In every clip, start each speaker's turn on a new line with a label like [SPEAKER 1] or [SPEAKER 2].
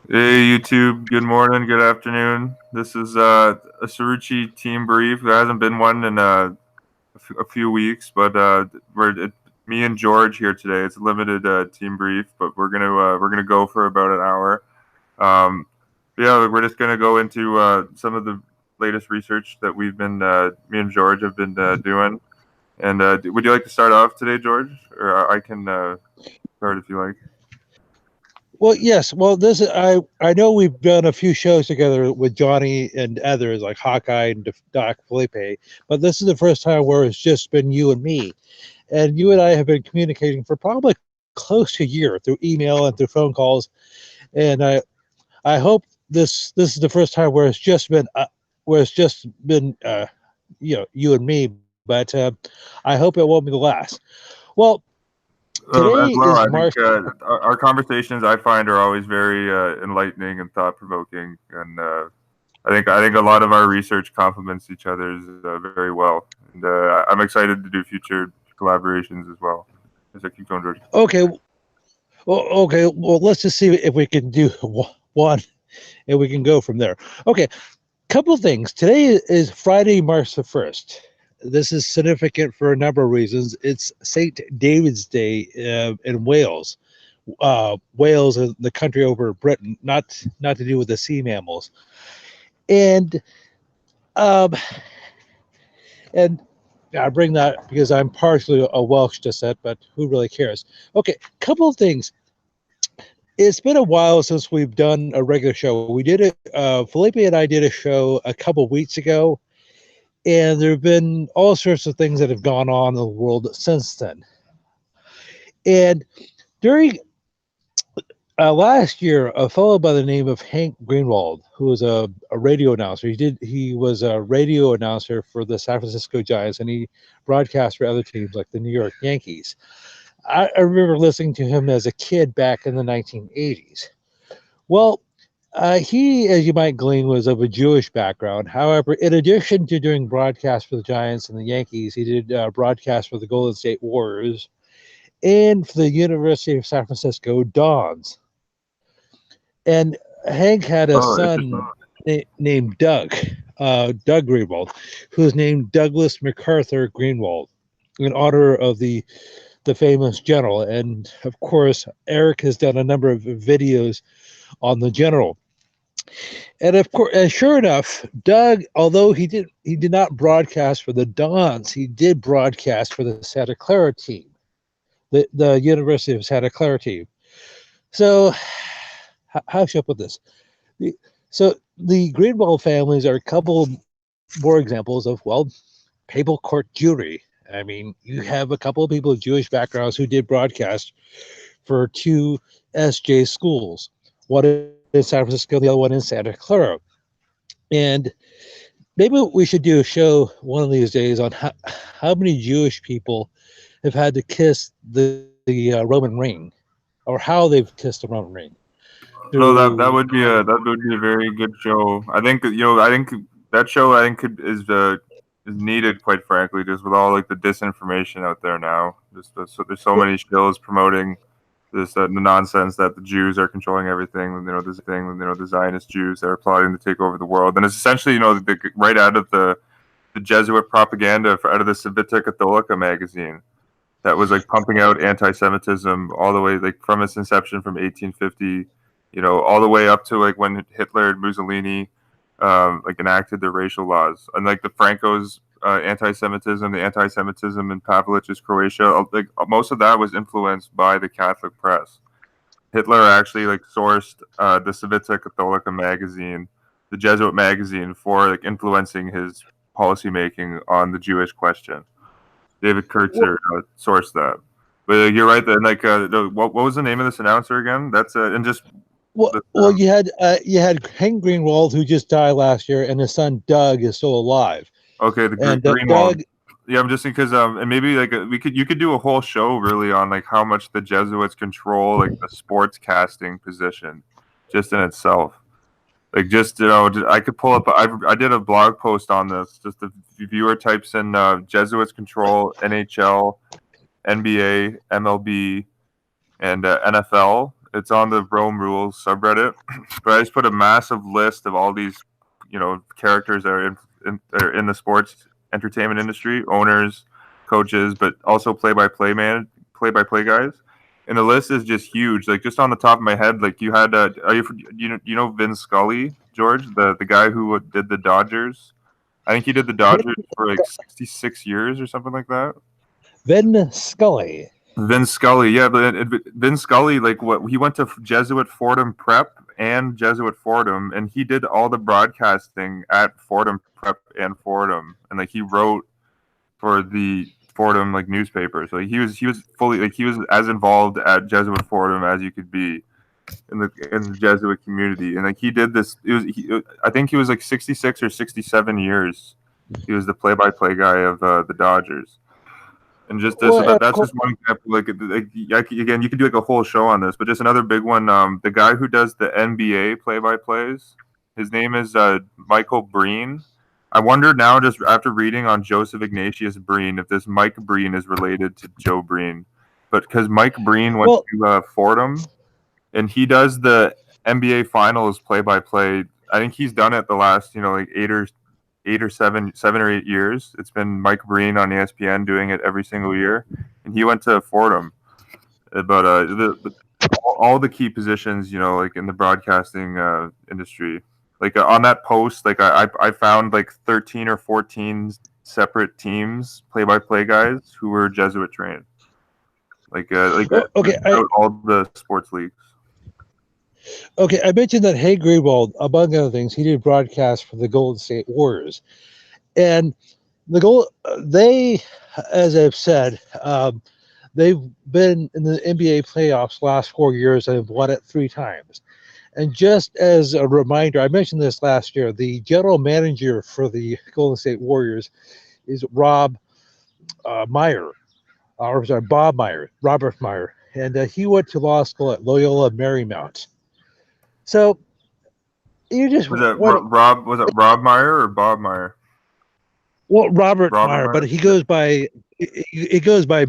[SPEAKER 1] Hey YouTube, good morning, good afternoon. This is a Cirucci team brief. There hasn't been one in a few weeks, but me and George here today. It's a limited team brief, but we're gonna go for about an hour. Um, yeah, we're just gonna go into some of the latest research that me and George have been doing. And would you like to start off today, George, or I can start if you like?
[SPEAKER 2] Well, yes. Well, this I know we've done a few shows together with Johnny and others like Hawkeye and Doc Felipe, but this is the first time where it's just been you and me. And you and I have been communicating for probably close to a year through email and through phone calls. And I hope this is the first time where it's just been you and me. But I hope it won't be the last. Well, today
[SPEAKER 1] As
[SPEAKER 2] is
[SPEAKER 1] well, I
[SPEAKER 2] March.
[SPEAKER 1] think our conversations I find are always very enlightening and thought provoking, and I think a lot of our research complements each other's very well, and I'm excited to do future collaborations as well. As I keep going, George.
[SPEAKER 2] Okay, okay. Well, let's just see if we can do one, and we can go from there. Okay, couple of things. Today is Friday, March the 1st. This is significant for a number of reasons. It's St. David's Day in Wales. Wales is the country over Britain, not to do with the sea mammals. And um, and I bring that because I'm partially a Welsh descent, but who really cares? Okay, couple of things. It's been a while since we've done a regular show. We did it. Felipe and I did a show a couple of weeks ago, and there have been all sorts of things that have gone on in the world since then. And during last year, a fellow by the name of Hank Greenwald, who was a radio announcer, he was a radio announcer for the San Francisco Giants, and he broadcast for other teams like the New York Yankees. I remember listening to him as a kid back in the 1980s. Well, he, as you might glean, was of a Jewish background. However, in addition to doing broadcasts for the Giants and the Yankees, he did broadcasts for the Golden State Warriors and for the University of San Francisco Dons. And Hank had a
[SPEAKER 1] Oh, interesting.
[SPEAKER 2] son named Doug Greenwald, who was named Douglas MacArthur Greenwald in honor of the famous general. And of course, Eric has done a number of videos on the general. And of course, and sure enough, Doug, although he did not broadcast for the Dons, he did broadcast for the Santa Clara team, the University of Santa Clara team. So, how should I put this? The, so the Greenwald families are a couple more examples of papal court Jewry. I mean, you have a couple of people of Jewish backgrounds who did broadcast for two SJ schools, one in San Francisco, the other one in Santa Clara. And maybe we should do a show one of these days on how many Jewish people have had to kiss the Roman ring, or how they've kissed the Roman ring
[SPEAKER 1] No, that
[SPEAKER 2] through.
[SPEAKER 1] that would be a very good show. I think that show is needed, quite frankly, just with all like the disinformation out there now. There's so
[SPEAKER 2] Well,
[SPEAKER 1] many shows promoting this the nonsense that the Jews are controlling everything. The Zionist Jews that are plotting to take over the world, and it's essentially right out of the Jesuit propaganda out of the Civita Catholica magazine that was like pumping out anti-Semitism all the way like from its inception from 1850, all the way up to like when Hitler and Mussolini like enacted the racial laws, and like the Franco's anti-Semitism, the anti-Semitism in Pavlovic's Croatia, like most of that was influenced by the Catholic press. Hitler actually like sourced the Civita Catholica magazine, the Jesuit magazine, for like influencing his policy making on the Jewish question. David
[SPEAKER 2] well,
[SPEAKER 1] Kurtzer sourced that. But you're right. Then, like, what was the name of this announcer again? That's and just
[SPEAKER 2] well,
[SPEAKER 1] the,
[SPEAKER 2] well, you had Hank Greenwald who just died last year, and his son Doug is still alive.
[SPEAKER 1] okay, the
[SPEAKER 2] And
[SPEAKER 1] Greenwald.
[SPEAKER 2] Doug,
[SPEAKER 1] Yeah, I'm just because and maybe like you could do a whole show really on like how much the Jesuits control like the sports casting position, just in itself. Like just I could pull up. I did a blog post on this. Just the viewer types in Jesuits control NHL, NBA, MLB, and NFL. It's on the Rome Rules subreddit, but I just put a massive list of all these, characters that are in the sports entertainment industry, owners, coaches, but also play-by-play guys. And the list is just huge. Like just on the top of my head, like you had, you know Vin Scully, George, the guy who did the Dodgers. I think he did the Dodgers for like 66 years or something like that.
[SPEAKER 2] Vin Scully.
[SPEAKER 1] Vin Scully, yeah, but Vin Scully, like what he went to Jesuit Fordham Prep and Jesuit Fordham, and he did all the broadcasting at Fordham Prep and Fordham, and like he wrote for the Fordham like newspaper. So he was fully like he was as involved at Jesuit Fordham as you could be in the Jesuit community, and like he did this. I think he was like 66 or 67 years. He was the play-by-play guy of the Dodgers. And just this,
[SPEAKER 2] Well,
[SPEAKER 1] that's just one example. Again, you could do like a whole show on this, but just another big one. The guy who does the NBA play-by-plays, his name is Michael Breen. I wonder now, just after reading on Joseph Ignatius Breen, if this Mike Breen is related to Joe Breen. But because Mike Breen went to Fordham, and he does the NBA Finals play-by-play. I think he's done it the last, like 7 or 8 years. It's been Mike Breen on ESPN doing it every single year, and he went to Fordham. But all the key positions, like in the broadcasting industry, like on that post, like I found like 13 or 14 separate teams, play-by-play guys who were Jesuit trained, all the sports leagues.
[SPEAKER 2] Okay, I mentioned that Hay Greenwald, among other things, he did broadcast for the Golden State Warriors, and they, as I've said, they've been in the NBA playoffs last 4 years and have won it 3 times. And just as a reminder, I mentioned this last year. The general manager for the Golden State Warriors is Bob Meyer, Robert Meyer, and he went to law school at Loyola Marymount. So you just
[SPEAKER 1] was it Rob Meyer or Bob Meyer?
[SPEAKER 2] Well, Robert Meyer, but he goes by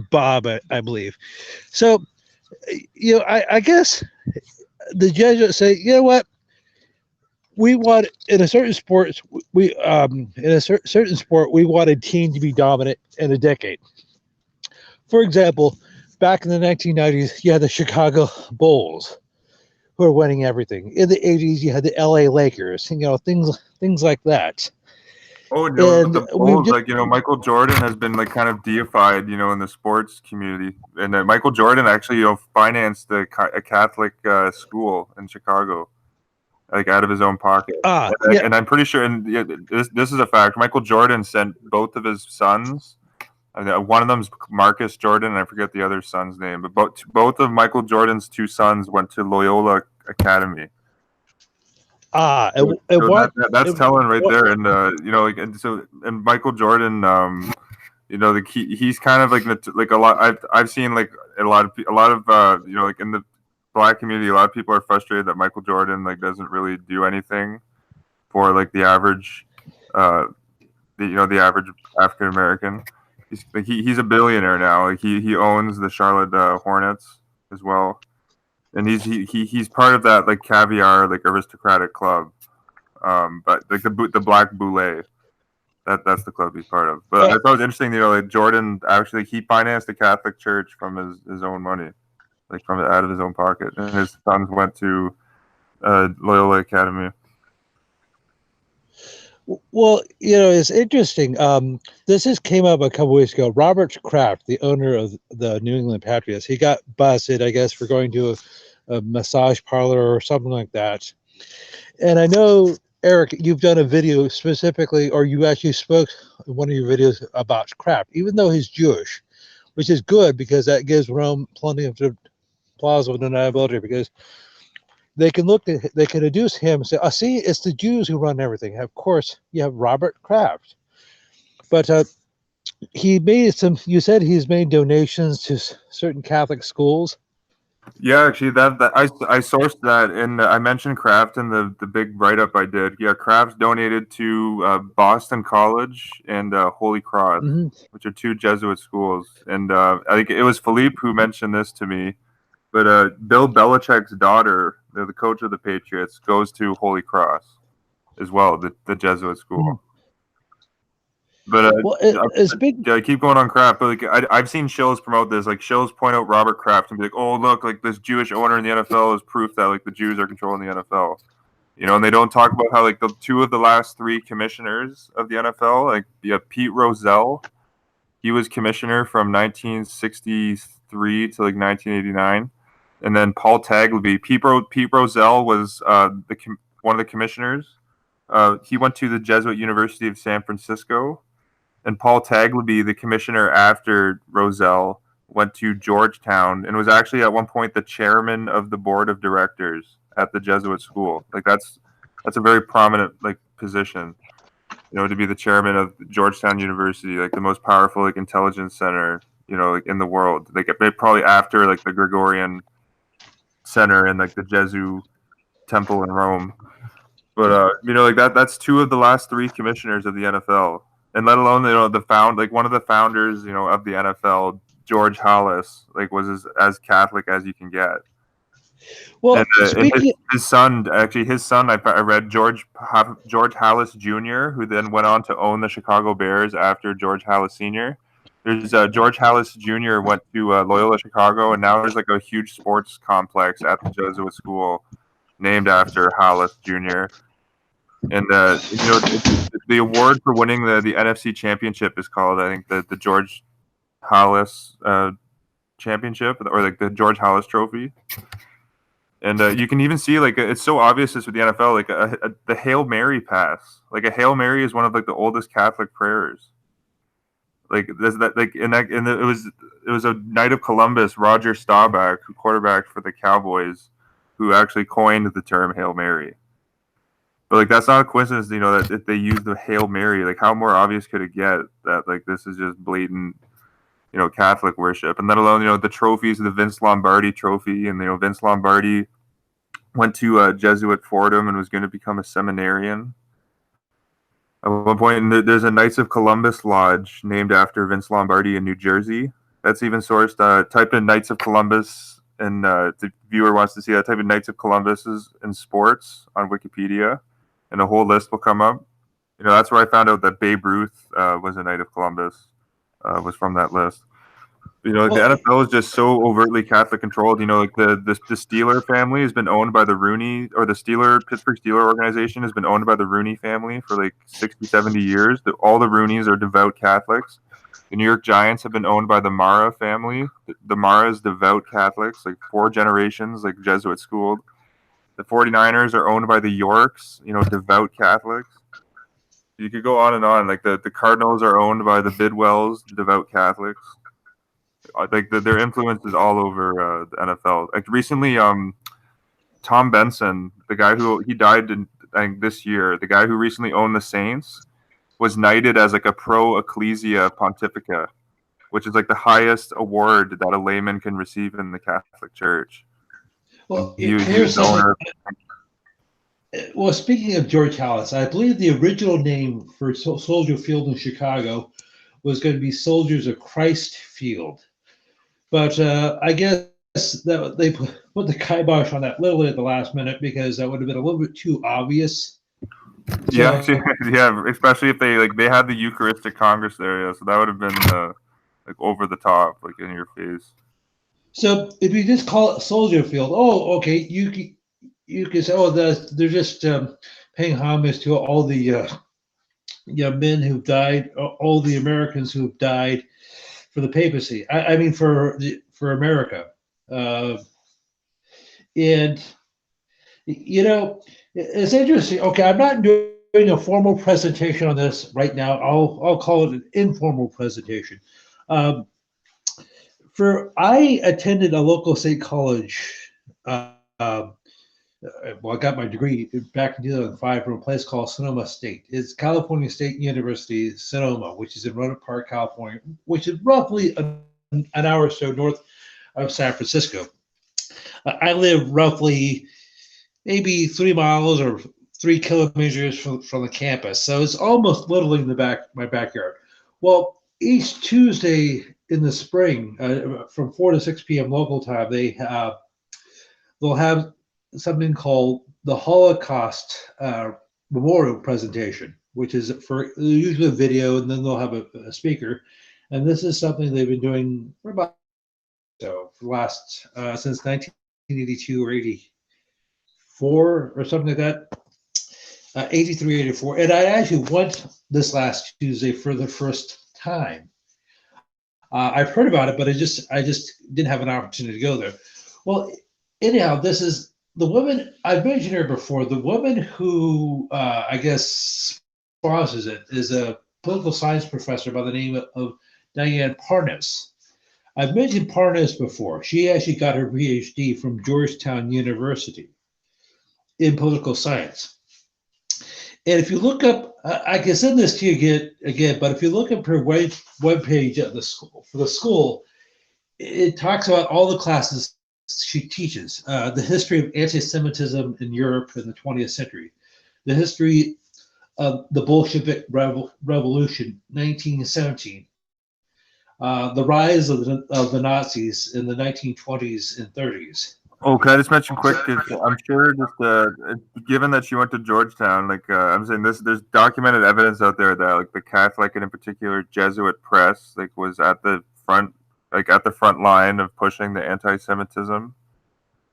[SPEAKER 2] Bob, I believe. So I guess the Jesuits say, you know what, we want in a certain sport, we want a team to be dominant in a decade. For example, back in the 1990s, you had the Chicago Bulls, who are winning everything. In the 80s, you had the LA Lakers, things like that.
[SPEAKER 1] Oh no, the Bulls, Michael Jordan has been like kind of deified, in the sports community, and Michael Jordan actually, financed a Catholic school in Chicago, like out of his own pocket. And I'm pretty sure, and this is a fact. Michael Jordan sent both of his sons. One of them's Marcus Jordan, and I forget the other son's name. But both of Michael Jordan's 2 sons went to Loyola Academy. That's telling right there. And and Michael Jordan, he's kind of like a lot. I've seen like a lot of in the Black community, a lot of people are frustrated that Michael Jordan doesn't really do anything for the average, the average African American. He's a billionaire now. He owns the Charlotte Hornets as well, and he's part of that caviar aristocratic club. But the Black Boule, that's the club he's part of. But I thought it was interesting, Jordan actually he financed the Catholic Church from his own money, from out of his own pocket, and his sons went to Loyola Academy.
[SPEAKER 2] Well, it's interesting. This came up a couple weeks ago. Robert Kraft, the owner of the New England Patriots, he got busted, I guess, for going to a massage parlor or something like that. And I know, Eric, you've done a video specifically, or you actually spoke in one of your videos about Kraft, even though he's Jewish, which is good because that gives Rome plenty of plausible deniability, because they can deduce him and say, see, it's the Jews who run everything. Of course, you have Robert Kraft. But he made you said he's made donations to certain Catholic schools.
[SPEAKER 1] Yeah, actually, that I sourced that, and I mentioned Kraft in the big write-up I did. Yeah, Kraft donated to Boston College and Holy Cross, which are 2 Jesuit schools. And I think it was Philippe who mentioned this to me. But Bill Belichick's daughter, the coach of the Patriots, goes to Holy Cross as well, the Jesuit school.
[SPEAKER 2] Mhm.
[SPEAKER 1] But
[SPEAKER 2] Well, it's big.
[SPEAKER 1] I keep going on Kraft, but like I've seen shows promote this. Like shows point out Robert Kraft and be like, "Oh, look, like this Jewish owner in the NFL is proof that like the Jews are controlling the NFL." And they don't talk about how like the two of the last three commissioners of the NFL, like Pete Rozelle, he was commissioner from 1963 to like 1989, and then Paul Tagliabue. Pete Rozelle was one of the commissioners. He went to the Jesuit University of San Francisco. And Paul Tagliabue, the commissioner after Rozelle, went to Georgetown and was actually at one point the chairman of the board of directors at the Jesuit school. Like that's a very prominent like position, to be the chairman of Georgetown University, like the most powerful like intelligence center, like in the world. Like probably after like the Gregorian Center and like the Jesu Temple in Rome. But like that's two of the last three commissioners of the NFL. And let alone one of the founders of the NFL, George Halas, like was as Catholic as you can get.
[SPEAKER 2] Well,
[SPEAKER 1] and his son I read George Halas Jr., who then went on to own the Chicago Bears after George Halas Sr. There's George Halas Jr. went to Loyola Chicago, and now there's like a huge sports complex at the Jesuit school named after Halas Jr. And the award for winning the NFC Championship is called, I think, the George Halas Championship, or like the George Halas Trophy. And you can even see like it's so obvious this with the NFL, like the Hail Mary pass. Like a Hail Mary is one of like the oldest Catholic prayers. Like it was a Knight of Columbus, Roger Staubach, who quarterbacked for the Cowboys, who actually coined the term Hail Mary. But like that's not a coincidence, that if they use the Hail Mary, like how more obvious could it get that like this is just blatant, Catholic worship? And let alone, the trophies, the Vince Lombardi trophy, and Vince Lombardi went to Jesuit Fordham and was going to become a seminarian. At one point, and there's a Knights of Columbus lodge named after Vince Lombardi in New Jersey. That's even sourced. Type in Knights of Columbus, and if the viewer wants to see that, type in Knights of Columbus in sports on Wikipedia, and a whole list will come up. That's where I found out that Babe Ruth was a Knight of Columbus, was from that list. The NFL is just so overtly Catholic controlled. Like the Steeler family has been owned by the Rooney, or the Pittsburgh Steeler organization has been owned by the Rooney family for like 60, 70 years. All the Rooneys are devout Catholics. The New York Giants have been owned by the Mara family. The Mara's devout Catholics, like 4 generations, like Jesuit schooled. The 49ers are owned by the Yorks, devout Catholics. You could go on and on. Like the Cardinals are owned by the Bidwells, devout Catholics. Like their influence is all over the NFL. Like recently, Tom Benson, the guy he died I think this year, the guy who recently owned the Saints, was knighted as like a pro ecclesia pontifica, which is like the highest award that a layman can receive in the Catholic Church.
[SPEAKER 2] Well,
[SPEAKER 1] Here's the owner.
[SPEAKER 2] Well, speaking of George Halas, I believe the original name for Soldier Field in Chicago was going to be Soldiers of Christ Field. But I guess that they put the kibosh on that literally at the last minute, because that would have been a little bit too obvious.
[SPEAKER 1] Yeah, especially if they had the Eucharistic Congress there, so that would have been like over the top, like in your face. So
[SPEAKER 2] if you just call it Soldier Field, okay, you can say, they're just paying homage to all the men who've died, all the Americans who've died for the papacy. I mean, for America, and it's interesting. Okay, I'm not doing a formal presentation on this right now. I'll call it an informal presentation. I attended a local state college. Well, I got my degree back in 2005 from a place called Sonoma State. It's California State University, Sonoma, which is in Roanoke Park, California, which is roughly an hour or so north of San Francisco. I live roughly maybe 3 miles or 3 kilometers from the campus, so it's almost literally in my backyard. Well, each Tuesday in the spring, from 4 to 6 p.m. local time, they they'll have something called the Holocaust memorial presentation, which is for usually a video, and then they'll have a speaker. And this is something they've been doing for about for the last since 1982 or 84 or something like that. 83, 84. And I actually went this last Tuesday for the first time. I've heard about it, but I just didn't have an opportunity to go there. Well, anyhow, this is the woman I've mentioned her before. The woman who I guess sponsors it is a political science professor by the name of Diane Parnas. I've mentioned Parnas before. She actually got her PhD from Georgetown University in political science. And if you look up, I can send this to you again, but if you look up her webpage at the school for the school, it talks about all the classes she teaches: the history of anti-Semitism in Europe in the 20th century, the history of the Bolshevik Revolution, 1917, the rise of the Nazis in the 1920s and 30s.
[SPEAKER 1] Oh, can I just mention quick? 'Cause I'm sure given that she went to Georgetown, like I'm saying, there's documented evidence out there that like the Catholic and in particular Jesuit press like was at the front line of pushing the anti-Semitism.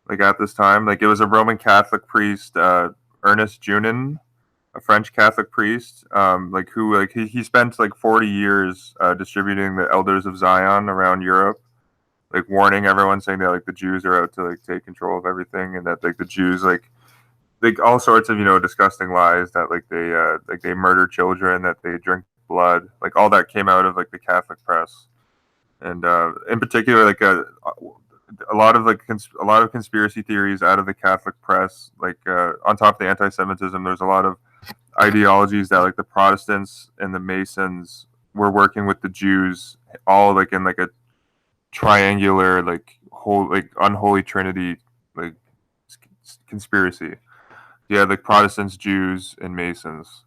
[SPEAKER 1] Like at this time, like it was a Roman Catholic priest, Ernest Junin, a French Catholic priest, like who like he spent like 40 years distributing the Elders of Zion around Europe, like warning everyone, saying that like the Jews are out to like take control of everything, and that like the Jews like all sorts of disgusting lies, that like they murder children, that they drink blood, like all that came out of like the Catholic press, and in particular like a lot of conspiracy theories out of the Catholic press, like on top of the anti-Semitism, there's a lot of ideologies that like the Protestants and the Masons were working with the Jews, all like in like a triangular like unholy trinity like conspiracy. Yeah, like Protestants, Jews, and Masons.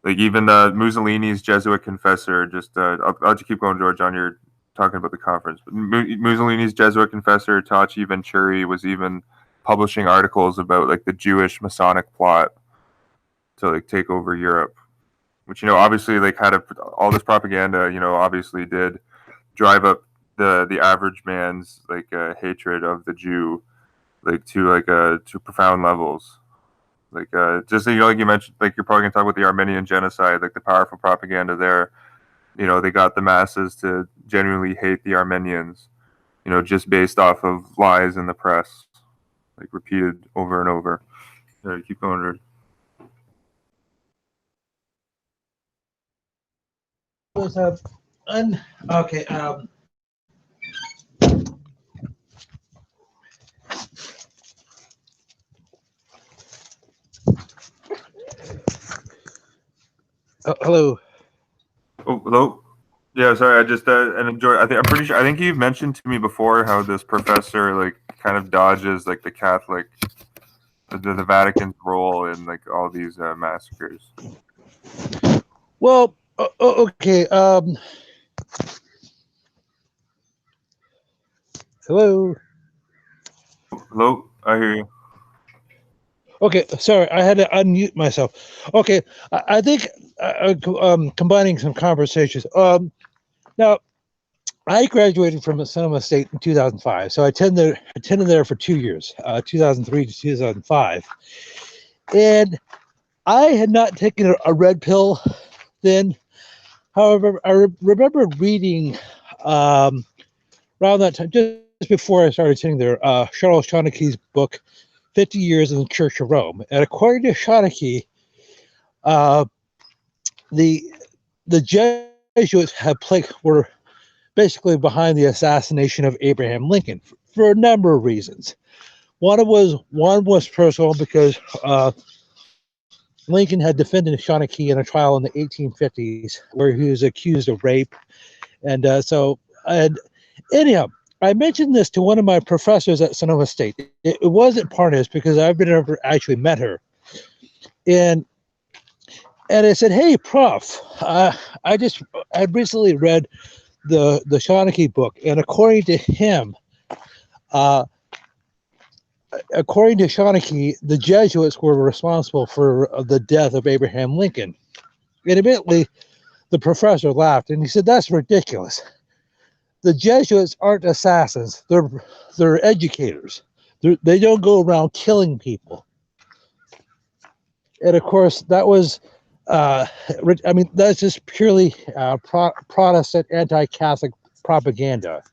[SPEAKER 1] Like even Mussolini's Jesuit confessor. Just I'll just keep going, George, on your talking about the conference. But Mussolini's Jesuit confessor Taci Venturi was even publishing articles about like the Jewish Masonic plot to like take over Europe, which obviously like had all this propaganda. Obviously did drive up the average man's like hatred of the Jew, like to profound levels. Like just like you mentioned, like you're probably gonna talk about the Armenian genocide, like the powerful propaganda there. They got the masses to genuinely hate the Armenians, just based off of lies in the press, like repeated over and over. Keep going, Rude.
[SPEAKER 2] Okay. Hello.
[SPEAKER 1] Oh, hello. Yeah, sorry. I just and enjoy. I'm pretty sure. I think you've mentioned to me before how this professor like kind of dodges like the Catholic, the Vatican's role in like all these massacres.
[SPEAKER 2] Well, okay. Hello.
[SPEAKER 1] Hello, I hear you.
[SPEAKER 2] Okay, sorry, I had to unmute myself. Okay, I think combining some conversations. Now, I graduated from Sonoma State in 2005, so I attended there for 2 years, 2003 to 2005, and I had not taken a red pill then. However, I remember reading around that time, just before I started attending there, Charles Schonecke's book, 50 Years in the Church of Rome. And according to Schonecke, the Jesuits were basically behind the assassination of Abraham Lincoln for a number of reasons. One was personal, because Lincoln had defended Schonecke in a trial in the 1850s where he was accused of rape. And anyhow, I mentioned this to one of my professors at Sonoma State. It wasn't Parnas, because I've never actually met her. And I said, "Hey, Prof, I recently read the Schonecke book, and according to him, according to Shawnee, the Jesuits were responsible for the death of Abraham Lincoln. And admittedly, the professor laughed and he said, "That's ridiculous. The Jesuits aren't assassins. They're educators. They don't go around killing people." And of course, that was, I mean, that's just purely Protestant anti-Catholic propaganda.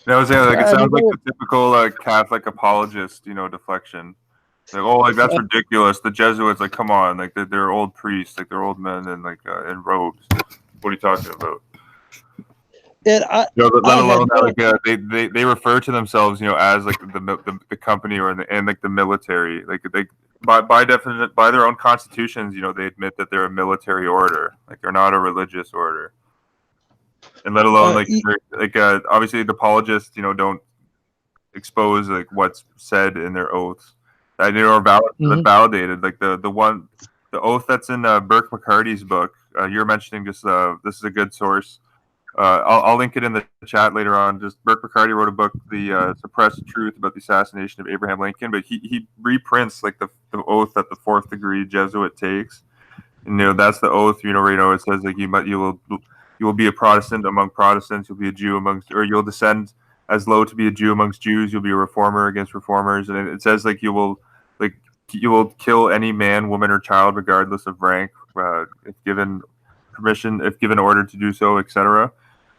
[SPEAKER 1] I was saying, like, it
[SPEAKER 2] I mean,
[SPEAKER 1] sounds like the typical Catholic apologist, deflection. Like, oh, like that's ridiculous. The Jesuits, like, come on, like they're old priests, like they're old men in in robes. What are you talking about?
[SPEAKER 2] and
[SPEAKER 1] Let alone that, like, they refer to themselves, as like the company or and like the military, like they by definition, by their own constitutions, they admit that they're a military order, like they're not a religious order. And let alone obviously the apologists, don't expose like what's said in their oaths that are validated. Like the oath that's in Burke McCarty's book. You're mentioning this. This is a good source. I'll link it in the chat later on. Just Burke McCarty wrote a book, The Suppressed Truth About the Assassination of Abraham Lincoln, but he reprints like the oath that the fourth degree Jesuit takes. And that's the oath. It says like you will be a Protestant among Protestants. You'll be a Jew or you'll descend as low to be a Jew amongst Jews. You'll be a reformer against reformers. And it says like you will kill any man, woman, or child regardless of rank, if given permission, if given order to do so, etc.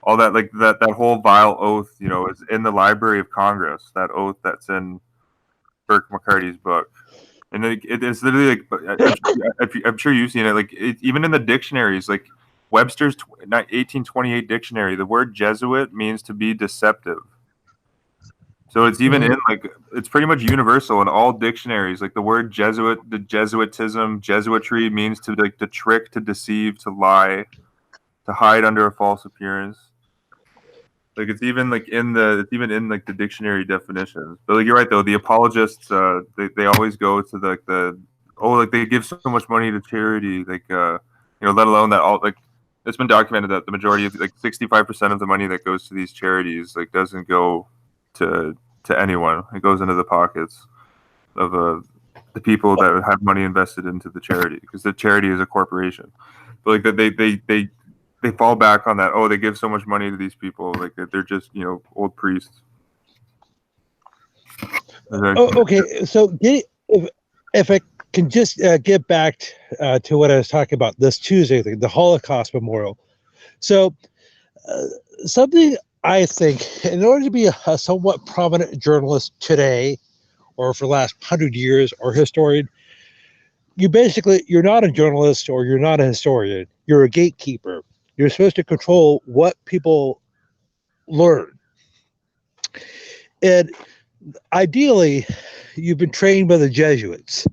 [SPEAKER 1] All that that whole vile oath, is in the Library of Congress. That oath that's in Burke McCarty's book. And it's literally like I'm sure you've seen it. Like even in the dictionaries, like Webster's 1828 dictionary, the word Jesuit means to be deceptive. So it's even in it's pretty much universal in all dictionaries. Like the word Jesuit, the Jesuitism, Jesuitry means to trick, to deceive, to lie, to hide under a false appearance. Like it's even in the dictionary definitions. But like you're right though, the apologists they always go to they give so much money to charity, let alone that all it's been documented that the majority of 65% of the money that goes to these charities doesn't go to anyone. It goes into the pockets of the people that have money invested into the charity, because the charity is a corporation. But they fall back on that. Oh, they give so much money to these people, like they're just old priests.
[SPEAKER 2] Okay, so if I can just get back to what I was talking about this Tuesday thing, the Holocaust Memorial. So something I think, in order to be a somewhat prominent journalist today, or for the last 100 years, or historian, you're not a journalist or you're not a historian. You're a gatekeeper. You're supposed to control what people learn. And ideally, you've been trained by the Jesuits.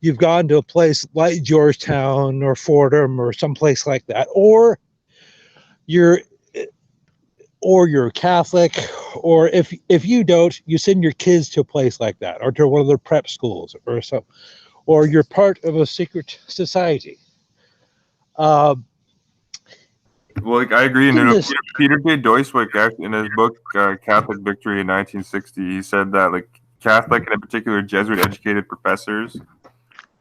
[SPEAKER 2] You've gone to a place like Georgetown or Fordham or someplace like that, or you're Catholic, or if you don't, you send your kids to a place like that, or to one of their prep schools, or something, or you're part of a secret society.
[SPEAKER 1] Well, I agree. And Peter J. Doiswick, in his book Catholic Victory in 1960, he said that Catholic and in particular Jesuit-educated professors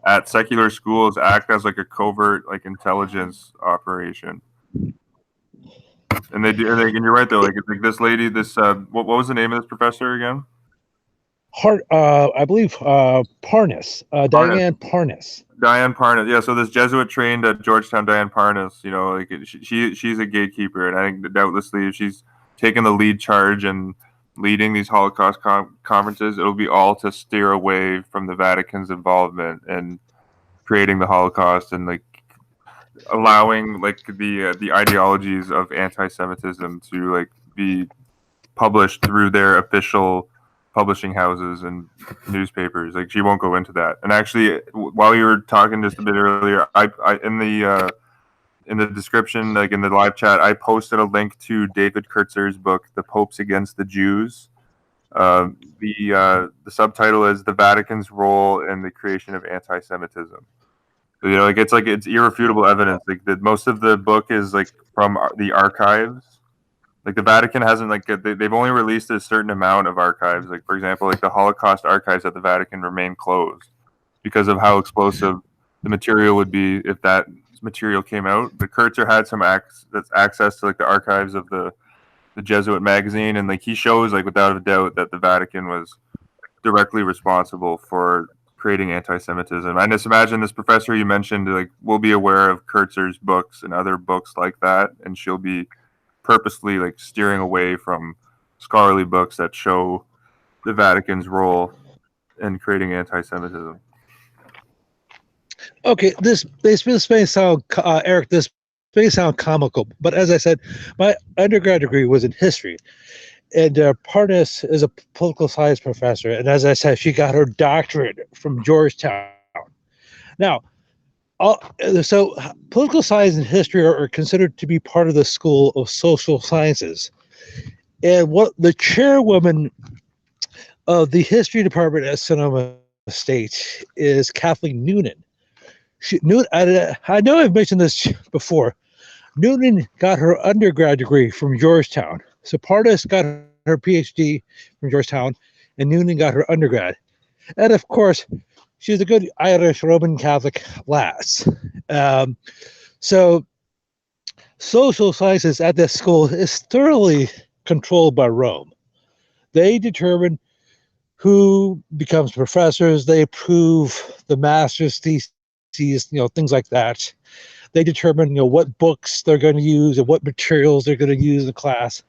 [SPEAKER 1] at secular schools act as a covert intelligence operation. And they do. And you're right though. This lady, what was the name of this professor again?
[SPEAKER 2] I believe Parnas, Diane Parnas.
[SPEAKER 1] Diane Parnas, yeah. So this Jesuit trained at Georgetown, Diane Parnas, she's a gatekeeper, and I think that doubtlessly if she's taken the lead charge and leading these Holocaust conferences, it'll be all to steer away from the Vatican's involvement in creating the Holocaust and allowing the ideologies of anti-Semitism to be published through their official publishing houses and newspapers. She won't go into that. And actually, while you were talking just a bit earlier, I in the description, in the live chat, I posted a link to David Kurtzer's book, The Popes Against the Jews. The subtitle is "The Vatican's Role in the Creation of Anti-Semitism." So, it's irrefutable evidence. That most of the book is from the archives. Like the Vatican hasn't they've only released a certain amount of archives. Like for example, like the Holocaust archives at the Vatican remain closed because of how explosive the material would be if that material came out. The Kurtzer had some access to like the archives of the Jesuit magazine, and like he shows like without a doubt that the Vatican was directly responsible for creating anti-Semitism. I just imagine this professor you mentioned like will be aware of Kurtzer's books and other books like that, and she'll be purposely like steering away from scholarly books that show the Vatican's role in creating anti-Semitism.
[SPEAKER 2] Okay, this may sound Eric. This may sound comical, but as I said, my undergrad degree was in history, and Parnas is a political science professor. And as I said, she got her doctorate from Georgetown. Now, so political science and history are considered to be part of the School of Social Sciences. And what the chairwoman of the history department at Sonoma State is Kathleen Noonan. I know I've mentioned this before. Noonan got her undergrad degree from Georgetown. So Parnas got her PhD from Georgetown, and Noonan got her undergrad. And of course, she's a good Irish Roman Catholic lass. So social sciences at this school is thoroughly controlled by Rome. They determine who becomes professors. They approve the master's theses, things like that. They determine, what books they're going to use and what materials they're going to use in the class.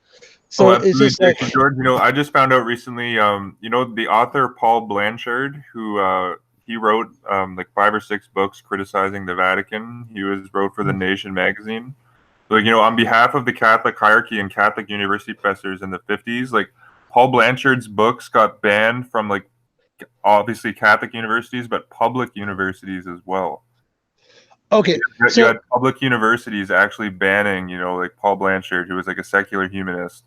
[SPEAKER 2] So it's just like,
[SPEAKER 1] George, I just found out recently, the author Paul Blanchard, who he wrote like 5 or 6 books criticizing the Vatican. He wrote for The Nation magazine. So, on behalf of the Catholic hierarchy and Catholic university professors in the 50s, like Paul Blanchard's books got banned from like obviously Catholic universities, but public universities as well.
[SPEAKER 2] Okay,
[SPEAKER 1] you had public universities actually banning, like Paul Blanchard, who was like a secular humanist,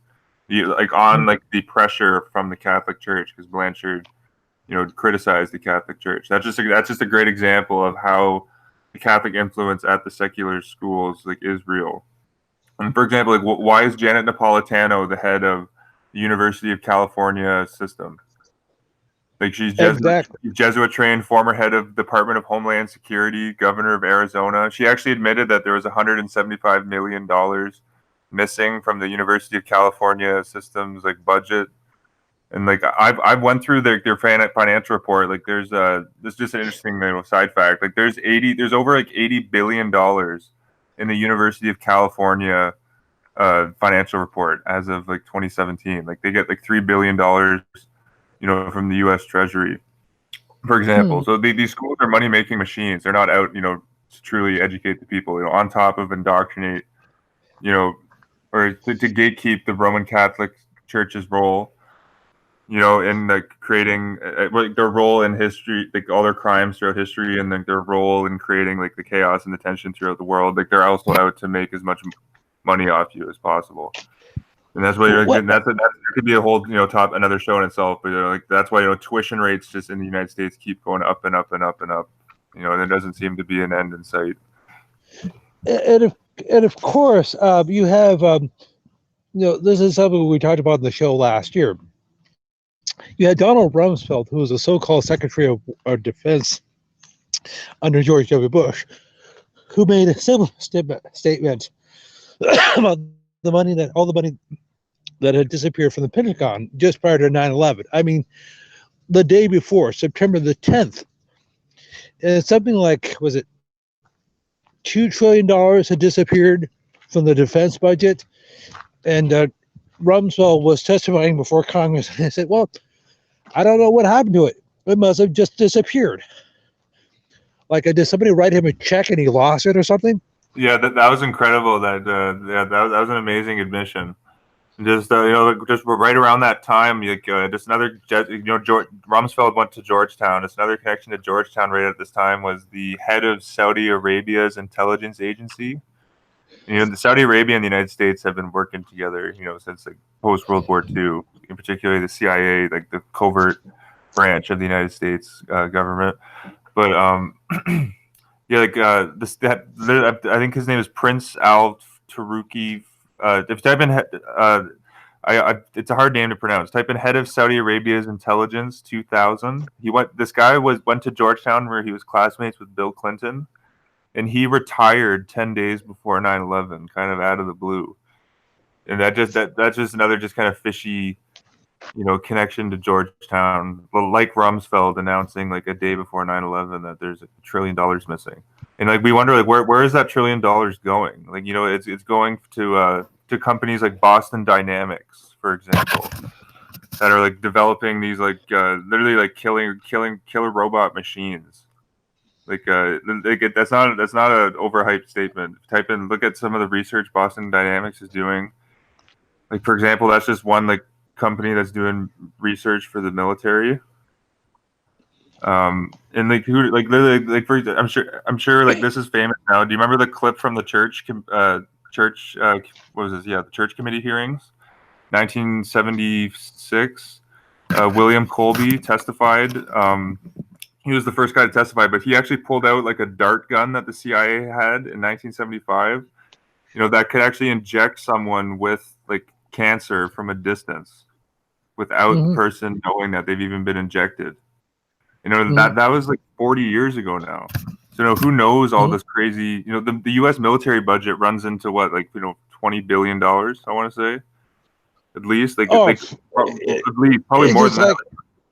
[SPEAKER 1] on like the pressure from the Catholic Church, because Blanchard, criticized the Catholic Church. That's just a great example of how the Catholic influence at the secular schools like is real. And for example, like why is Janet Napolitano the head of the University of California system? Like she's Jesuit trained, former head of Department of Homeland Security, governor of Arizona. She actually admitted that there was $175 million missing from the University of California system's like budget. And like I've went through their financial report. Like there's this is just an interesting side fact. Like there's over like $80 billion in the University of California financial report as of like 2017. Like they get like $3 billion from the U.S. Treasury, for example. So these schools are money-making machines. They're not out, to truly educate the people, on top of indoctrinate, or to gatekeep the Roman Catholic Church's role, in like creating like their role in history, like all their crimes throughout history, and then their role in creating like the chaos and the tension throughout the world. Like they're also out to make as much money off you as possible. And that's why that could be a whole another show in itself. But like that's why tuition rates just in the United States keep going up and up and up and up. And there doesn't seem to be an end in sight.
[SPEAKER 2] And of course you have this is something we talked about in the show last year. You had Donald Rumsfeld, who was the so-called Secretary of Defense under George W. Bush, who made a similar statement about all the money that had disappeared from the Pentagon just prior to 9/11. I mean, the day before, September the 10th, and something like, was it $2 trillion had disappeared from the defense budget? And Rumsfeld was testifying before Congress, and he said, well, I don't know what happened to it. It must have just disappeared. Like, did somebody write him a check and he lost it or something?
[SPEAKER 1] Yeah, that was incredible. That was an amazing admission. Just just right around that time, just another Rumsfeld went to Georgetown. Just another connection to Georgetown right at this time was the head of Saudi Arabia's intelligence agency. The Saudi Arabia and the United States have been working together, since like post World War II, in particular the CIA, like the covert branch of the United States government. But I think his name is Prince Al Cirucci if you type in it's a hard name to pronounce. Type in head of Saudi Arabia's intelligence 2000. This guy went to Georgetown where he was classmates with Bill Clinton, and he retired 10 days before 9/11, kind of out of the blue. And that's just another just kind of fishy, connection to Georgetown, like Rumsfeld announcing like a day before 9/11 that there's $1 trillion missing. And like we wonder like where is that $1 trillion going? Like it's going to companies like Boston Dynamics, for example, that are like developing these like literally like killer robot machines. That's not an overhyped statement. Look at some of the research Boston Dynamics is doing. Like for example, that's just one like company that's doing research for the military. And like who like literally like for I'm sure like this is famous now. Do you remember the clip from the church what was this? Yeah, the church committee hearings, 1976. William Colby testified. He was the first guy to testify, but he actually pulled out like a dart gun that the CIA had in 1975. That could actually inject someone with like cancer from a distance without the person knowing that they've even been injected. That was like 40 years ago now. So who knows all this crazy, the US military budget runs into what, like, $20 billion, I want to say, at least probably more than that.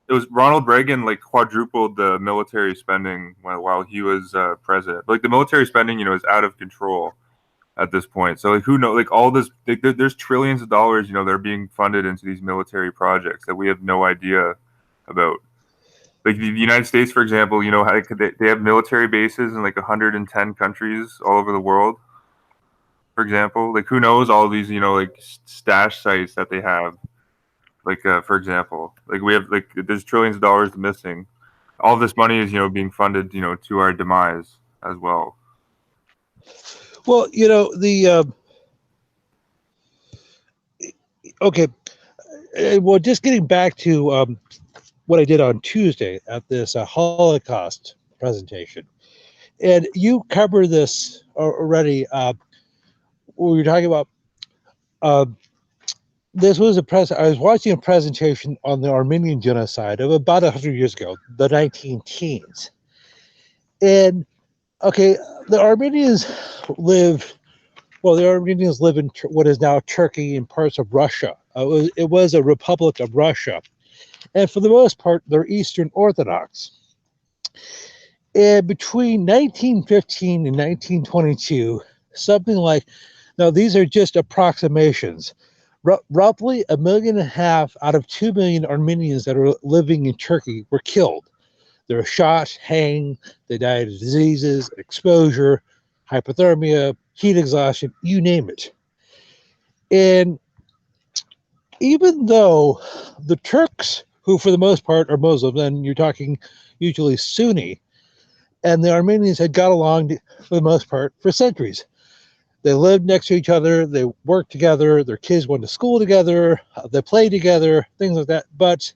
[SPEAKER 1] It was Ronald Reagan like quadrupled the military spending while he was president. Like the military spending, is out of control at this point. So like who knows, like all this, there's trillions of dollars, that are being funded into these military projects that we have no idea about. Like the United States, for example, they have military bases in like 110 countries all over the world. For example, like who knows all these, like stash sites that they have. Like for example, like we have like there's trillions of dollars missing. All this money is being funded to our demise as well.
[SPEAKER 2] Well, okay. Well, just getting back to what I did on Tuesday at this Holocaust presentation, and you covered this already. We were talking about this was I was watching a presentation on the Armenian genocide of about 100 years ago, the 19-teens, and okay, the Armenians live in what is now Turkey and parts of Russia. It was a republic of Russia. And for the most part, they're Eastern Orthodox. And between 1915 and 1922, something like, now these are just approximations, roughly 1.5 million out of 2 million Armenians that are living in Turkey were killed. They were shot, hanged, they died of diseases, exposure, hypothermia, heat exhaustion, you name it. And even though the Turks, who for the most part are Muslim, and you're talking usually Sunni, and the Armenians had got along for the most part for centuries. They lived next to each other, they worked together, their kids went to school together, they played together, things like that. But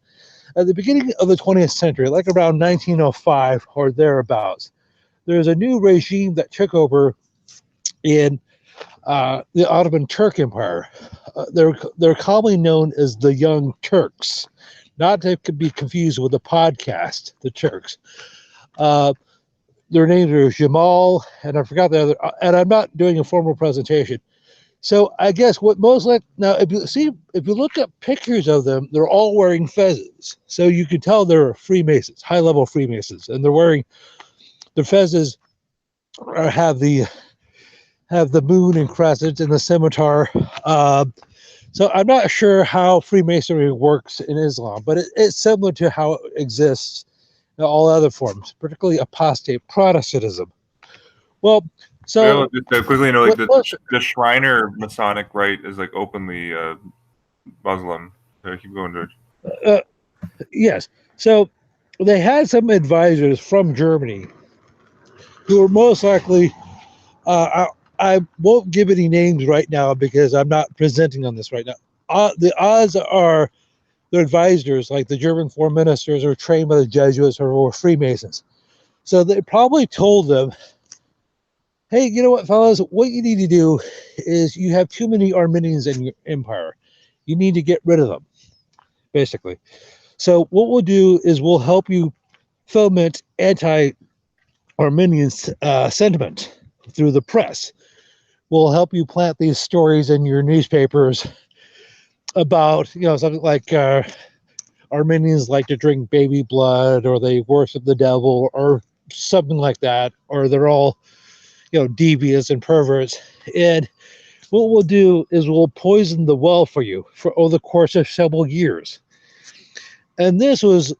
[SPEAKER 2] at the beginning of the 20th century, like around 1905 or thereabouts, there's a new regime that took over in the Ottoman Turk Empire. They're commonly known as the Young Turks, not to be confused with the podcast, the Turks. Their names are Jamal, and I forgot the other, and I'm not doing a formal presentation. So I guess what most like now, if you look at pictures of them, they're all wearing fezzes. So you can tell they're Freemasons, high-level Freemasons, and they're wearing the fezzes have the moon and crescent and the scimitar. So I'm not sure how Freemasonry works in Islam, but it's similar to how it exists in all other forms, particularly apostate Protestantism. Well, so
[SPEAKER 1] just quickly, like the Shriner Masonic rite is like openly Muslim. So keep going, George.
[SPEAKER 2] Yes. So they had some advisors from Germany who were most likely. I won't give any names right now because I'm not presenting on this right now. The odds are their advisors, like the German foreign ministers, are trained by the Jesuits or were Freemasons. So they probably told them, Hey, you know what, fellas? What you need to do is you have too many Armenians in your empire. You need to get rid of them, basically. So what we'll do is we'll help you foment anti-Armenian sentiment through the press. We'll help you plant these stories in your newspapers about, something like Armenians like to drink baby blood, or they worship the devil, or something like that, or they're all, devious and perverts. And what we'll do is we'll poison the well for you for over the course of several years. And this was,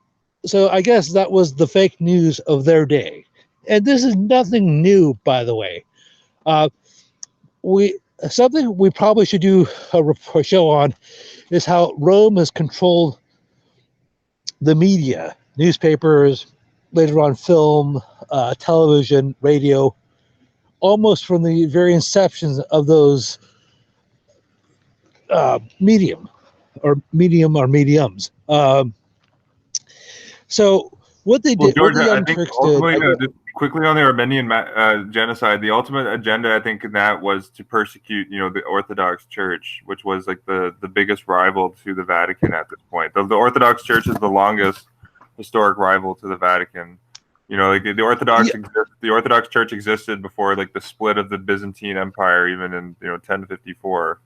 [SPEAKER 2] so I guess that was the fake news of their day. And this is nothing new, by the way. Uh, we Something we probably should do a show on is how Rome has controlled the media, newspapers, later on film, television, radio, almost from the very inception of those mediums. So what they
[SPEAKER 1] Well,
[SPEAKER 2] did, what
[SPEAKER 1] George,
[SPEAKER 2] the
[SPEAKER 1] I
[SPEAKER 2] Young
[SPEAKER 1] think
[SPEAKER 2] Turks did.
[SPEAKER 1] ultimately, just quickly on the Armenian genocide, the ultimate agenda, I think, in that was to persecute, the Orthodox Church, which was like the biggest rival to the Vatican at this point. The Orthodox Church is the longest historic rival to the Vatican. Like the Orthodox Church existed before like the split of the Byzantine Empire, even in 1054.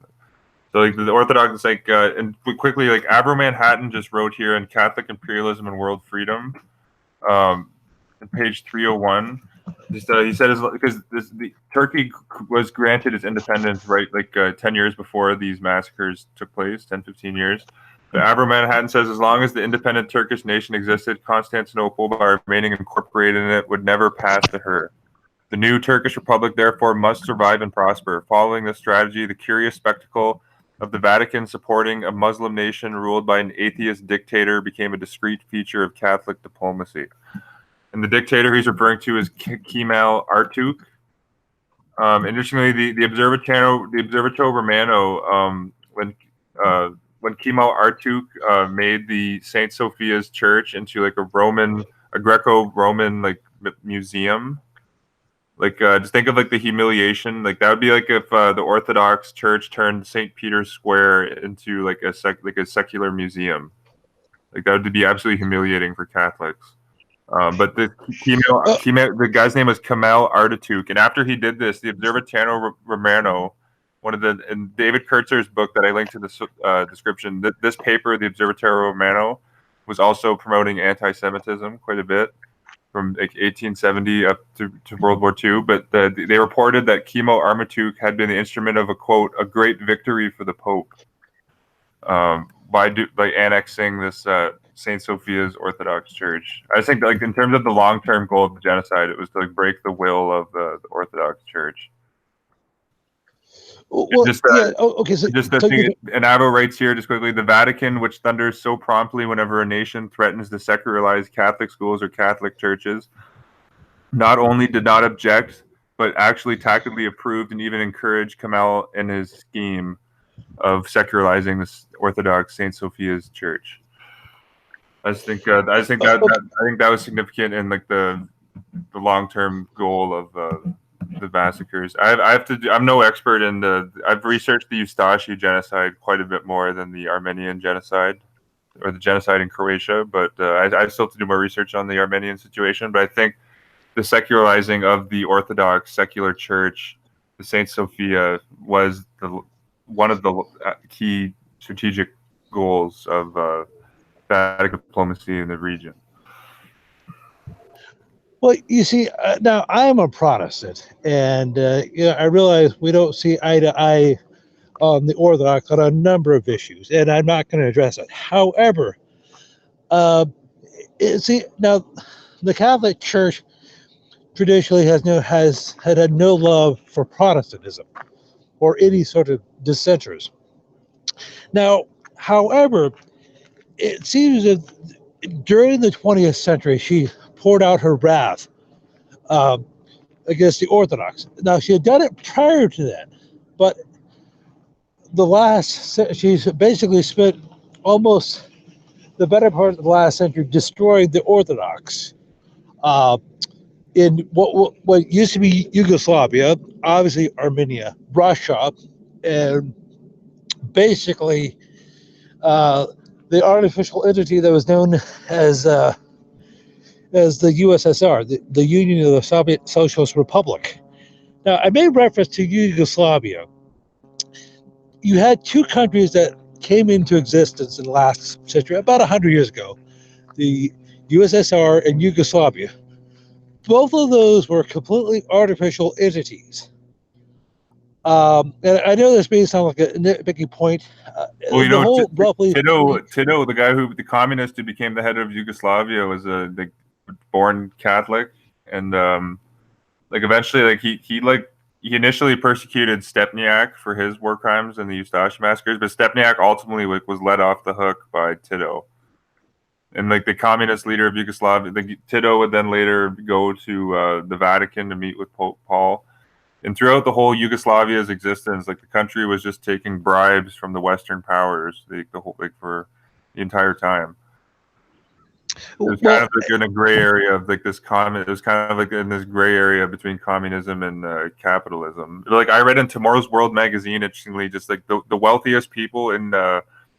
[SPEAKER 1] So like the Orthodox, like and quickly, like Avro Manhattan just wrote here in Catholic Imperialism and World Freedom, page 301. Just he said because the Turkey was granted its independence right like 10 years before these massacres took place, 10, 15 years. But Avro Manhattan says as long as the independent Turkish nation existed, Constantinople, by remaining incorporated in it, would never pass to her. The new Turkish Republic therefore must survive and prosper. Following this strategy, the curious spectacle of the Vatican supporting a Muslim nation ruled by an atheist dictator became a discrete feature of Catholic diplomacy. And the dictator he's referring to is Kemal Atatürk. Interestingly, the Observatore Romano, when Kemal Atatürk made the Saint Sophia's Church into like a Greco-Roman like museum. Like just think of like the humiliation. Like that would be like if the Orthodox Church turned St. Peter's Square into like a secular museum. Like that would be absolutely humiliating for Catholics. But the guy's name was Kemal Atatürk, and after he did this, the Observatore Romano, in David Kurtzer's book that I linked to the description, this paper, the Observatore Romano, was also promoting anti-Semitism quite a bit from like 1870 up to World War II. But they reported that Kemal Atatürk had been the instrument of a great victory for the Pope by annexing this Saint Sophia's Orthodox Church. I think like in terms of the long-term goal of the genocide, it was to like break the will of the Orthodox Church.
[SPEAKER 2] Well, okay. So,
[SPEAKER 1] and Avo writes here just quickly: the Vatican, which thunders so promptly whenever a nation threatens to secularize Catholic schools or Catholic churches, not only did not object, but actually tacitly approved and even encouraged Kemal in his scheme of secularizing this Orthodox Saint Sophia's Church. I think that was significant in like the long-term goal of the massacres. I'm no expert in I've researched the Ustashi genocide quite a bit more than the Armenian genocide or the genocide in Croatia, but I still have to do more research on the Armenian situation. But I think the secularizing of the Orthodox secular church, the Saint Sophia, was one of the key strategic goals of Vatican diplomacy in the region.
[SPEAKER 2] Well, you see, now I am a Protestant, and I realize we don't see eye to eye on the Orthodox on a number of issues, and I'm not going to address it. However, see, now the Catholic Church traditionally has had no love for Protestantism or any sort of dissenters. Now, however, it seems that during the 20th century, she poured out her wrath against the Orthodox. Now, she had done it prior to that, but she's basically spent almost the better part of the last century destroying the Orthodox in what used to be Yugoslavia, obviously Armenia, Russia, and basically the artificial entity that was known as uh, as the USSR, the Union of the Soviet Socialist Republic. Now, I made reference to Yugoslavia. You had two countries that came into existence in the last century, about 100 years ago, the USSR and Yugoslavia. Both of those were completely artificial entities. And I know this may sound like a nitpicky point.
[SPEAKER 1] Well, you
[SPEAKER 2] The
[SPEAKER 1] know,
[SPEAKER 2] whole, roughly speaking,
[SPEAKER 1] Tito, the communist who became the head of Yugoslavia, was a born Catholic, and like eventually, like he initially persecuted Stepniak for his war crimes and the Ustashi massacres, but Stepniak ultimately was let off the hook by Tito. And like the communist leader of Yugoslavia, Tito would then later go to the Vatican to meet with Pope Paul. And throughout the whole Yugoslavia's existence, like the country was just taking bribes from the Western powers, for the entire time. It was kind of like in a gray area of like this It was kind of like in this gray area between communism and capitalism. Like I read in Tomorrow's World magazine, interestingly, just like the wealthiest people in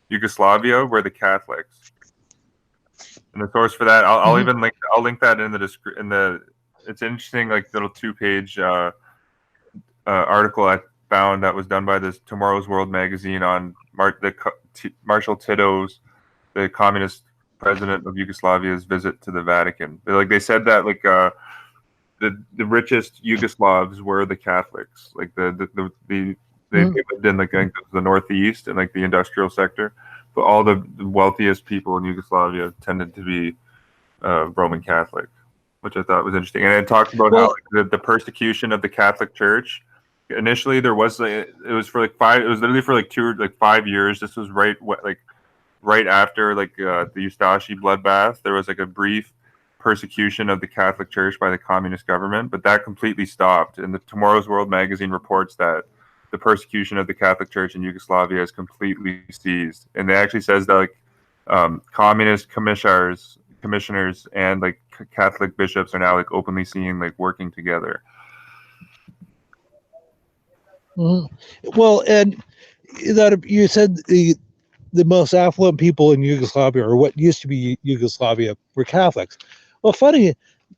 [SPEAKER 1] Yugoslavia were the Catholics. And the source for that, I'll even link that in the. It's interesting, like little 2-page article I found that was done by this Tomorrow's World magazine on Marshal Tito's, the communist president of Yugoslavia's visit to the Vatican. They said that the richest Yugoslavs were the Catholics. Like they lived in like I think the Northeast and like the industrial sector, but all the wealthiest people in Yugoslavia tended to be Roman Catholic, which I thought was interesting. And it talked about how the persecution of the Catholic Church. Initially, it was literally for 5 years. This was right after the Ustashi bloodbath. There was like a brief persecution of the Catholic Church by the communist government, but that completely stopped. And the Tomorrow's World magazine reports that the persecution of the Catholic Church in Yugoslavia is completely ceased. And it actually says that communist commissioners and Catholic bishops are now openly seen working together.
[SPEAKER 2] Mm-hmm. Well, and that you said the most affluent people in Yugoslavia, or what used to be Yugoslavia, were Catholics. Well, funny,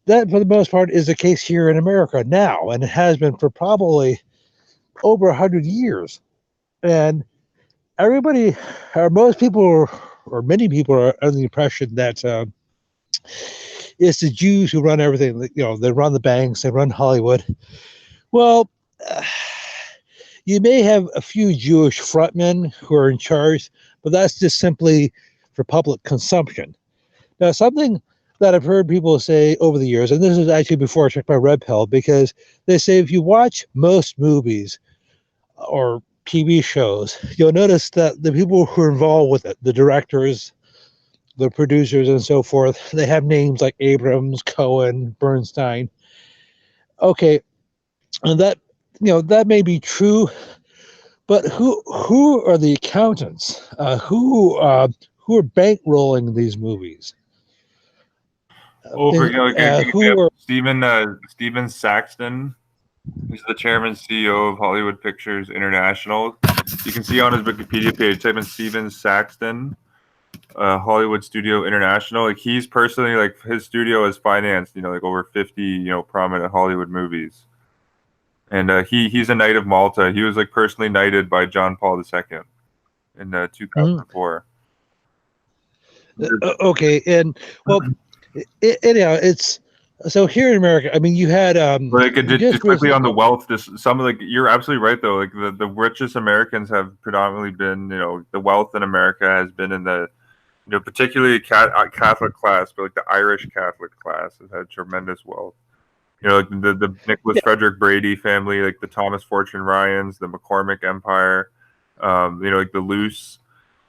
[SPEAKER 2] that for the most part is the case here in America now, and it has been for probably over 100 years. And everybody, or most people, or many people, are under the impression that it's the Jews who run everything. They run the banks, they run Hollywood. Well, you may have a few Jewish frontmen who are in charge, but that's just simply for public consumption. Now, something that I've heard people say over the years, and this is actually before I checked my red pill, because they say if you watch most movies or TV shows, you'll notice that the people who are involved with it, the directors, the producers, and so forth, they have names like Abrams, Cohen, Bernstein. Okay, and that that may be true, but who are the accountants? Who are bankrolling these movies?
[SPEAKER 1] Steven Saxton, who's the chairman CEO of Hollywood Pictures International. You can see on his Wikipedia page, type in Steven Saxton, Hollywood Studio International. He's personally his studio has financed over 50 prominent Hollywood movies. And he's a Knight of Malta. He was personally knighted by John Paul II in 2004.
[SPEAKER 2] Okay, and well, anyhow, it's so here in America. I mean, you had
[SPEAKER 1] just quickly on the wealth. You're absolutely right though. The richest Americans have predominantly been the wealth in America has been in the particularly Catholic class, but the Irish Catholic class has had tremendous wealth. The Nicholas Frederick Brady family, the Thomas Fortune Ryans, the McCormick Empire, the Luce.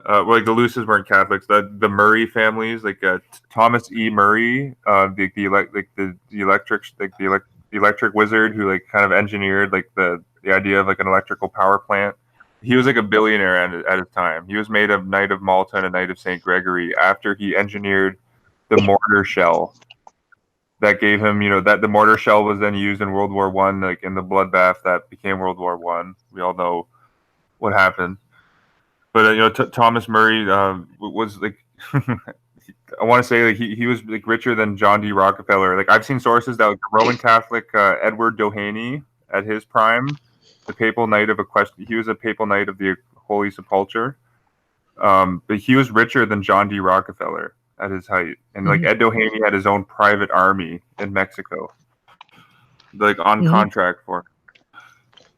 [SPEAKER 1] The Luces weren't Catholics. The Murray families, Thomas E. Murray, the electric wizard who kind of engineered the idea of an electrical power plant. He was a billionaire at his time. He was made a Knight of Malta and a Knight of St. Gregory after he engineered the mortar shell. that gave him, that the mortar shell was then used in World War One, like in the bloodbath that became World War One. We all know what happened. But Thomas Murray was like, I want to say like he was like richer than John D. Rockefeller. Like I've seen sources that like Roman Catholic Edward Doheny at his prime, the papal knight of he was a papal knight of the Holy Sepulchre. But he was richer than John D. Rockefeller at his height, and like Ed Doheny had his own private army in Mexico, like on contract for.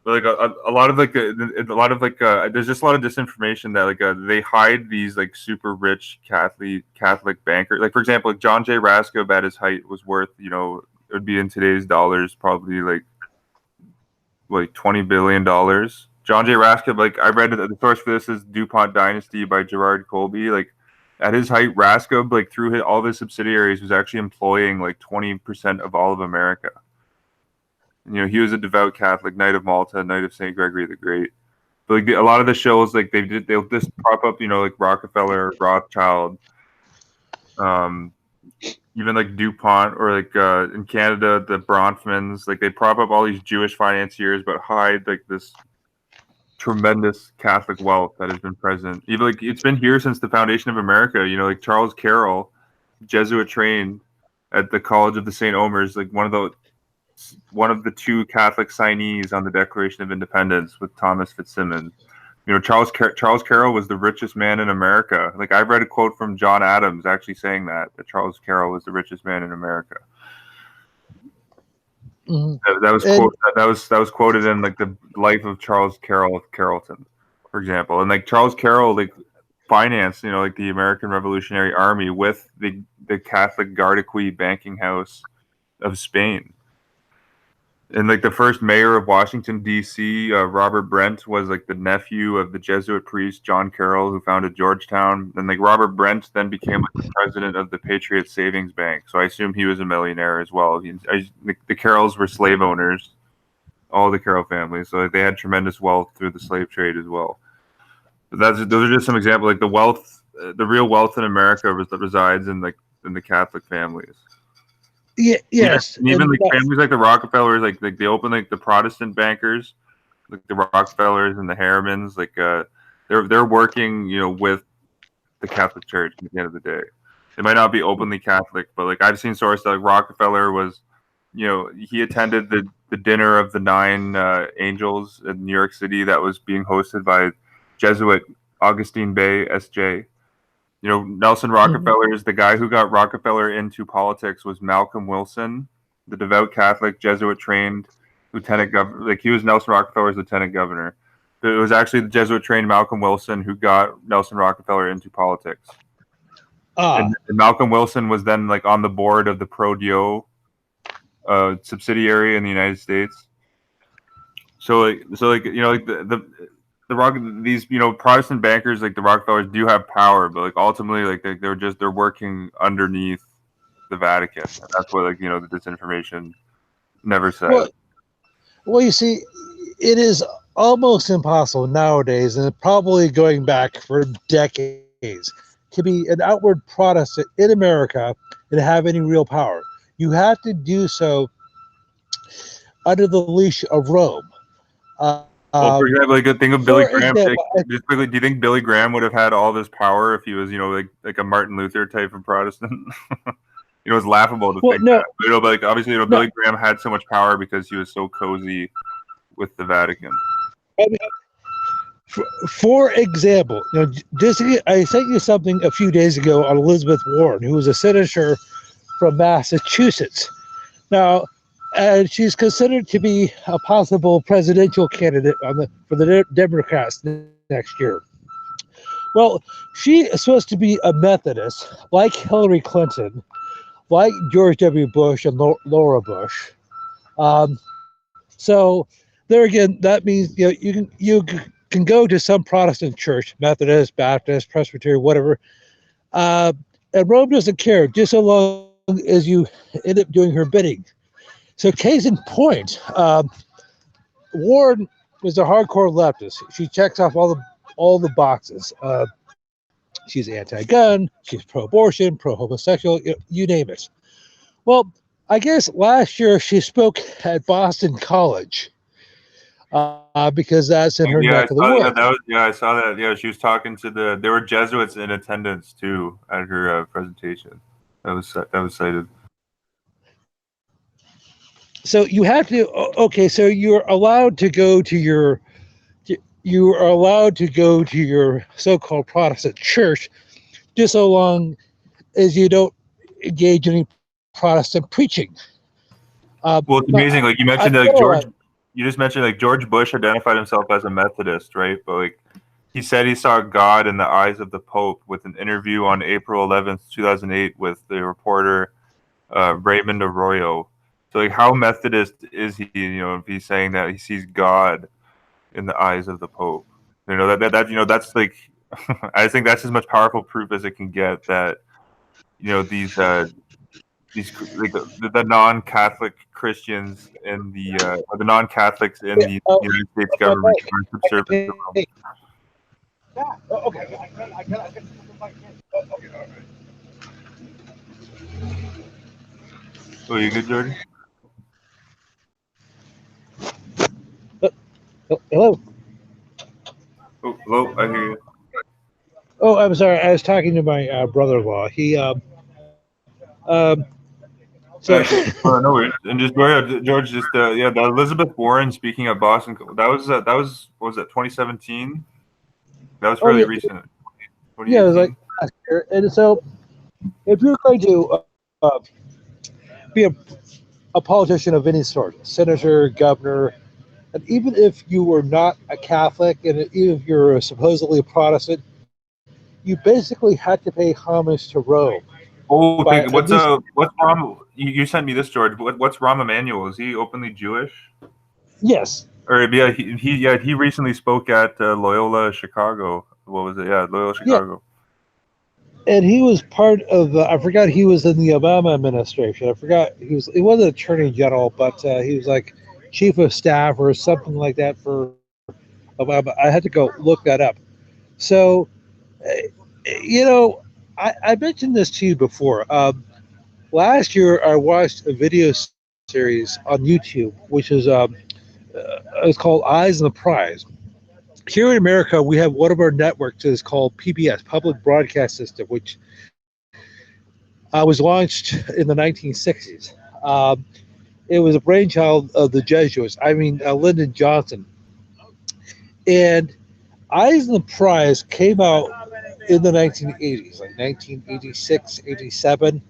[SPEAKER 1] But like a lot of like there's just a lot of disinformation that like they hide these like super rich Catholic bankers. Like for example, like John J. Raskob at his height was worth, it would be in today's dollars probably like $20 billion. John J. Raskob, like I read the source for this is DuPont Dynasty by Gerard Colby. Like at his height, Raskob, like through all of his subsidiaries, was actually employing like 20% of all of America. He was a devout Catholic, Knight of Malta, Knight of St. Gregory the Great. But like a lot of the shows, like they'll just prop up, like Rockefeller, Rothschild, even like DuPont, or like in Canada, the Bronfmans. Like they prop up all these Jewish financiers, but hide like this tremendous Catholic wealth that has been present. Even like it's been here since the foundation of America. Like Charles Carroll, Jesuit trained at the College of the St. Omers, like one of the two Catholic signees on the Declaration of Independence with Thomas Fitzsimmons. Charles Carroll was the richest man in America. Like I've read a quote from John Adams actually saying that Charles Carroll was the richest man in America. That was quoted in like the life of Charles Carroll of Carrollton, for example. And like Charles Carroll like financed, like the American Revolutionary Army with the Catholic Gardaquis banking house of Spain. And like the first mayor of Washington, D.C., Robert Brent, was like the nephew of the Jesuit priest John Carroll, who founded Georgetown. And like Robert Brent then became like the president of the Patriot Savings Bank. So I assume he was a millionaire as well. The Carrolls were slave owners, all the Carroll families. So like, they had tremendous wealth through the slave trade as well. But those are just some examples. Like the wealth, the real wealth in America resides in the Catholic families.
[SPEAKER 2] Yeah, yes.
[SPEAKER 1] Even like families like the Rockefellers, like they open like the Protestant bankers, like the Rockefellers and the Harrimans, like they're working, with the Catholic Church at the end of the day. They might not be openly Catholic, but like I've seen sources that like Rockefeller was, he attended the dinner of the 9 angels in New York City that was being hosted by Jesuit Augustine Bay, S.J. Nelson Rockefeller is the guy who got Rockefeller into politics was Malcolm Wilson, the devout Catholic Jesuit trained lieutenant governor. Like he was Nelson Rockefeller's lieutenant governor. But it was actually the Jesuit trained Malcolm Wilson who got Nelson Rockefeller into politics. And Malcolm Wilson was then like on the board of the Pro Dio subsidiary in the United States. So these Protestant bankers like the Rockefellers do have power, but like ultimately like they're working underneath the Vatican. And that's what the disinformation never said.
[SPEAKER 2] Well, you see, it is almost impossible nowadays, and probably going back for decades, to be an outward Protestant in America and have any real power. You have to do so under the leash of Rome.
[SPEAKER 1] Well, for example, like a thing of Billy Graham. Just quickly, do you think Billy Graham would have had all this power if he was, like a Martin Luther type of Protestant? It's laughable to think that. But, like obviously, Billy Graham had so much power because he was so cozy with the Vatican.
[SPEAKER 2] For example, I sent you something a few days ago on Elizabeth Warren, who was a senator from Massachusetts. Now, and she's considered to be a possible presidential candidate for the Democrats next year. Well, she is supposed to be a Methodist, like Hillary Clinton, like George W. Bush and Laura Bush. So there again, that means you can go to some Protestant church, Methodist, Baptist, Presbyterian, whatever, and Rome doesn't care, just so long as you end up doing her bidding. So case in point, Warren was a hardcore leftist. She checks off all the boxes. She's anti-gun, she's pro-abortion, pro-homosexual, you name it. Well, I guess last year she spoke at Boston College because that's in her
[SPEAKER 1] Yeah,
[SPEAKER 2] neck
[SPEAKER 1] I
[SPEAKER 2] of the
[SPEAKER 1] saw
[SPEAKER 2] woods.
[SPEAKER 1] that. I saw that. Yeah, she was talking to there were Jesuits in attendance too at her presentation. That was cited.
[SPEAKER 2] So you have to. Okay, so you're allowed to go to you are allowed to go to your so-called Protestant church, just so long as you don't engage in any Protestant preaching.
[SPEAKER 1] Well, it's
[SPEAKER 2] Now,
[SPEAKER 1] amazing. Like you
[SPEAKER 2] I
[SPEAKER 1] mentioned, like
[SPEAKER 2] realize,
[SPEAKER 1] George. You just mentioned like George Bush identified himself as a Methodist, right? But like he said he saw God in the eyes of the Pope with an interview on April 11th, 2008 with the reporter Raymond Arroyo. So like how Methodist is he, if he's saying that he sees God in the eyes of the Pope? That's like I think that's as much powerful proof as it can get that these like the non-Catholic Christians in or the non-Catholics in the
[SPEAKER 2] oh,
[SPEAKER 1] United States
[SPEAKER 2] my
[SPEAKER 1] government
[SPEAKER 2] bike.
[SPEAKER 1] are subservient to
[SPEAKER 2] Hey,
[SPEAKER 1] Rome.
[SPEAKER 2] hey. Oh, okay.
[SPEAKER 1] Oh, you good, Jordan?
[SPEAKER 2] Hello.
[SPEAKER 1] Oh, hello, I hear you.
[SPEAKER 2] Oh, I'm sorry. I was talking to my brother-in-law. So
[SPEAKER 1] No worries. And just George, just the Elizabeth Warren speaking at Boston. That was what was that 2017? That was
[SPEAKER 2] oh
[SPEAKER 1] fairly
[SPEAKER 2] yeah,
[SPEAKER 1] recent.
[SPEAKER 2] yeah. It was like
[SPEAKER 1] 2018.
[SPEAKER 2] last year. And so if you're going to be a politician of any sort, senator, governor, and even if you were not a Catholic, and even if you're supposedly a Protestant, you basically had to pay homage to Rome
[SPEAKER 1] Oh,
[SPEAKER 2] by
[SPEAKER 1] okay.
[SPEAKER 2] at least
[SPEAKER 1] What's Rom? You sent me this, George. What's Rahm Emanuel? Is he openly Jewish?
[SPEAKER 2] yes,
[SPEAKER 1] Or yeah, he recently spoke at Loyola Chicago. What was it? Yeah, Loyola
[SPEAKER 2] yeah.
[SPEAKER 1] Chicago.
[SPEAKER 2] And he was part of I forgot he was in the Obama administration. I forgot he wasn't attorney general, but he was like chief of staff or something like that for Obama. I had to go look that up. So you know, I mentioned this to you before. Last year, I watched a video series on YouTube, which is it's called Eyes on the Prize. Here in America, we have one of our networks is called PBS, Public Broadcast System, which was launched in the 1960s. It was a brainchild of the Jesuits. I mean, Lyndon Johnson. And Eyes on the Prize came out in the 1980s, like 1986, 87.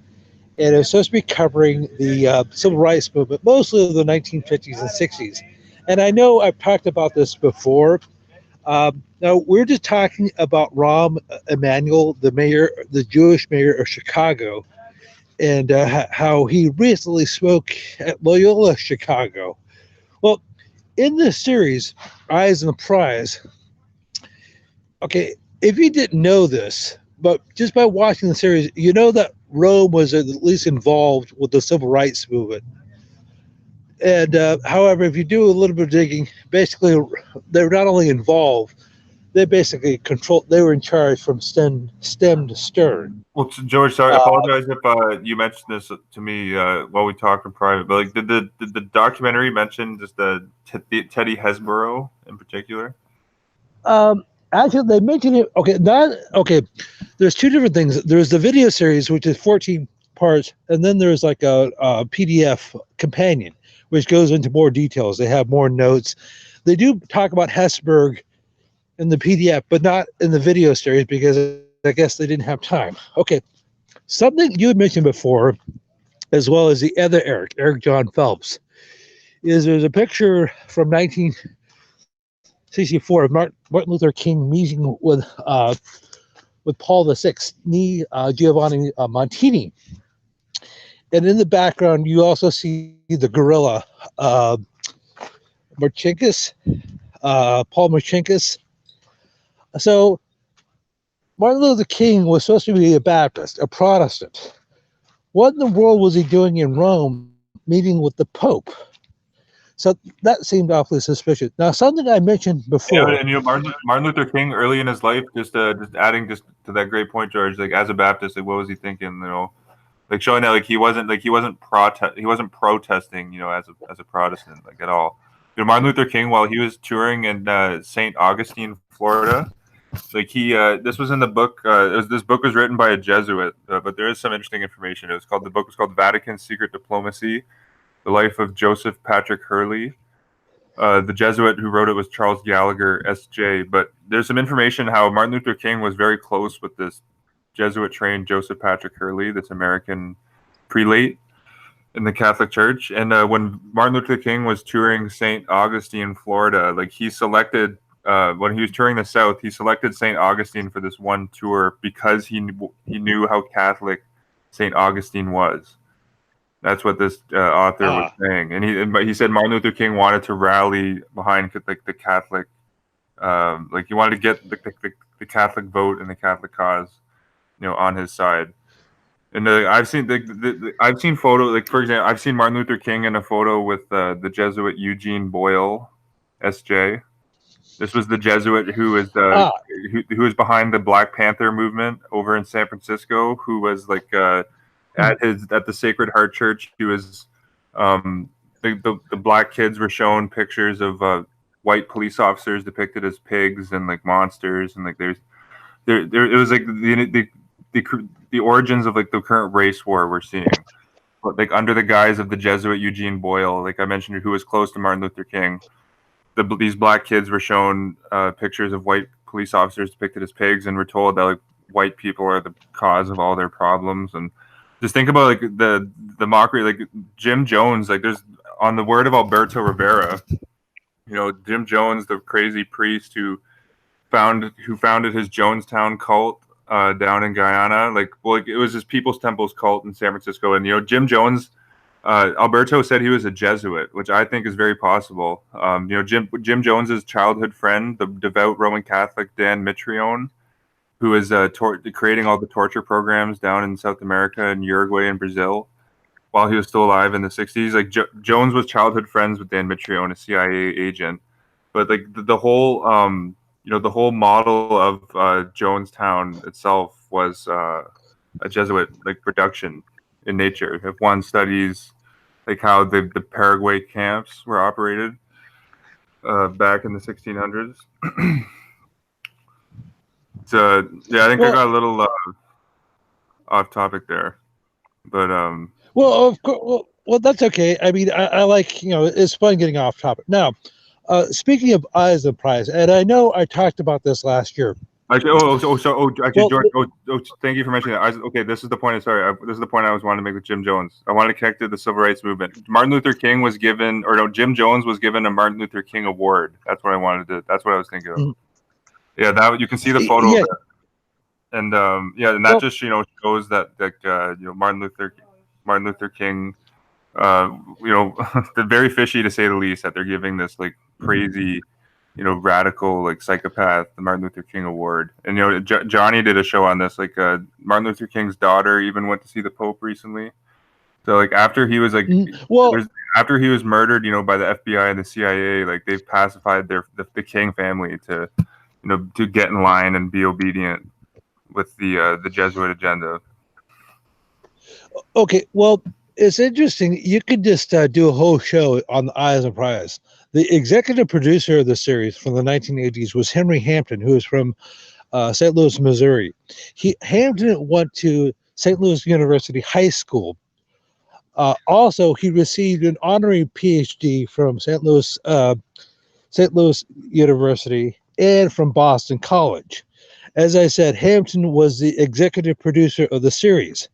[SPEAKER 2] And it was supposed to be covering the civil rights movement, mostly of the 1950s and 60s. And I know I've talked about this before. Now we're just talking about Rahm Emanuel, the mayor, the Jewish mayor of Chicago, and how he recently spoke at Loyola Chicago. Well, in this series, Eyes on the Prize, okay, if you didn't know this, but just by watching the series, you know that Rome was at least involved with the civil rights movement. And however, if you do a little bit of digging, basically they were not only involved, they basically controlled. They were in charge from stem to stern.
[SPEAKER 1] Well, George, sorry, I
[SPEAKER 2] Uh,
[SPEAKER 1] apologize if you mentioned this to me while we talked in private. But like, did the documentary mention just Teddy Hesborough in particular?
[SPEAKER 2] actually, they mentioned it. Okay, not okay. There's two different things. There's the video series, which is 14 parts, and then there's like a PDF companion, which goes into more details. They have more notes. They do talk about Hesburgh in the PDF, but not in the video series because I guess they didn't have time. Okay, something you had mentioned before, as well as the other Eric John Phelps, is there's a picture from 1964 of Martin Luther King meeting with Paul VI, Giovanni Montini. And in the background, you also see the gorilla, Marcinkus, Paul Marcinkus. So Martin Luther King was supposed to be a Baptist, a Protestant. What in the world was he doing in Rome meeting with the Pope? So that seemed awfully suspicious. Now, something I mentioned
[SPEAKER 1] Yeah,
[SPEAKER 2] before.
[SPEAKER 1] and Martin Luther King early in his life, just adding just to that great point, George. Like as a Baptist, like what was he thinking? like showing that he wasn't protesting, as a Protestant like at all. Martin Luther King, while he was touring in St. Augustine, Florida, this was in the book. This book was written by a Jesuit, but there is some interesting information. The book was called Vatican's Secret Diplomacy: The Life of Joseph Patrick Hurley. The Jesuit who wrote it was Charles Gallagher, S.J. But there's some information how Martin Luther King was very close with this Jesuit-trained Joseph Patrick Hurley, this American prelate in the Catholic Church. And when Martin Luther King was touring St. Augustine, Florida, he selected, when he was touring the South, he selected St. Augustine for this one tour because he knew how Catholic St. Augustine was. That's what this author was saying. And he said Martin Luther King wanted to rally behind the Catholic, he wanted to get the Catholic vote and the Catholic cause, on his side. And I've seen I've seen photos, for example, I've seen Martin Luther King in a photo with the Jesuit Eugene Boyle, S.J. This was the Jesuit who was who was behind the Black Panther movement over in San Francisco, who was at the Sacred Heart Church. He was the black kids were shown pictures of white police officers depicted as pigs and monsters, and it was the origins of the current race war we're seeing, but under the guise of the Jesuit Eugene Boyle, I mentioned, who was close to Martin Luther King. These black kids were shown pictures of white police officers depicted as pigs, and were told that white people are the cause of all their problems. And just think about the mockery, Jim Jones, there's, on the word of Alberto Rivera, Jim Jones, the crazy priest who founded his Jonestown cult down in Guyana. It was his People's Temples cult in San Francisco. And Jim Jones, Alberto said he was a Jesuit, which I think is very possible. Jim Jones's childhood friend, the devout Roman Catholic Dan Mitrione, who is creating all the torture programs down in South America and Uruguay and Brazil while he was still alive in the 60s. Jones was childhood friends with Dan Mitrione, a CIA agent. But the whole the whole model of Jonestown itself was a Jesuit production in nature. If one studies how the Paraguay camps were operated back in the 1600s. So yeah, I think I got a little off topic there, but
[SPEAKER 2] well, of course, well, that's okay. I mean, I like, it's fun getting off topic. Now, speaking of Eyes of Prize, and I know I talked about this last year.
[SPEAKER 1] George, thank you for mentioning that. This is the point. This is the point I was wanting to make with Jim Jones. I wanted to connect to the civil rights movement. Martin Luther King was given, Jim Jones was given a Martin Luther King Award. That's what I wanted to. That's what I was thinking of. Mm-hmm. Yeah, that you can see the photo. Yeah. Of that. And and that just shows that Martin Luther King, they're very fishy to say the least, that they're giving this crazy, radical psychopath the Martin Luther King Award. And Johnny did a show on this. Martin Luther King's daughter even went to see the Pope recently. So after he was after he was murdered, by the FBI and the CIA, they've pacified the King family to get in line and be obedient with the Jesuit agenda.
[SPEAKER 2] Okay, well, it's interesting. You could just do a whole show on the Eyes of Prize. The executive producer of the series from the 1980s was Henry Hampton, who is from St. Louis, Missouri. Hampton went to St. Louis University High School. Also, he received an honorary PhD from St. Louis University and from Boston College. As I said, Hampton was the executive producer of the series.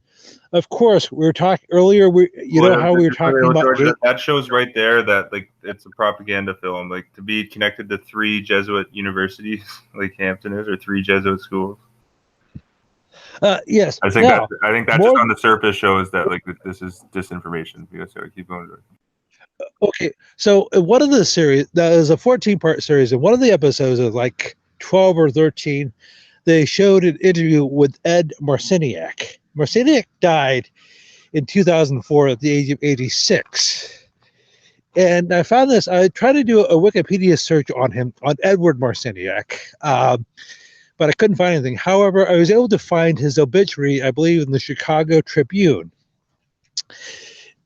[SPEAKER 2] Of course, we were talking earlier. We were talking about
[SPEAKER 1] George, that shows right there that it's a propaganda film. To be connected to 3 Jesuit universities like Hampton is, or 3 Jesuit schools.
[SPEAKER 2] Yes,
[SPEAKER 1] I think that just on the surface shows that this is disinformation. So keep going.
[SPEAKER 2] Okay, so one of the series, that is a 14-part series, and one of the episodes is 12 or 13. They showed an interview with Ed Marciniak. Marciniak died in 2004 at the age of 86. And I found this. I tried to do a Wikipedia search on him, on Edward Marciniak, but I couldn't find anything. However, I was able to find his obituary, I believe, in the Chicago Tribune.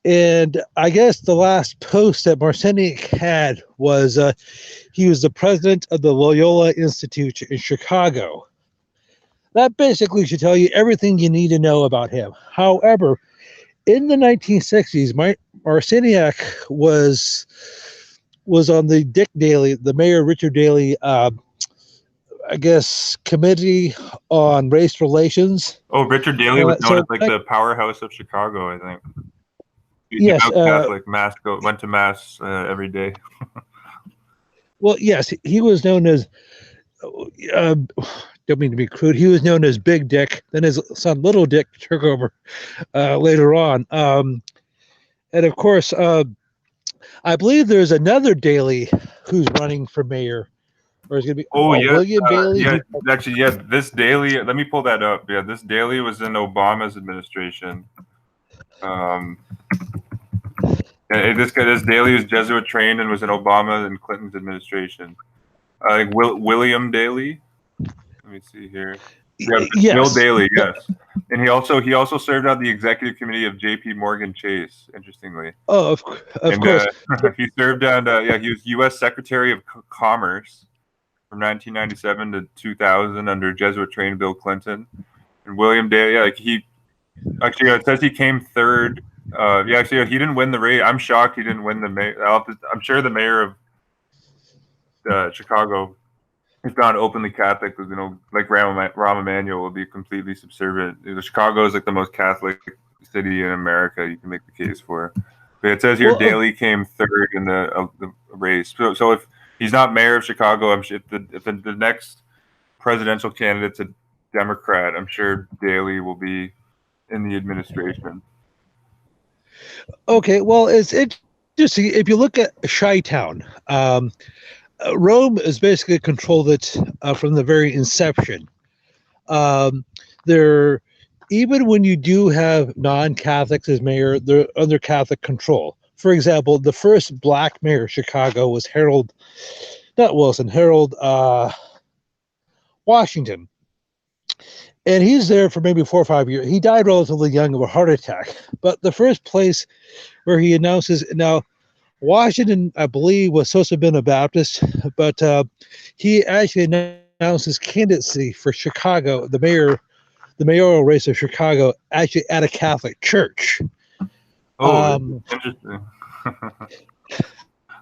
[SPEAKER 2] And I guess the last post that Marciniak had was he was the president of the Loyola Institute in Chicago. That basically should tell you everything you need to know about him. However, in the 1960s, Marciniak was on the Dick Daley, the Mayor Richard Daley, I guess, committee on race relations.
[SPEAKER 1] Oh, Richard Daley was known
[SPEAKER 2] So
[SPEAKER 1] as like the powerhouse of Chicago, I think.
[SPEAKER 2] yes,
[SPEAKER 1] Devout Catholic, went to mass every day.
[SPEAKER 2] well, yes, he was known as. Don't mean to be crude. He was known as Big Dick. Then his son Little Dick took over later on. And of course, I believe there's another Daley who's running for mayor, or is going to be William Daley.
[SPEAKER 1] Yeah, actually, yeah. This Daley, let me pull that up. Yeah, this Daley was in Obama's administration. This Daley is Jesuit trained and was in Obama and Clinton's administration. I think William Daley. Let me see here. Yeah,
[SPEAKER 2] yes.
[SPEAKER 1] Bill Daley, yes, and he also served on the executive committee of J.P. Morgan Chase. Interestingly,
[SPEAKER 2] of course,
[SPEAKER 1] he served on he was U.S. Secretary of Commerce from 1997 to 2000 under Jesuit-trained Bill Clinton. And William Daley, he actually it says he came third. He didn't win the race. I'm shocked he didn't win the mayor. I'm sure the mayor of Chicago is not openly Catholic, because like Rahm Emanuel will be completely subservient. Chicago is like the most Catholic city in America. You can make the case for. But it says here Daley came third in the race. So if he's not mayor of Chicago, I'm sure if the next presidential candidate's a Democrat, I'm sure Daley will be in the administration.
[SPEAKER 2] Okay, well, it's interesting. If you look at Chi-Town, Rome has basically controlled it from the very inception. There, even when you do have non-Catholics as mayor, they're under Catholic control. For example, the first black mayor of Chicago was Harold Washington. And he's there for maybe 4 or 5 years. He died relatively young of a heart attack. But the first place where he announces, now, Washington, I believe, was supposed to have been a Baptist, but he actually announced his candidacy for Chicago, the mayoral race of Chicago, actually at a Catholic church.
[SPEAKER 1] Oh, interesting.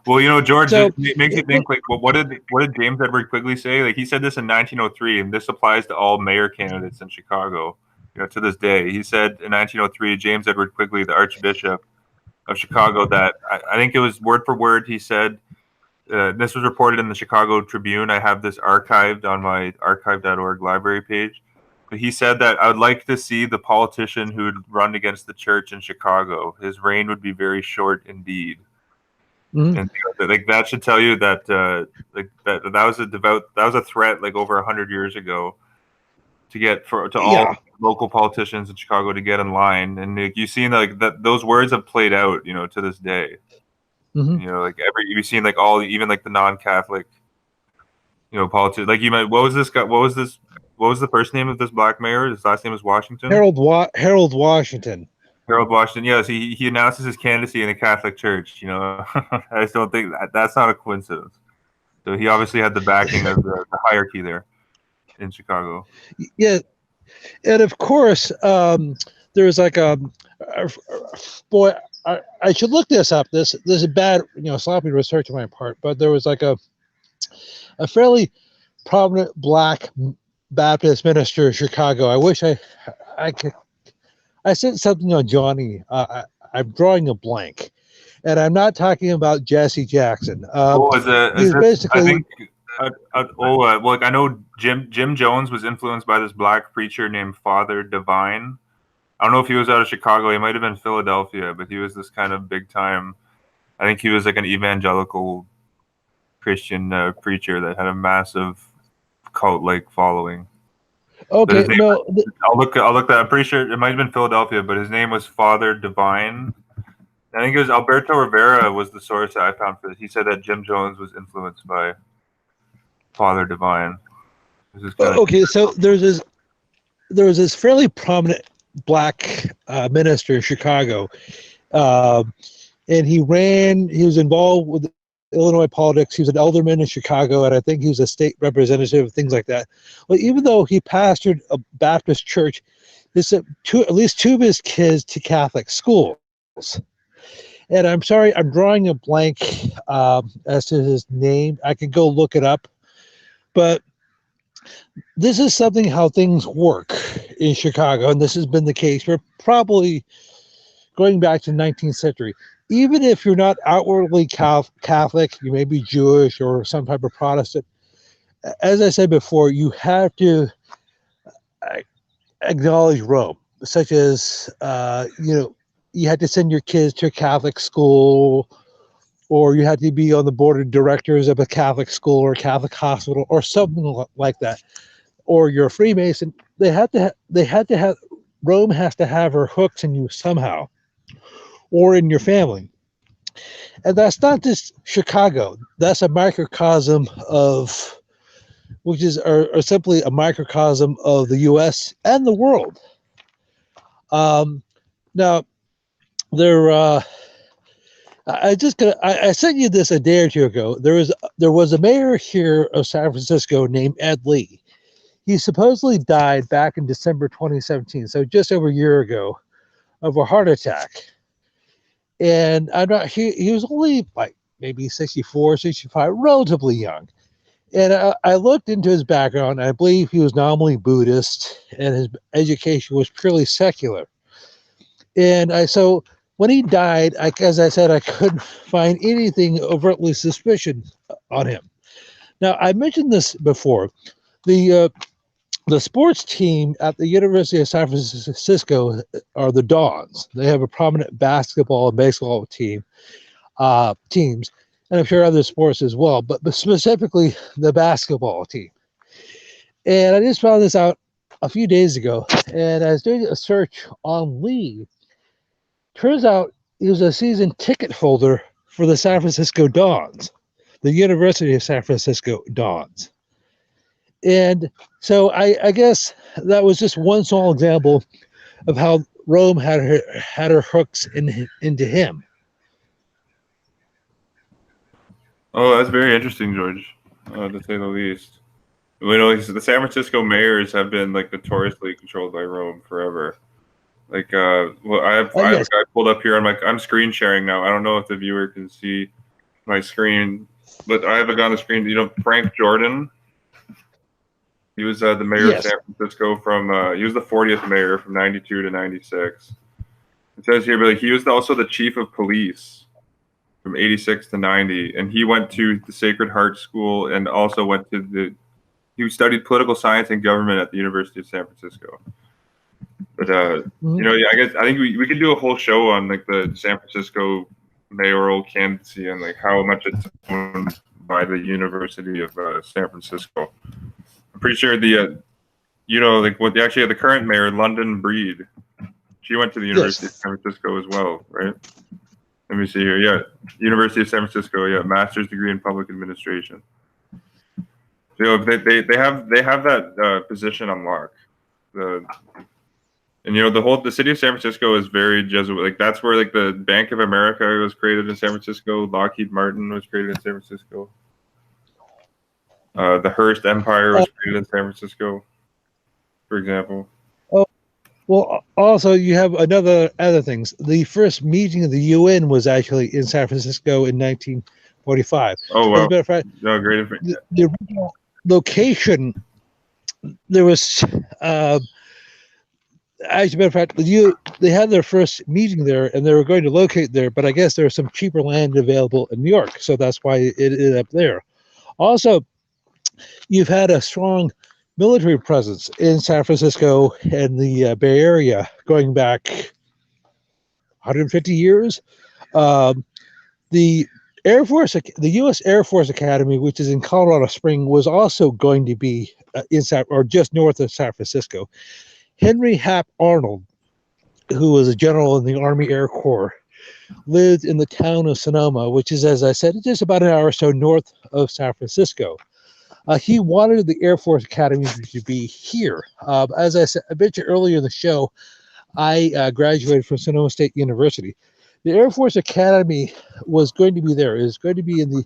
[SPEAKER 1] Well, George, it makes you think, like, what did James Edward Quigley say? Like, he said this in 1903, and this applies to all mayor candidates in Chicago, to this day. He said in 1903, James Edward Quigley, the Archbishop of Chicago, that I think it was word for word. He said, this was reported in the Chicago Tribune. I have this archived on my archive.org library page. But he said that I would like to see the politician who would run against the church in Chicago. His reign would be very short indeed. Mm-hmm. And like that should tell you that that was a threat like over 100 years ago to all local politicians in Chicago to get in line. And like, you've seen like that those words have played out, to this day. Mm-hmm. Like you've seen like even like the non-Catholic, politicians. Like what was the first name of this black mayor? His last name was Washington.
[SPEAKER 2] Harold Washington.
[SPEAKER 1] Harold Washington, yes, he announces his candidacy in the Catholic Church. I just don't think that's not a coincidence. So he obviously had the backing of the hierarchy there in Chicago.
[SPEAKER 2] Yeah, and of course, there's like boy. I should look this up. This is bad, sloppy research on my part. But there was like a fairly prominent black Baptist minister in Chicago. I wish I could. I sent something on Johnny. I'm drawing a blank, and I'm not talking about Jesse Jackson.
[SPEAKER 1] I know Jim Jones was influenced by this black preacher named Father Divine. I don't know if he was out of Chicago. He might have been Philadelphia, but he was this kind of big time. I think he was like an evangelical Christian preacher that had a massive cult-like following.
[SPEAKER 2] Okay, no.
[SPEAKER 1] I'll look that. I'm pretty sure it might have been Philadelphia, but his name was Father Divine. I think it was Alberto Rivera was the source that I found for this. He said that Jim Jones was influenced by Father Divine.
[SPEAKER 2] Okay, so there was this fairly prominent black minister in Chicago. Um, and he was involved with Illinois politics. He was an alderman in Chicago, and I think he was a state representative, things like that. Well, even though he pastored a Baptist church, he sent at least two of his kids to Catholic schools. And I'm sorry, I'm drawing a blank as to his name. I could go look it up. But this is something how things work in Chicago, and this has been the case for probably going back to the 19th century. Even if you're not outwardly Catholic, you may be Jewish or some type of Protestant. As I said before, you have to acknowledge Rome, such as, you had to send your kids to a Catholic school, or you had to be on the board of directors of a Catholic school or a Catholic hospital or something like that, or you're a Freemason. Rome has to have her hooks in you somehow, or in your family. And that's not just Chicago. That's a microcosm of, which is or simply a microcosm of the U.S. and the world. Now, I sent you this a day or two ago. There was a mayor here of San Francisco named Ed Lee. He supposedly died back in December 2017, so just over a year ago, of a heart attack. And he was only like maybe 64, 65, relatively young. And I looked into his background. I believe he was nominally Buddhist, and his education was purely secular. And so when he died, as I said, I couldn't find anything overtly suspicious on him. Now, I mentioned this before. The sports team at the University of San Francisco are the Dons. They have a prominent basketball and baseball teams, and I'm sure other sports as well, but specifically the basketball team. And I just found this out a few days ago, and I was doing a search on Lee. Turns out he was a season ticket holder for the San Francisco Dons, the University of San Francisco Dons. And so I guess that was just one small example of how Rome had her hooks into him.
[SPEAKER 1] Oh, that's very interesting, George, to say the least. You know, the San Francisco mayors have been like notoriously controlled by Rome forever. Like, well, I have a guy pulled up here. I'm screen sharing now. I don't know if the viewer can see my screen, but I have a guy on the screen. You know, Frank Jordan. He was the mayor of San Francisco he was the 40th mayor from 92 to 96. It says here, but he was also the chief of police from 86 to 90. And he went to the Sacred Heart School and also he studied political science and government at the University of San Francisco. But, you know, I think we could do a whole show on like the San Francisco mayoral candidacy and like how much it's owned by the University of San Francisco. I'm pretty sure the current mayor, London Breed, she went to the University of San Francisco as well, right? Let me see here. Yeah, University of San Francisco. Yeah, master's degree in public administration. So they have that position on lock. And you know the city of San Francisco is very Jesuit. Like that's where like the Bank of America was created in San Francisco. Lockheed Martin was created in San Francisco. The Hearst Empire was created in San Francisco, for example.
[SPEAKER 2] Oh, well, also you have other things. The first meeting of the UN was actually in San Francisco in 1945.
[SPEAKER 1] Oh wow!
[SPEAKER 2] As a matter of fact,
[SPEAKER 1] no, great.
[SPEAKER 2] The original location there was. As a matter of fact, they had their first meeting there, and they were going to locate there, but I guess there was some cheaper land available in New York, so that's why it ended up there. Also, you've had a strong military presence in San Francisco and the Bay Area going back 150 years. The U.S. Air Force Academy, which is in Colorado Springs, was also going to be just north of San Francisco. Henry Hap Arnold, who was a general in the Army Air Corps, lived in the town of Sonoma, which is, as I said, just about an hour or so north of San Francisco. He wanted the Air Force Academy to be here. As I said, I mentioned earlier in the show, I graduated from Sonoma State University. The Air Force Academy was going to be there. It was going to be in the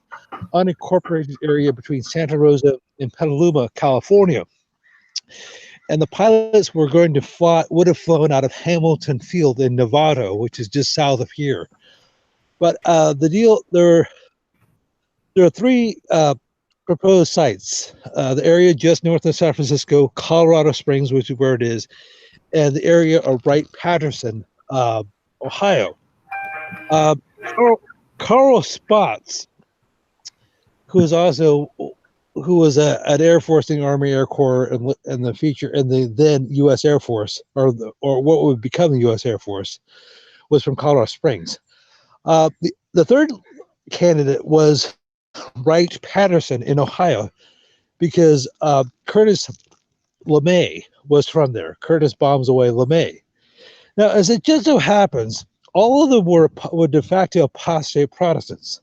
[SPEAKER 2] unincorporated area between Santa Rosa and Petaluma, California. And the pilots were going to fly, would have flown out of Hamilton Field in Nevada, which is just south of here. But the deal, there are three proposed sites. The area just north of San Francisco, Colorado Springs, which is where it is, and the area of Wright-Patterson, Ohio. Carl Spots, who was an Air Force in the Army Air Corps and the then U.S. Air Force, or what would become the U.S. Air Force, was from Colorado Springs. The third candidate was Wright-Patterson in Ohio, because Curtis LeMay was from there. Curtis bombs away LeMay. Now, as it just so happens, all of them were de facto apostate Protestants.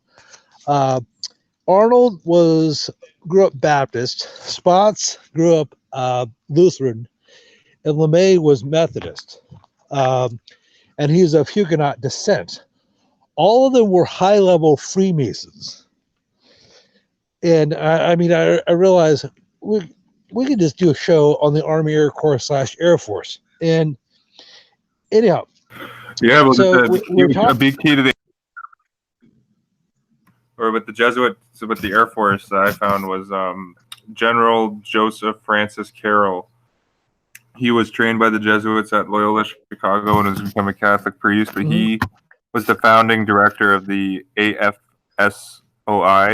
[SPEAKER 2] Arnold grew up Baptist, Spots grew up Lutheran, and LeMay was Methodist, and he's of Huguenot descent. All of them were high-level Freemasons. And I realize we could just do a show on the Army Air Corps / Air Force. And anyhow,
[SPEAKER 1] yeah, well,
[SPEAKER 2] so
[SPEAKER 1] a big key to with the Jesuits, with the Air Force that I found was General Joseph Francis Carroll. He was trained by the Jesuits at Loyola Chicago and has become a Catholic priest, but he was the founding director of the AFSOI,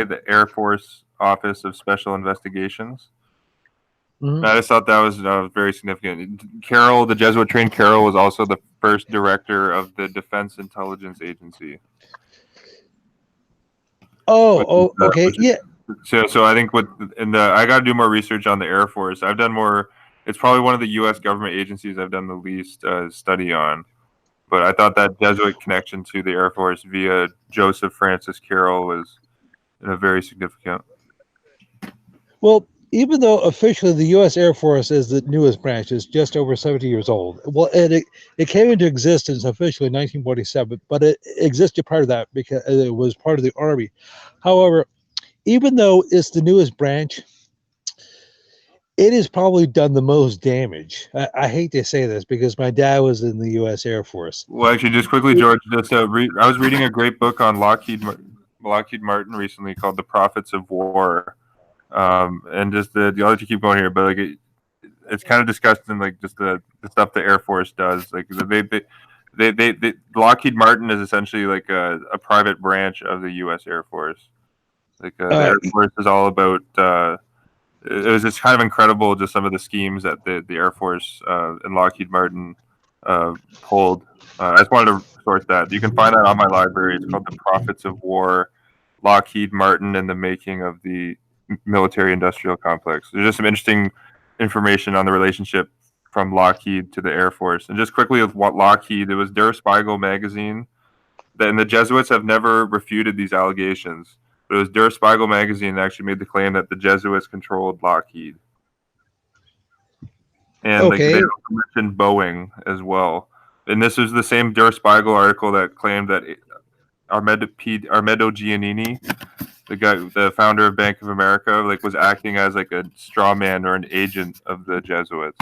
[SPEAKER 1] the Air Force Office of Special Investigations. I just thought that was very significant. Carroll, the Jesuit-trained Carroll, was also the first director of the Defense Intelligence Agency.
[SPEAKER 2] Okay, yeah.
[SPEAKER 1] So I think I got to do more research on the Air Force. I've done more. It's probably one of the U.S. government agencies I've done the least study on. But I thought that Jesuit connection to the Air Force via Joseph Francis Carroll was very significant.
[SPEAKER 2] Well, even though officially the U.S. Air Force is the newest branch, is just over 70 years old. Well, and it came into existence officially in 1947, but it existed prior to that because it was part of the Army. However, even though it's the newest branch, it has probably done the most damage. I hate to say this because my dad was in the U.S. Air Force.
[SPEAKER 1] Well, actually, just quickly, George, I was reading a great book on Lockheed Martin recently called "The Prophets of War," and just I'll let you keep going here, but like it's kind of disgusting, like just the stuff the Air Force does. Like they Lockheed Martin is essentially like a private branch of the U.S. Air Force. Like the Air Force is all about. It was just kind of incredible, just some of the schemes that the Air Force and Lockheed Martin pulled. I just wanted to source that. You can find that on my library. It's called "The Prophets of War: Lockheed Martin and the Making of the Military-Industrial Complex." There's just some interesting information on the relationship from Lockheed to the Air Force. And just quickly with what Lockheed, it was Der Spiegel magazine, and the Jesuits have never refuted these allegations. But it was Der Spiegel magazine that actually made the claim that the Jesuits controlled Lockheed. And they also mentioned Boeing as well. And this was the same Der Spiegel article that claimed that Armedo Giannini, the founder of Bank of America, was acting as like a straw man or an agent of the Jesuits.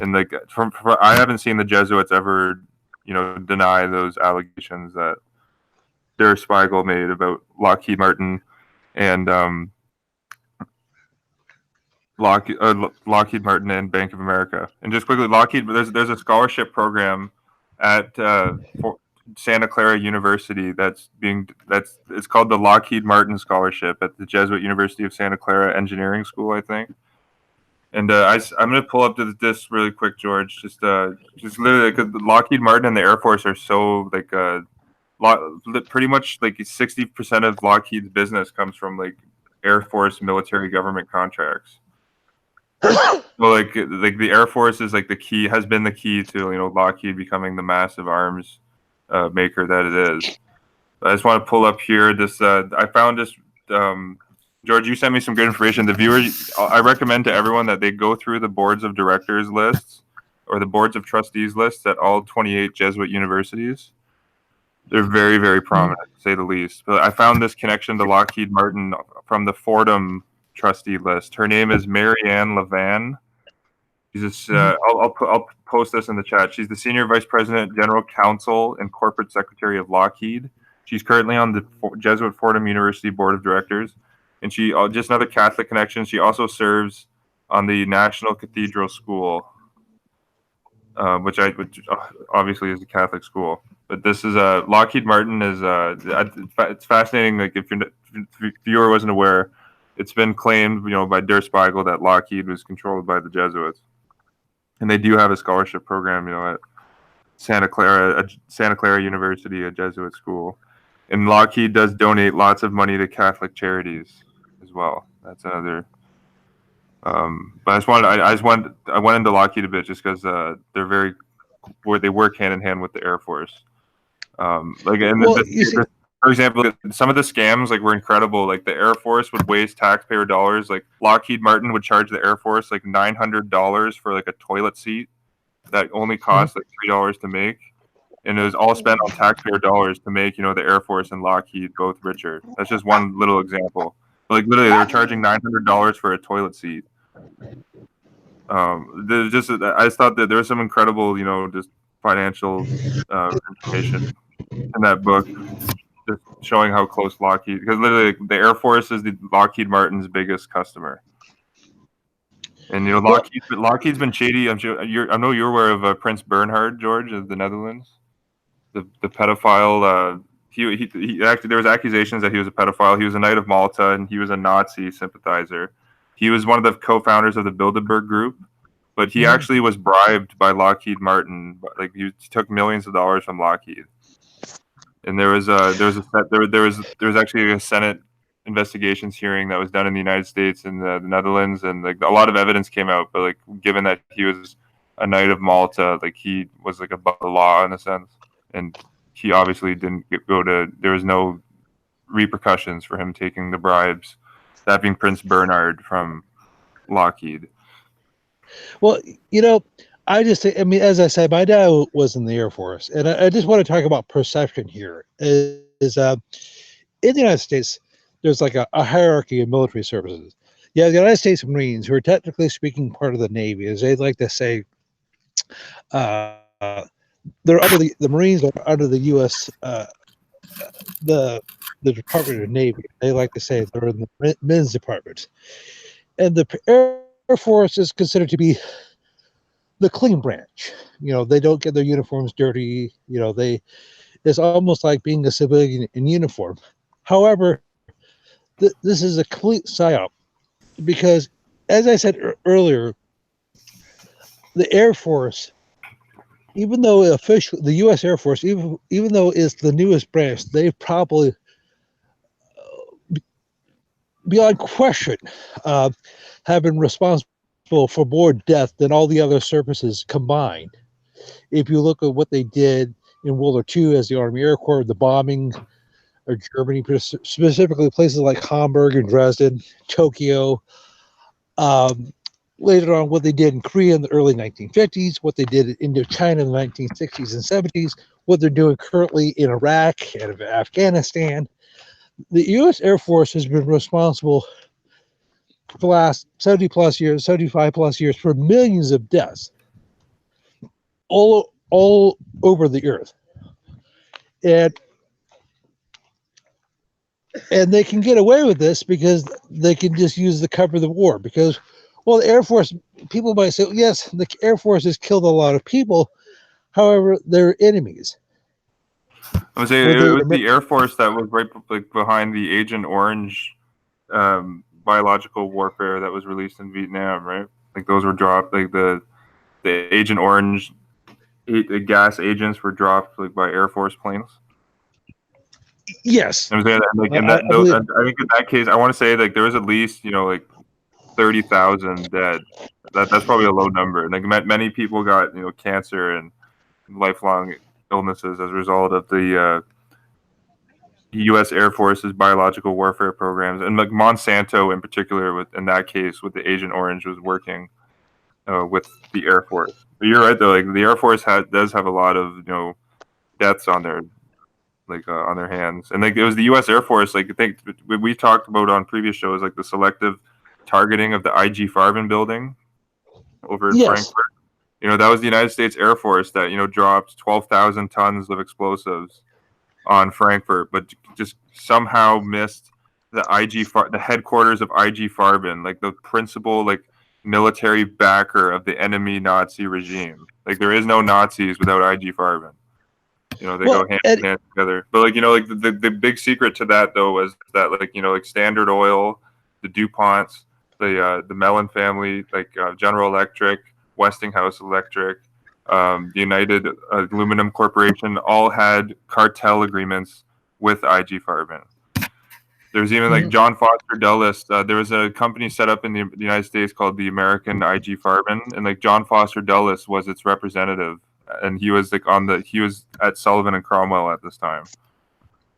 [SPEAKER 1] And I haven't seen the Jesuits ever, deny those allegations that Der Spiegel made about Lockheed Martin and Lockheed Martin and Bank of America. And just quickly, Lockheed, there's a scholarship program at Santa Clara University it's called the Lockheed Martin Scholarship at the Jesuit University of Santa Clara Engineering School, I think. And I'm going to pull up to this really quick, George. Just literally, because Lockheed Martin and the Air Force are so pretty much 60% of Lockheed's business comes from Air Force military government contracts. So the Air Force is the key, has been the key to Lockheed becoming the massive arms maker that it is. I just want to pull up here this. I found this. George, you sent me some good information. The viewers, I recommend to everyone that they go through the boards of directors lists or the boards of trustees lists at all 28 Jesuit universities. They're very, very prominent, to say the least. But I found this connection to Lockheed Martin from the Fordham trustee list. Her name is Marianne Levan. I'll post this in the chat. She's the senior vice president, general counsel, and corporate secretary of Lockheed. She's currently on the Jesuit Fordham University board of directors, and she just another Catholic connection. She also serves on the National Cathedral School, which obviously is a Catholic school. But this is Lockheed Martin is it's fascinating. Like if the viewer wasn't aware, it's been claimed by Der Spiegel that Lockheed was controlled by the Jesuits, and they do have a scholarship program at Santa Clara University, a Jesuit school, and Lockheed does donate lots of money to Catholic charities as well. That's another. But I went into Lockheed a bit just because they work hand in hand with the Air Force. For example, some of the scams were incredible. Like the Air Force would waste taxpayer dollars. Like Lockheed Martin would charge the Air Force $900 for a toilet seat that only cost $3 to make, and it was all spent on taxpayer dollars to make the Air Force and Lockheed both richer. That's just one little example. Literally, they were charging $900 for a toilet seat. I just thought that there was some incredible, just financial information in that book, just showing how close Lockheed, because literally the Air Force is the Lockheed Martin's biggest customer, and Lockheed's been shady. I know you're aware of Prince Bernhard, George, of the Netherlands, the pedophile. He actually, there was accusations that he was a pedophile. He was a Knight of Malta, and he was a Nazi sympathizer. He was one of the co-founders of the Bilderberg Group, but he actually was bribed by Lockheed Martin. He took millions of dollars from Lockheed. And there was actually a Senate investigations hearing that was done in the United States and the Netherlands, and a lot of evidence came out. But given that he was a Knight of Malta, he was above the law in a sense, and he obviously didn't there was no repercussions for him taking the bribes. That being Prince Bernhard from Lockheed.
[SPEAKER 2] Well, as I said, my dad was in the Air Force, and I just want to talk about perception here. In the United States, there's a hierarchy of military services. Yeah, the United States Marines, who are technically speaking part of the Navy, as they'd like to say, they're under the Marines are under the U.S. The Department of Navy. They like to say they're in the men's department, and the Air Force is considered to be the clean branch. They don't get their uniforms dirty. It's almost like being a civilian in uniform. However, this is a complete psyop, because, as I said earlier, the Air Force, even though the U.S. Air Force, even though it's the newest branch, they probably, beyond question, have been responsible for more death than all the other services combined. If you look at what they did in World War II as the Army Air Corps, the bombing of Germany, specifically places like Hamburg and Dresden, Tokyo. Later on, what they did in Korea in the early 1950s, what they did in Indochina in the 1960s and 70s, what they're doing currently in Iraq and Afghanistan. The U.S. Air Force has been responsible for the last 75 plus years for millions of deaths all over the earth. And they can get away with this because they can just use the cover of the war. Because, well, the Air Force, people might say, yes, the Air Force has killed a lot of people. However, they're enemies.
[SPEAKER 1] I would say it was the Air Force that was right behind the Agent Orange biological warfare that was released in Vietnam, right? Those were dropped. The Agent Orange the gas agents were dropped by Air Force planes.
[SPEAKER 2] Yes.
[SPEAKER 1] I think in that case, I want to say there was at least 30,000 dead. That's probably a low number. Many people got cancer and lifelong illnesses as a result of the U.S. Air Force's biological warfare programs, and Monsanto in particular, in that case with the Agent Orange, was working with the Air Force. But you're right though. Like the Air Force does have a lot of deaths on their on their hands, and like it was the U.S. Air Force. Like I think we talked about on previous shows, like the selective targeting of the IG Farben building over in
[SPEAKER 2] Yes.
[SPEAKER 1] Frankfurt. That was the United States Air Force that dropped 12,000 tons of explosives on Frankfurt, but just somehow missed the headquarters of IG Farben, like the principal military backer of the enemy Nazi regime. Like there is no Nazis without IG Farben. They go hand in hand together. But the big secret to that though was that Standard Oil, the DuPonts, the Mellon family, General Electric, Westinghouse Electric, the United Aluminum Corporation all had cartel agreements with IG Farben. There's even John Foster Dulles. There was a company set up in the United States called the American IG Farben, and John Foster Dulles was its representative, and he was he was at Sullivan and Cromwell at this time.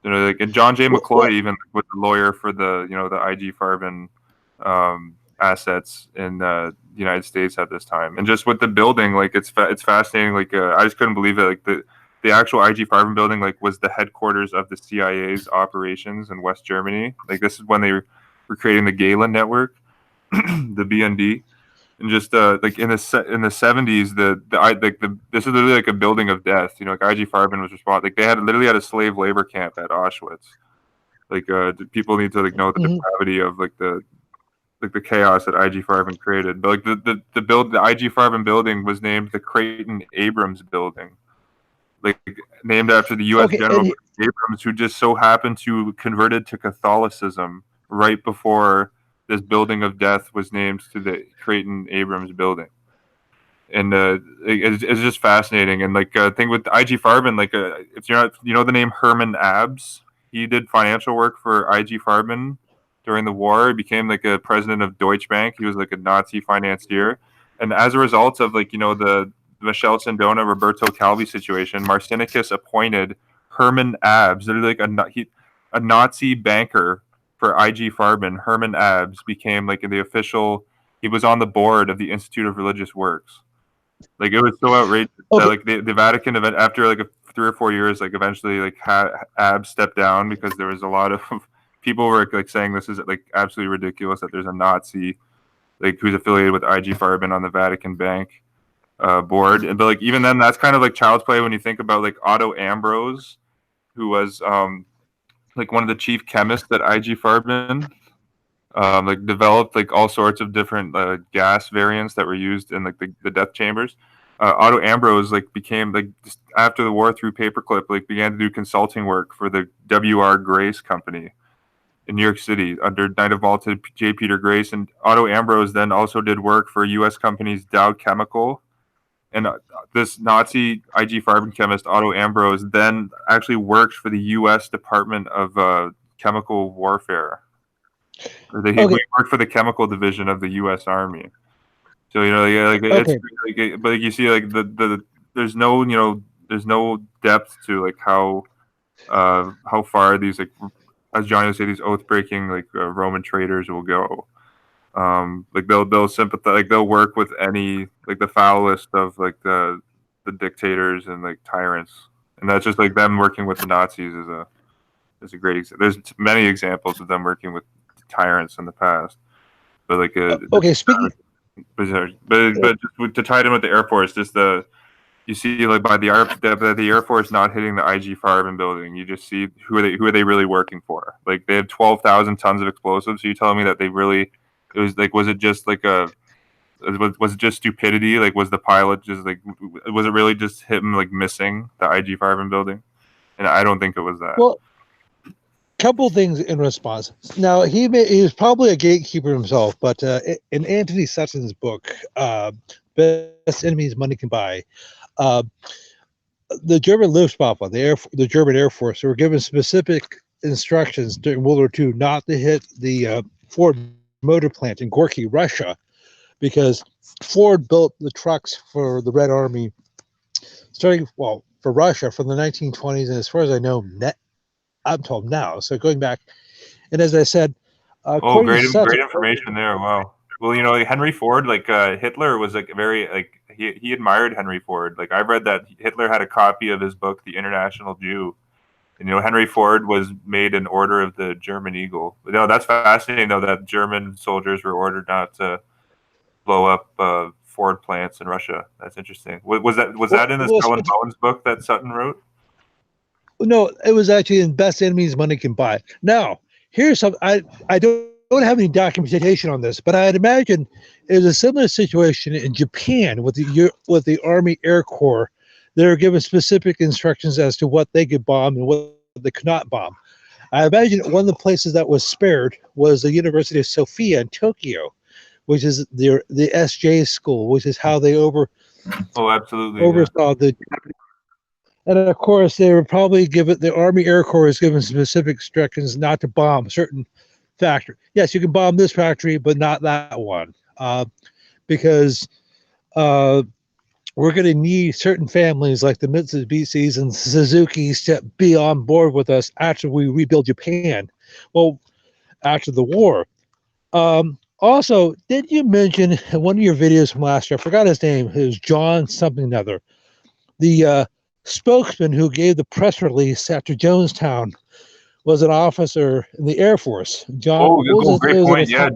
[SPEAKER 1] And John J. McCloy even was the lawyer for the the IG Farben assets in the United States at this time. And just with the building, it's fascinating. I just couldn't believe it. The actual IG Farben building was the headquarters of the CIA's operations in West Germany. This is when they were creating the Gala network, the BND. And just in the 70s, this is literally a building of death. IG Farben was responsible. They literally had a slave labor camp at Auschwitz. People need to know the depravity of the chaos that IG Farben created. But the IG Farben building was named the Creighton Abrams building, named after the U.S. General Abrams, who just so happened to converted to Catholicism right before this building of death was named to the Creighton Abrams building. And it's just fascinating. And thing with IG Farben, if you're not, the name Herman Abs, he did financial work for IG Farben during the war. He became a president of Deutsche Bank. He was a Nazi financier. And as a result of the Michelle Sindona, Roberto Calvi situation, Marcinicus appointed Herman Abs, literally a Nazi banker for IG Farben. Herman Abs became the official. He was on the board of the Institute of Religious Works. It was so outrageous that the Vatican event after 3 or 4 years, eventually Abs stepped down because there was a lot of people were saying this is absolutely ridiculous that there's a Nazi who's affiliated with IG Farben on the Vatican Bank board. But even then, that's kind of child's play when you think about Otto Ambrose, who was one of the chief chemists at IG Farben, developed all sorts of different gas variants that were used in the death chambers. Otto Ambrose became just after the war through paperclip began to do consulting work for the W.R. Grace Company in New York City under Knight of Malta J. Peter Grace. And Otto Ambrose then also did work for U.S. companies Dow Chemical. And this Nazi IG Farben chemist, Otto Ambrose, then actually worked for the U.S. Department of Chemical Warfare. He worked for the chemical division of the U.S. Army. So it's but you see there's no depth to how far these as Johnny would say, these oath breaking Roman traitors will go. They'll sympathize, they'll work with any the foulest of the dictators and tyrants, and that's just them working with the Nazis is a great example. There's many examples of them working with tyrants in the past, but
[SPEAKER 2] speaking.
[SPEAKER 1] But just to tie it in with the Air Force, you see by the Air Force not hitting the IG Farben building, you just see who are they really working for? They have 12,000 tons of explosives. So you telling me that they really was it just was it just stupidity? Was the pilot just was it really just him missing the IG Farben building? And I don't think it was that.
[SPEAKER 2] Well, couple things in response. Now he was probably a gatekeeper himself, but in Anthony Sutton's book, Best Enemies Money Can Buy, the German Luftwaffe, the German Air Force, were given specific instructions during World War II not to hit the Ford motor plant in Gorky, Russia, because Ford built the trucks for the Red Army for Russia from the 1920s, and as far as I know, I'm told now. So going back, and as I said,
[SPEAKER 1] great information there. Wow. Well, like Henry Ford, like Hitler was like very like he admired Henry Ford. Like I've read that Hitler had a copy of his book, The International Jew, and Henry Ford was made an Order of the German Eagle. That's fascinating though that German soldiers were ordered not to blow up Ford plants in Russia. That's interesting. Was that in the Skull and Bones book that Sutton wrote?
[SPEAKER 2] No, it was actually in Best Enemies Money Can Buy. Now, here's something I don't have any documentation on this, but I'd imagine it was a similar situation in Japan with the Army Air Corps. They were given specific instructions as to what they could bomb and what they could not bomb. I imagine one of the places that was spared was the University of Sophia in Tokyo, which is the SJ school, which is how they
[SPEAKER 1] absolutely
[SPEAKER 2] oversaw the. And of course, they were probably given the Army Air Corps is given specific instructions not to bomb certain factory. Yes, you can bomb this factory, but not that one, because we're going to need certain families like the Mitsubishis and Suzukis to be on board with us after we rebuild Japan. Well, after the war. Also, did you mention in one of your videos from last year? I forgot his name. It was John something or other. The spokesman who gave the press release after Jonestown was an officer in the Air Force. John,
[SPEAKER 1] great point. Yeah,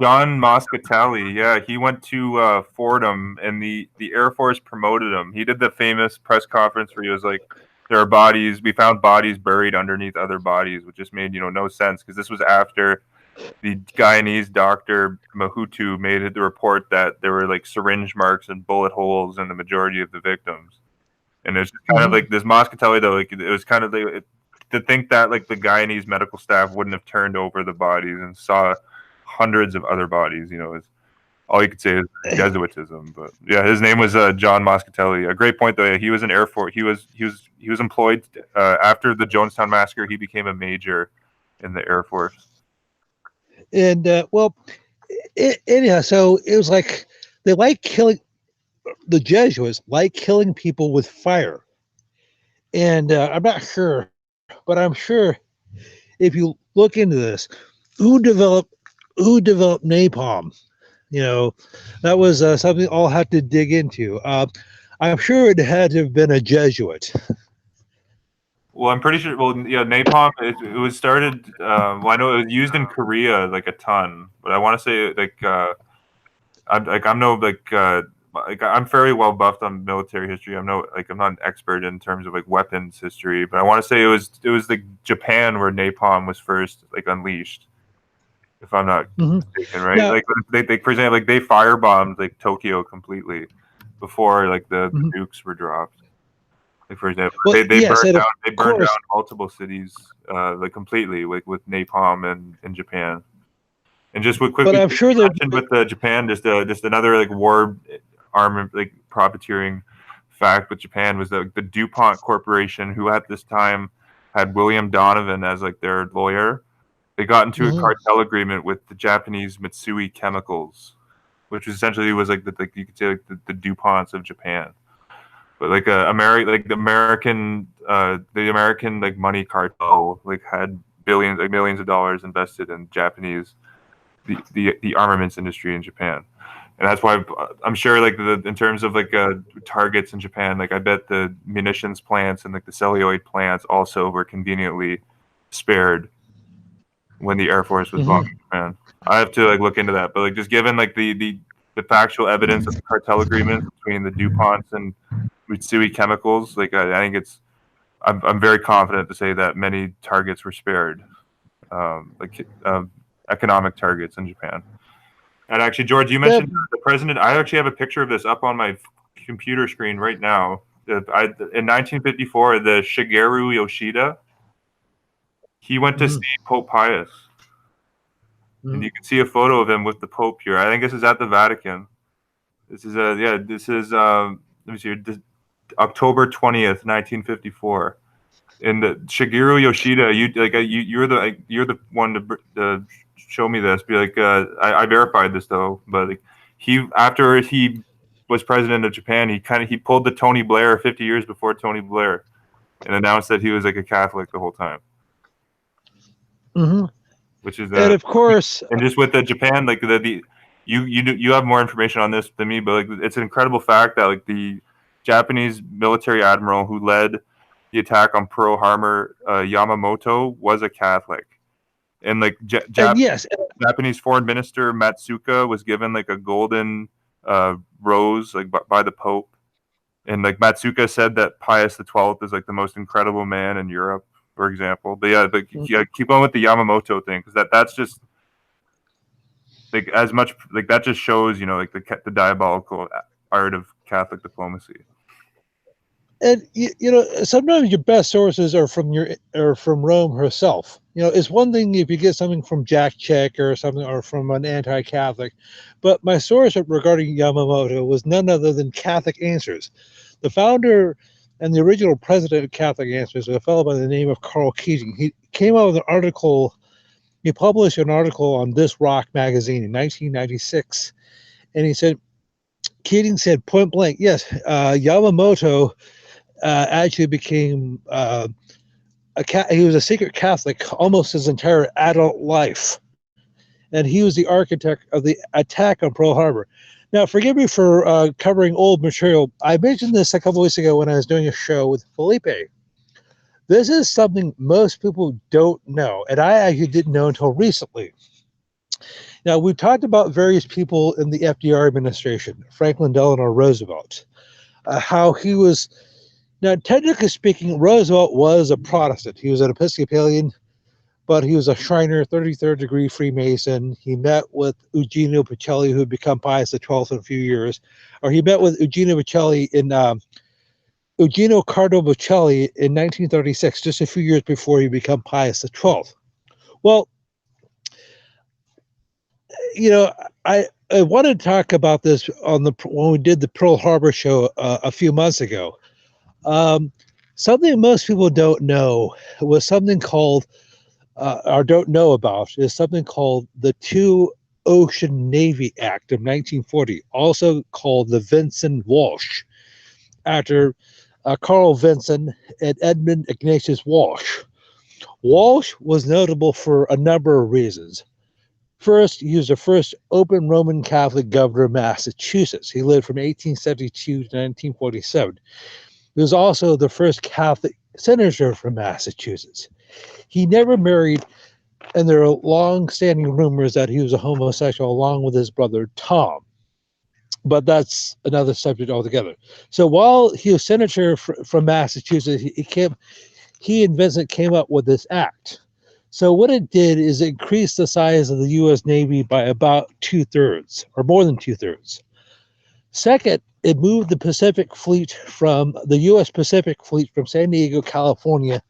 [SPEAKER 1] John Moscatelli. Yeah, he went to Fordham, and the Air Force promoted him. He did the famous press conference where he was like, "There are bodies. We found bodies buried underneath other bodies," which just made no sense because this was after the Guyanese doctor Mahutu made the report that there were like syringe marks and bullet holes in the majority of the victims. And it's just kind of like this Moscatelli though, like it was kind of like to think that like the Guyanese medical staff wouldn't have turned over the bodies and saw hundreds of other bodies. Is all you could say is Jesuitism. But yeah, his name was John Moscatelli. A great point though. Yeah, he was an Air Force. He was employed after the Jonestown massacre. He became a major in the Air Force.
[SPEAKER 2] And anyhow, so it was like they like killing. The Jesuits like killing people with fire, and I'm not sure, but I'm sure if you look into this, who developed napalm? That was something I'll have to dig into. I'm sure it had to have been a Jesuit.
[SPEAKER 1] Well, I'm pretty sure. Well, yeah, napalm. It was started. I know it was used in Korea like a ton, but I want to say I'm fairly well buffed on military history. I'm not an expert in terms of like weapons history, but I want to say it was like Japan where napalm was first like unleashed, if I'm not mistaken, right? Yeah. Like they for example, like they firebombed like Tokyo completely before like the nukes were dropped. Like for example, they burned down multiple cities like completely like with napalm in Japan. And just quickly,
[SPEAKER 2] but I'm sure
[SPEAKER 1] with Japan, just another like war armament like profiteering fact with Japan was the DuPont Corporation, who at this time had William Donovan as like their lawyer. They got into a cartel agreement with the Japanese Mitsui Chemicals, which essentially was like you could say like the DuPonts of Japan. But like the American like money cartel like had millions of dollars invested in Japanese the armaments industry in Japan. And that's why I'm sure like in terms of like targets in Japan, like I bet the munitions plants and like the celluloid plants also were conveniently spared when the Air Force was bombing Japan. I have to like look into that, but like just given like the factual evidence of the cartel agreement between the DuPonts and Mitsui Chemicals, like I think I'm very confident to say that many targets were spared, economic targets in Japan. And actually, George, you mentioned the president. I actually have a picture of this up on my computer screen right now. In 1954, the Shigeru Yoshida, he went to see Pope Pius. And you can see a photo of him with the Pope here. I think this is at the Vatican. This is let me see here, October 20th, 1954. And the Shigeru Yoshida, you're the one to show me this. Be like, I verified this though, but like, after he was president of Japan, he pulled the Tony Blair 50 years before Tony Blair, and announced that he was like a Catholic the whole time.
[SPEAKER 2] Mm-hmm.
[SPEAKER 1] Which is
[SPEAKER 2] and of course,
[SPEAKER 1] and just with the Japan, like you have more information on this than me, but like it's an incredible fact that like the Japanese military admiral who led the attack on Pearl Harbor, Yamamoto, was a Catholic, and like
[SPEAKER 2] And yes,
[SPEAKER 1] Japanese foreign minister Matsuka was given like a golden rose like by the Pope, and like Matsuka said that Pius XII is like the most incredible man in Europe, for example. But yeah, keep going with the Yamamoto thing because that's just like as much like that just shows like the diabolical art of Catholic diplomacy.
[SPEAKER 2] and sometimes your best sources are from Rome herself. It's one thing if you get something from Jack Chick or something, or from an anti-Catholic, but my source regarding Yamamoto was none other than Catholic Answers. The founder and the original president of Catholic Answers was a fellow by the name of Carl Keating. He came out with an article. He published an article on This Rock magazine in 1996, and Keating said point blank, yes, Yamamoto actually became he was a secret Catholic almost his entire adult life, and he was the architect of the attack on Pearl Harbor. Now, forgive me for covering old material. I mentioned this a couple weeks ago when I was doing a show with Felipe. This is something most people don't know, and I actually didn't know until recently. Now, we've talked about various people in the FDR administration, Franklin Delano Roosevelt, how he was. Now, technically speaking, Roosevelt was a Protestant. He was an Episcopalian, but he was a Shriner, 33rd degree Freemason. He met with Eugenio Pacelli, who had become Pius XII in a few years, or he met with Eugenio Pacelli Eugenio Cardo Pacelli in 1936, just a few years before he became Pius XII. Well, I wanted to talk about this when we did the Pearl Harbor show a few months ago. Something most people don't know was something called, or don't know about, is something called the Two Ocean Navy Act of 1940, also called the Vinson-Walsh, after Carl Vinson and Edmund Ignatius Walsh. Walsh was notable for a number of reasons. First, he was the first open Roman Catholic governor of Massachusetts. He lived from 1872 to 1947. He was also the first Catholic senator from Massachusetts. He never married, and there are long-standing rumors that he was a homosexual along with his brother Tom. But that's another subject altogether. So while he was senator from Massachusetts, he and Vincent came up with this act. So what it did is it increased the size of the U.S. Navy by about 2/3, or more than 2/3. Second, it moved the Pacific Fleet the U.S. Pacific Fleet from San Diego, California,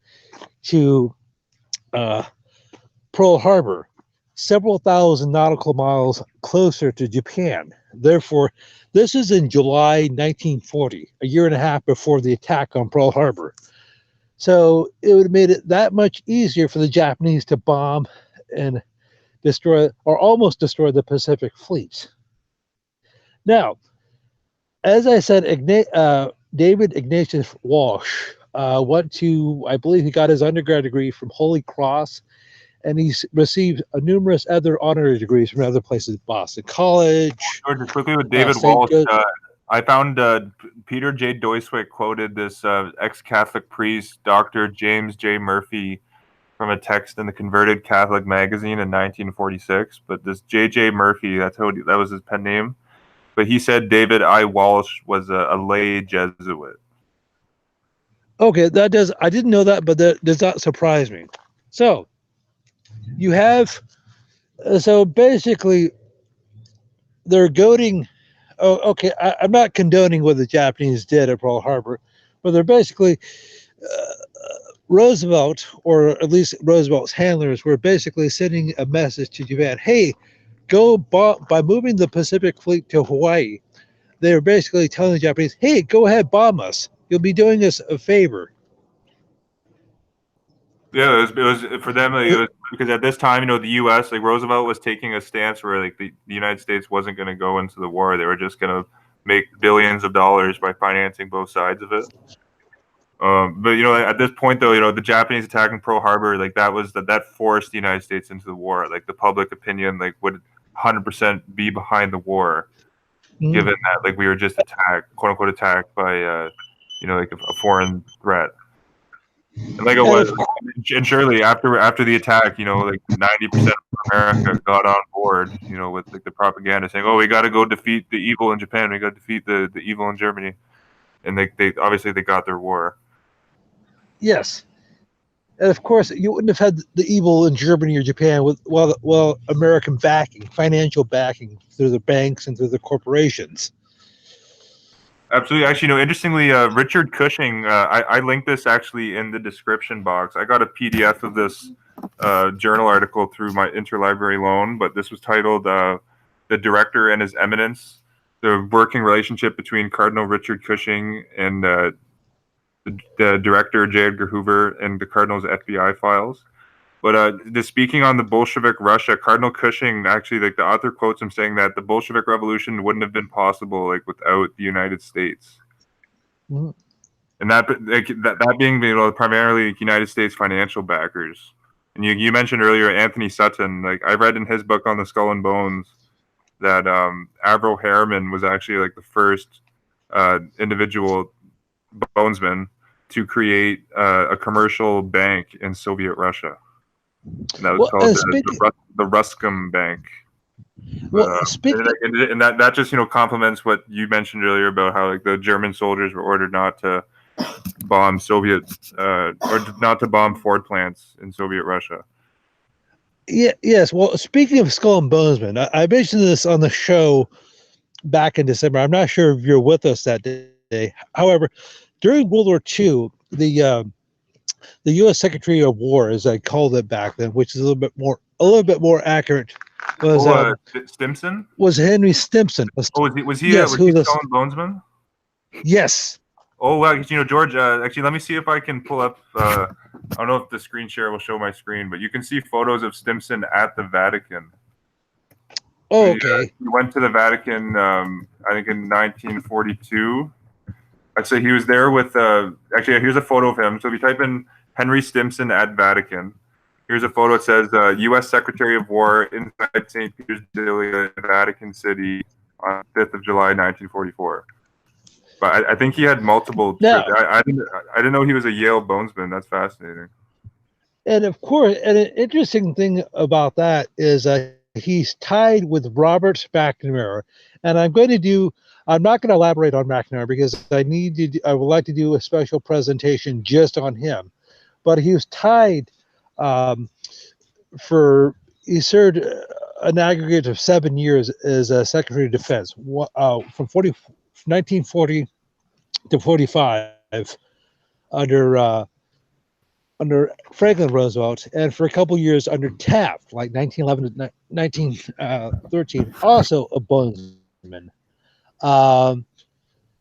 [SPEAKER 2] to Pearl Harbor, several thousand nautical miles closer to Japan. Therefore, this is in July 1940, a year and a half before the attack on Pearl Harbor. So it would have made it that much easier for the Japanese to bomb and destroy, or almost destroy, the Pacific Fleet. Now, as I said, David Ignatius Walsh went to, I believe he got his undergrad degree from Holy Cross, and he's received numerous other honorary degrees from other places, Boston College.
[SPEAKER 1] George, quickly with David Walsh, I found Peter J. Doiswick quoted this ex-Catholic priest, Dr. James J. Murphy, from a text in the Converted Catholic magazine in 1946. But this J.J. Murphy, that was his pen name. But he said David I. Walsh was a lay Jesuit.
[SPEAKER 2] Okay, I didn't know that, but that does not surprise me. So you have, so basically, they're goading. Oh, okay, I'm not condoning what the Japanese did at Pearl Harbor, but they're basically Roosevelt, or at least Roosevelt's handlers, were basically sending a message to Japan. Hey, by moving the Pacific Fleet to Hawaii. They were basically telling the Japanese, hey, go ahead, bomb us. You'll be doing us a favor.
[SPEAKER 1] Yeah, it was for them. It was because at this time, the U.S., like Roosevelt was taking a stance where like the United States wasn't going to go into the war. They were just going to make billions of dollars by financing both sides of it. But at this point, though, the Japanese attacking Pearl Harbor, like that forced the United States into the war. Like the public opinion, like would 100% be behind the war, given that like we were just attacked, quote unquote, attacked by like a foreign threat. And like it was, and surely after the attack, like 90% of America got on board, with like the propaganda saying, "Oh, we got to go defeat the evil in Japan. We got to defeat the evil in Germany," and they obviously they got their war.
[SPEAKER 2] Yes. And of course, you wouldn't have had the evil in Germany or Japan with American backing, financial backing through the banks and through the corporations.
[SPEAKER 1] Absolutely. Actually, interestingly, Richard Cushing, I linked this actually in the description box. I got a PDF of this journal article through my interlibrary loan, but this was titled "The Director and His Eminence: The Working Relationship Between Cardinal Richard Cushing and the Director J. Edgar Hoover and the Cardinal's FBI Files." But speaking on the Bolshevik Russia, Cardinal Cushing actually, like the author quotes him saying that the Bolshevik Revolution wouldn't have been possible like without the United States, and that being primarily United States financial backers. And you mentioned earlier Anthony Sutton. Like I read in his book on the Skull and Bones that Averell Harriman was actually like the first individual bonesman to create a commercial bank in Soviet Russia. And that was called the Ruscom Bank. And that just complements what you mentioned earlier about how like the German soldiers were ordered not to bomb Soviet or not to bomb Ford plants in Soviet Russia.
[SPEAKER 2] Yeah. Yes. Well, speaking of Skull and Bonesman, I mentioned this on the show back in December. I'm not sure if you're with us that day. However, during World War II, the U.S. Secretary of War, as I called it back then, which is a little bit more accurate, was
[SPEAKER 1] Stimson?
[SPEAKER 2] Was Henry Stimson?
[SPEAKER 1] Was he Skull and Bonesman?
[SPEAKER 2] Yes.
[SPEAKER 1] Oh wow! George. Actually, let me see if I can pull up. I don't know if the screen share will show my screen, but you can see photos of Stimson at the Vatican.
[SPEAKER 2] Oh, okay.
[SPEAKER 1] He went to the Vatican, I think, in 1942. I'd say he was there with. Actually, here's a photo of him. So if you type in Henry Stimson at Vatican, here's a photo. It says U.S. Secretary of War inside St. Peter's Basilica, Vatican City, on 5th of July, 1944. But I think he had multiple.
[SPEAKER 2] Now,
[SPEAKER 1] I didn't know he was a Yale bonesman. That's fascinating.
[SPEAKER 2] And of course, and an interesting thing about that is he's tied with Robert McNamara. And I'm not going to elaborate on McNamara because I would like to do a special presentation just on him. But he was tied he served an aggregate of 7 years as a Secretary of Defense from 1940 to 45 under Franklin Roosevelt, and for a couple years under Taft, like 1911 to 1913, also a bonesman,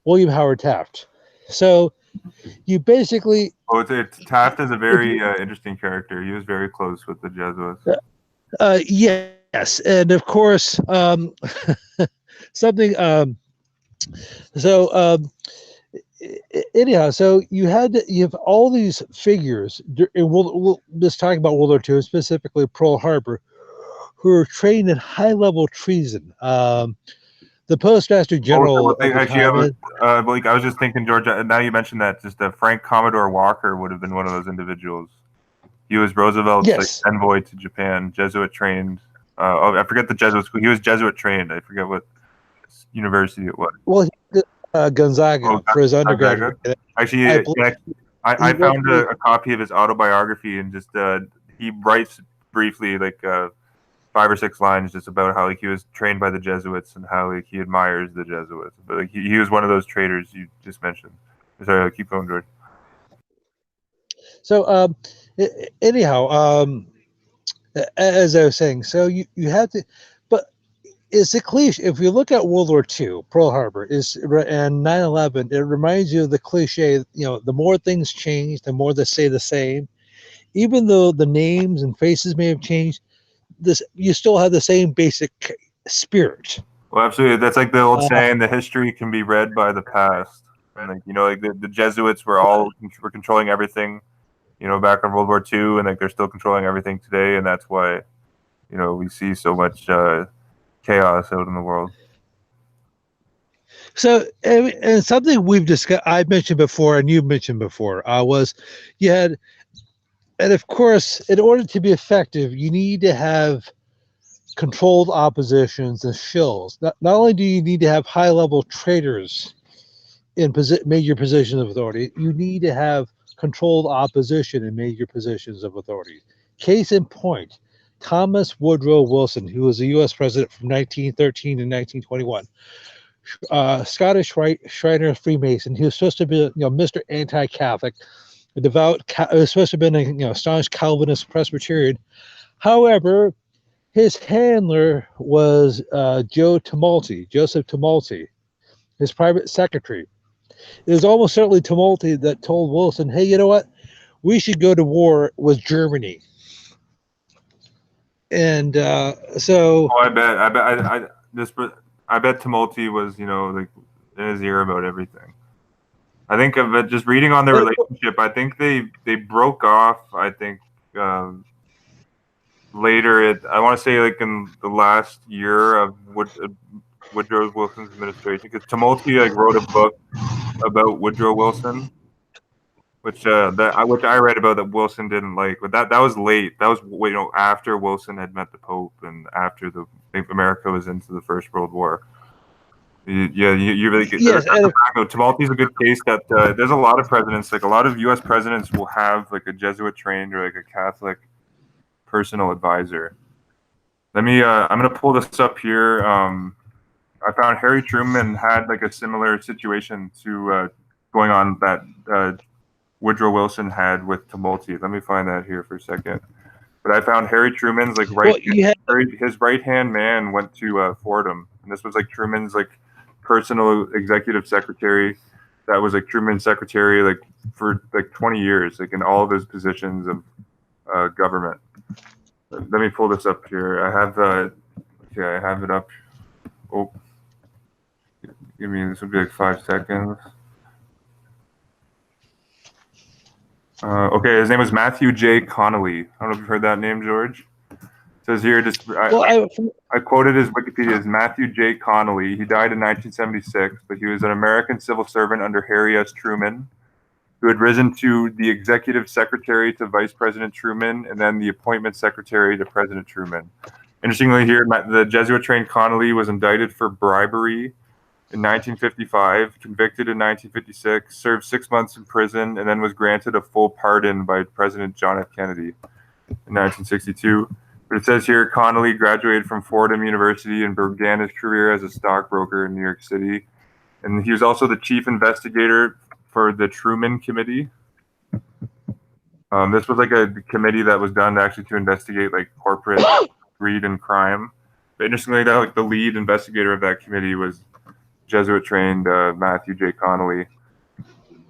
[SPEAKER 2] William Howard Taft. So you basically...
[SPEAKER 1] Taft is a very interesting character. He was very close with the Jesuits.
[SPEAKER 2] Yes, and of course, something... anyhow, so you have all these figures, and we'll just talk about World War II, specifically Pearl Harbor, who are trained in high-level treason. The Postmaster General.
[SPEAKER 1] I was just thinking, George. Now you mentioned that, just Frank Commodore Walker would have been one of those individuals. He was Roosevelt's envoy to Japan, Jesuit trained. I forget the Jesuit school. He was Jesuit trained. I forget what university it was.
[SPEAKER 2] Well, Gonzaga for his undergraduate.
[SPEAKER 1] Actually, I found a copy of his autobiography, and just he writes briefly, like 5 or 6 lines, just about how he was trained by the Jesuits and how he admires the Jesuits. But he was one of those traitors you just mentioned. Sorry, keep going, George.
[SPEAKER 2] So anyhow, as I was saying, so you have to, but it's a cliche. If you look at World War II, Pearl Harbor and 9/11, it reminds you of the cliche. The more things change, the more they stay the same. Even though the names and faces may have changed, you still have the same basic spirit.
[SPEAKER 1] Well, absolutely. That's like the old saying: the history can be read by the past. And the Jesuits were controlling everything, back in World War II, and they're still controlling everything today, and that's why, we see so much chaos out in the world.
[SPEAKER 2] So, and something we've discussed, I mentioned before, and you mentioned before, was you had, and of course, in order to be effective, you need to have controlled oppositions and shills. Not only do you need to have high level traders in major positions of authority, you need to have controlled opposition in major positions of authority. Case in point, Thomas Woodrow Wilson, who was a U.S. president from 1913 to 1921, Scottish Shriner Freemason. He was supposed to be, Mr. Anti-Catholic, a devout. Was supposed to have been a, staunch Calvinist Presbyterian. However, his handler was Joseph Tumulty, his private secretary. It was almost certainly Tumulty that told Wilson, "Hey, you know what? We should go to war with Germany." And so,
[SPEAKER 1] I bet Tumulty was, like in his ear about everything. I think of it just reading on their relationship. I think they broke off. I think later, I want to say like in the last year of Woodrow Wilson's administration, because Tumulty like wrote a book about Woodrow Wilson, which I read about that Wilson didn't like, but that was late. That was after Wilson had met the Pope and after America was into the First World War. You really get.
[SPEAKER 2] yes,
[SPEAKER 1] Tumulty's a good case that there's a lot of presidents, like a lot of U.S. presidents will have like a Jesuit trained or like a Catholic personal advisor. I'm gonna pull this up here. I found Harry Truman had like a similar situation to going on that Woodrow Wilson had with Tumulty. Let me find that here for a second. But I found Harry Truman's like his right hand man went to Fordham, and this was like Truman's like personal executive secretary. That was like Truman's secretary like for like 20 years, like in all of his positions of government. Let me pull this up here. I have it up. Oh, give me, this would be like 5 seconds. Okay, his name was Matthew J. Connolly. I don't know if you've heard that name, George. It says here, I quoted his Wikipedia as Matthew J. Connolly. He died in 1976, but he was an American civil servant under Harry S. Truman, who had risen to the executive secretary to Vice President Truman and then the appointment secretary to President Truman. Interestingly here, the Jesuit-trained Connolly was indicted for bribery in 1955, convicted in 1956, served 6 months in prison, and then was granted a full pardon by President John F. Kennedy in 1962. But it says here, Connolly graduated from Fordham University and began his career as a stockbroker in New York City. And he was also the chief investigator for the Truman Committee. This was like a committee that was done actually to investigate like corporate greed and crime. But interestingly, like the lead investigator of that committee was Jesuit-trained Matthew J. Connolly.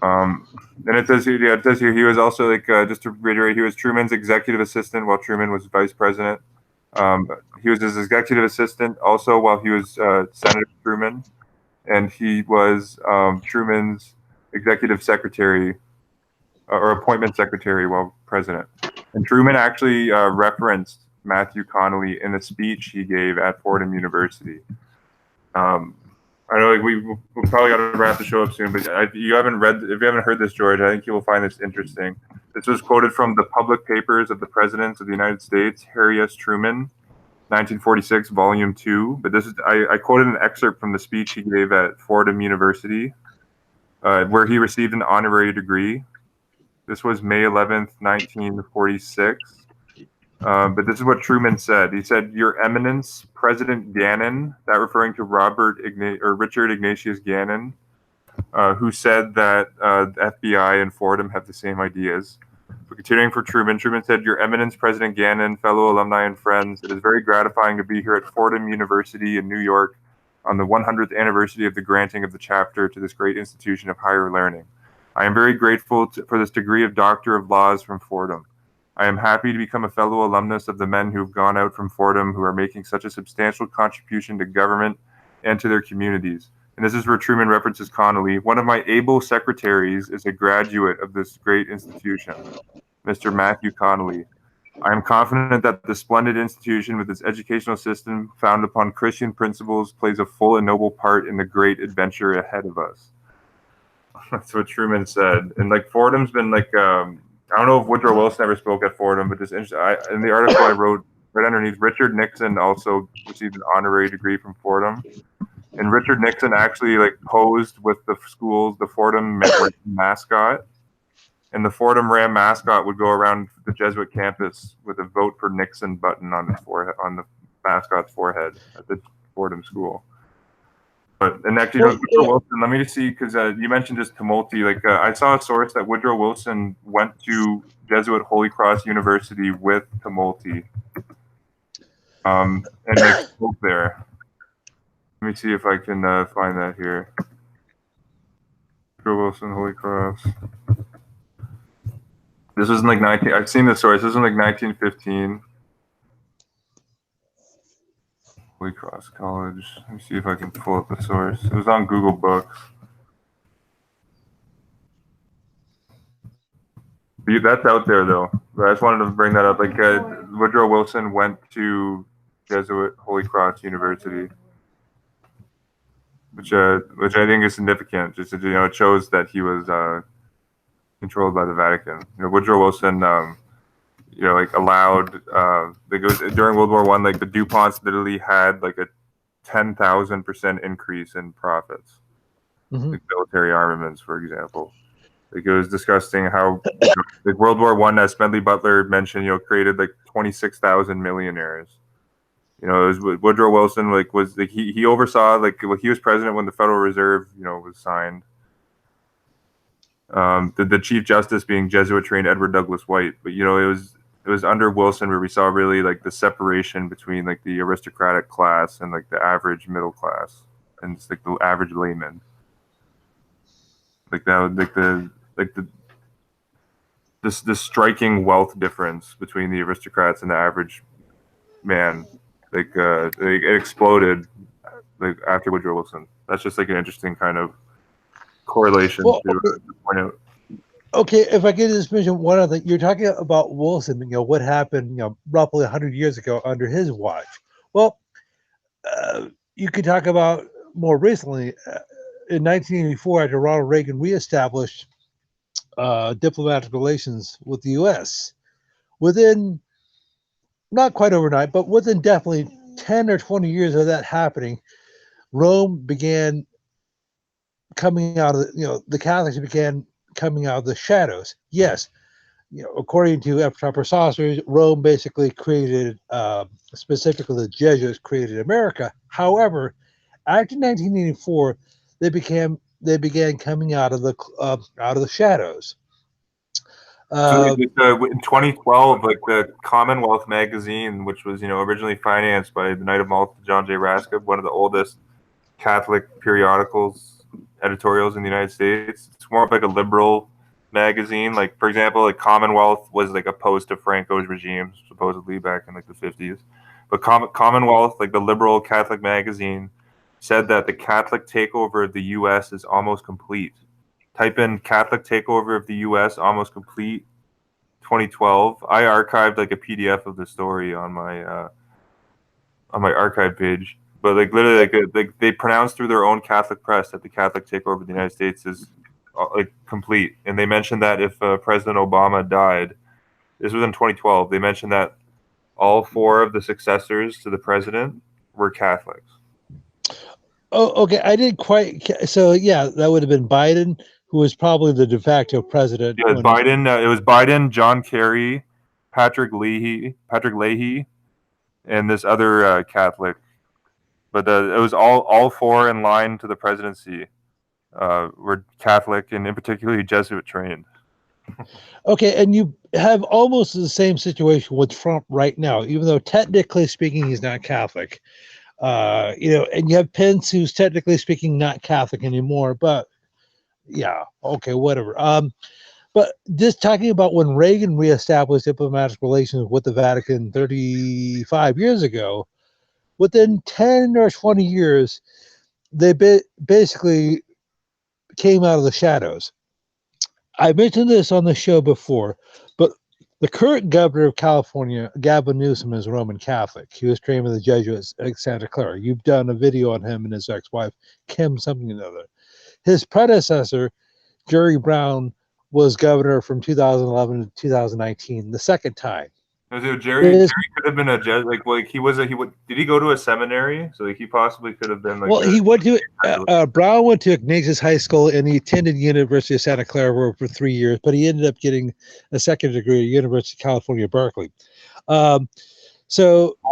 [SPEAKER 1] And it says here he was also like just to reiterate, he was Truman's executive assistant while Truman was vice president. He was his executive assistant also while he was Senator Truman, and he was Truman's executive secretary or appointment secretary while president. And Truman actually referenced Matthew Connolly in a speech he gave at Fordham University. I know like we probably got to wrap the show up soon, but if you haven't heard this, George, I think you will find this interesting. This was quoted from the Public Papers of the Presidents of the United States, Harry S. Truman, 1946, Volume 2. But I quoted an excerpt from the speech he gave at Fordham University, where he received an honorary degree. This was May 11th, 1946. But this is what Truman said. He said, "Your Eminence, President Gannon," that referring to Richard Ignatius Gannon, who said that the FBI and Fordham have the same ideas. But continuing for Truman said, "Your Eminence, President Gannon, fellow alumni and friends, it is very gratifying to be here at Fordham University in New York on the 100th anniversary of the granting of the chapter to this great institution of higher learning. I am very grateful for this degree of Doctor of Laws from Fordham. I am happy to become a fellow alumnus of the men who have gone out from Fordham who are making such a substantial contribution to government and to their communities." And this is where Truman references Connolly. "One of my able secretaries is a graduate of this great institution, Mr. Matthew Connolly." I am confident that the splendid institution with its educational system founded upon Christian principles plays a full and noble part in the great adventure ahead of us. That's what Truman said. And like Fordham's been like, I don't know if Woodrow Wilson ever spoke at Fordham, but just in the article I wrote right underneath, Richard Nixon also received an honorary degree from Fordham. And Richard Nixon actually like posed with the schools, the Fordham mascot. And the Fordham Ram mascot would go around the Jesuit campus with a "Vote for Nixon" button on his forehead, on the mascot's forehead at the Fordham school. But and actually, Woodrow Wilson. Let me just see, because you mentioned just Tumulty. Like I saw a source that Woodrow Wilson went to Jesuit Holy Cross University with Tumulty, and they spoke there. Let me see if I can find that here. Woodrow Wilson, Holy Cross. This was in like 19. I've seen the source. This was in like 1915. Holy Cross College. Let me see if I can pull up the source. It was on Google Books. That's out there though. But I just wanted to bring that up. Like Woodrow Wilson went to Jesuit Holy Cross University, which I think is significant. Just it shows that he was controlled by the Vatican. Woodrow Wilson, like allowed. During World War I, like the DuPonts literally had like a 10,000% increase in profits, like military armaments, for example. Like it was disgusting how like World War I, as Smedley Butler mentioned, created like 26,000 millionaires. It was Woodrow Wilson was he oversaw he was president when the Federal Reserve was signed. The Chief Justice being Jesuit trained Edward Douglas White, but it was under Wilson where we saw really like the separation between like the aristocratic class and like the average middle class and just like the average layman. Like that, the striking wealth difference between the aristocrats and the average man, it exploded like after Woodrow Wilson. That's just like an interesting kind of correlation to point out.
[SPEAKER 2] Okay, if I could just mention one other thing, you're talking about Wilson. What happened, roughly 100 years ago under his watch. Well, you could talk about more recently. In 1984, after Ronald Reagan reestablished diplomatic relations with the U.S., within, not quite overnight, but within definitely 10 or 20 years of that happening, Rome began coming out of the Catholics began coming out of the shadows. Yes, according to Epitaph Saucers, Rome basically created, specifically the Jesuits created America. However, after 1984, they began coming out of the shadows.
[SPEAKER 1] So in 2012, like the Commonwealth magazine, which was originally financed by the Knight of Malta, John J. Raskob, one of the oldest Catholic periodicals editorials in the United States. It's more of like a liberal magazine. Like for example, like Commonwealth was like opposed to Franco's regime supposedly back in like the 50s. But Commonwealth, like the liberal Catholic magazine, said that the Catholic takeover of the U.S. is almost complete. Type in Catholic takeover of the U.S. almost complete 2012. I archived like a PDF of the story on my archive page. But like literally, like they pronounced through their own Catholic press that the Catholic takeover of the United States is like complete. And they mentioned that if President Obama died, this was in 2012. They mentioned that all 4 of the successors to the president were Catholics.
[SPEAKER 2] Oh, okay. I didn't quite. So yeah, that would have been Biden, who was probably the de facto president.
[SPEAKER 1] Yeah, Biden. It was Biden, John Kerry, Patrick Leahy, and this other Catholic. But it was all 4 in line to the presidency were Catholic and in particularly Jesuit trained.
[SPEAKER 2] Okay, and you have almost the same situation with Trump right now, even though technically speaking he's not Catholic. And you have Pence, who's technically speaking not Catholic anymore, but yeah, okay, whatever. But just talking about when Reagan reestablished diplomatic relations with the Vatican 35 years ago, within 10 or 20 years, they basically came out of the shadows. I mentioned this on the show before, but The current governor of California, Gavin Newsom, is Roman Catholic. He was trained with the Jesuits at Santa Clara. You've done a video on him and his ex-wife, Kim something or another. His predecessor, Jerry Brown, was governor from 2011 to 2019, the second time.
[SPEAKER 1] So Jerry could have been a judge. Like he was he would. Did he go to a seminary? So like he possibly could have been like.
[SPEAKER 2] Well, he went to Brown went to Ignatius High School and he attended University of Santa Clara for 3 years, but he ended up getting a second degree at University of California, Berkeley. So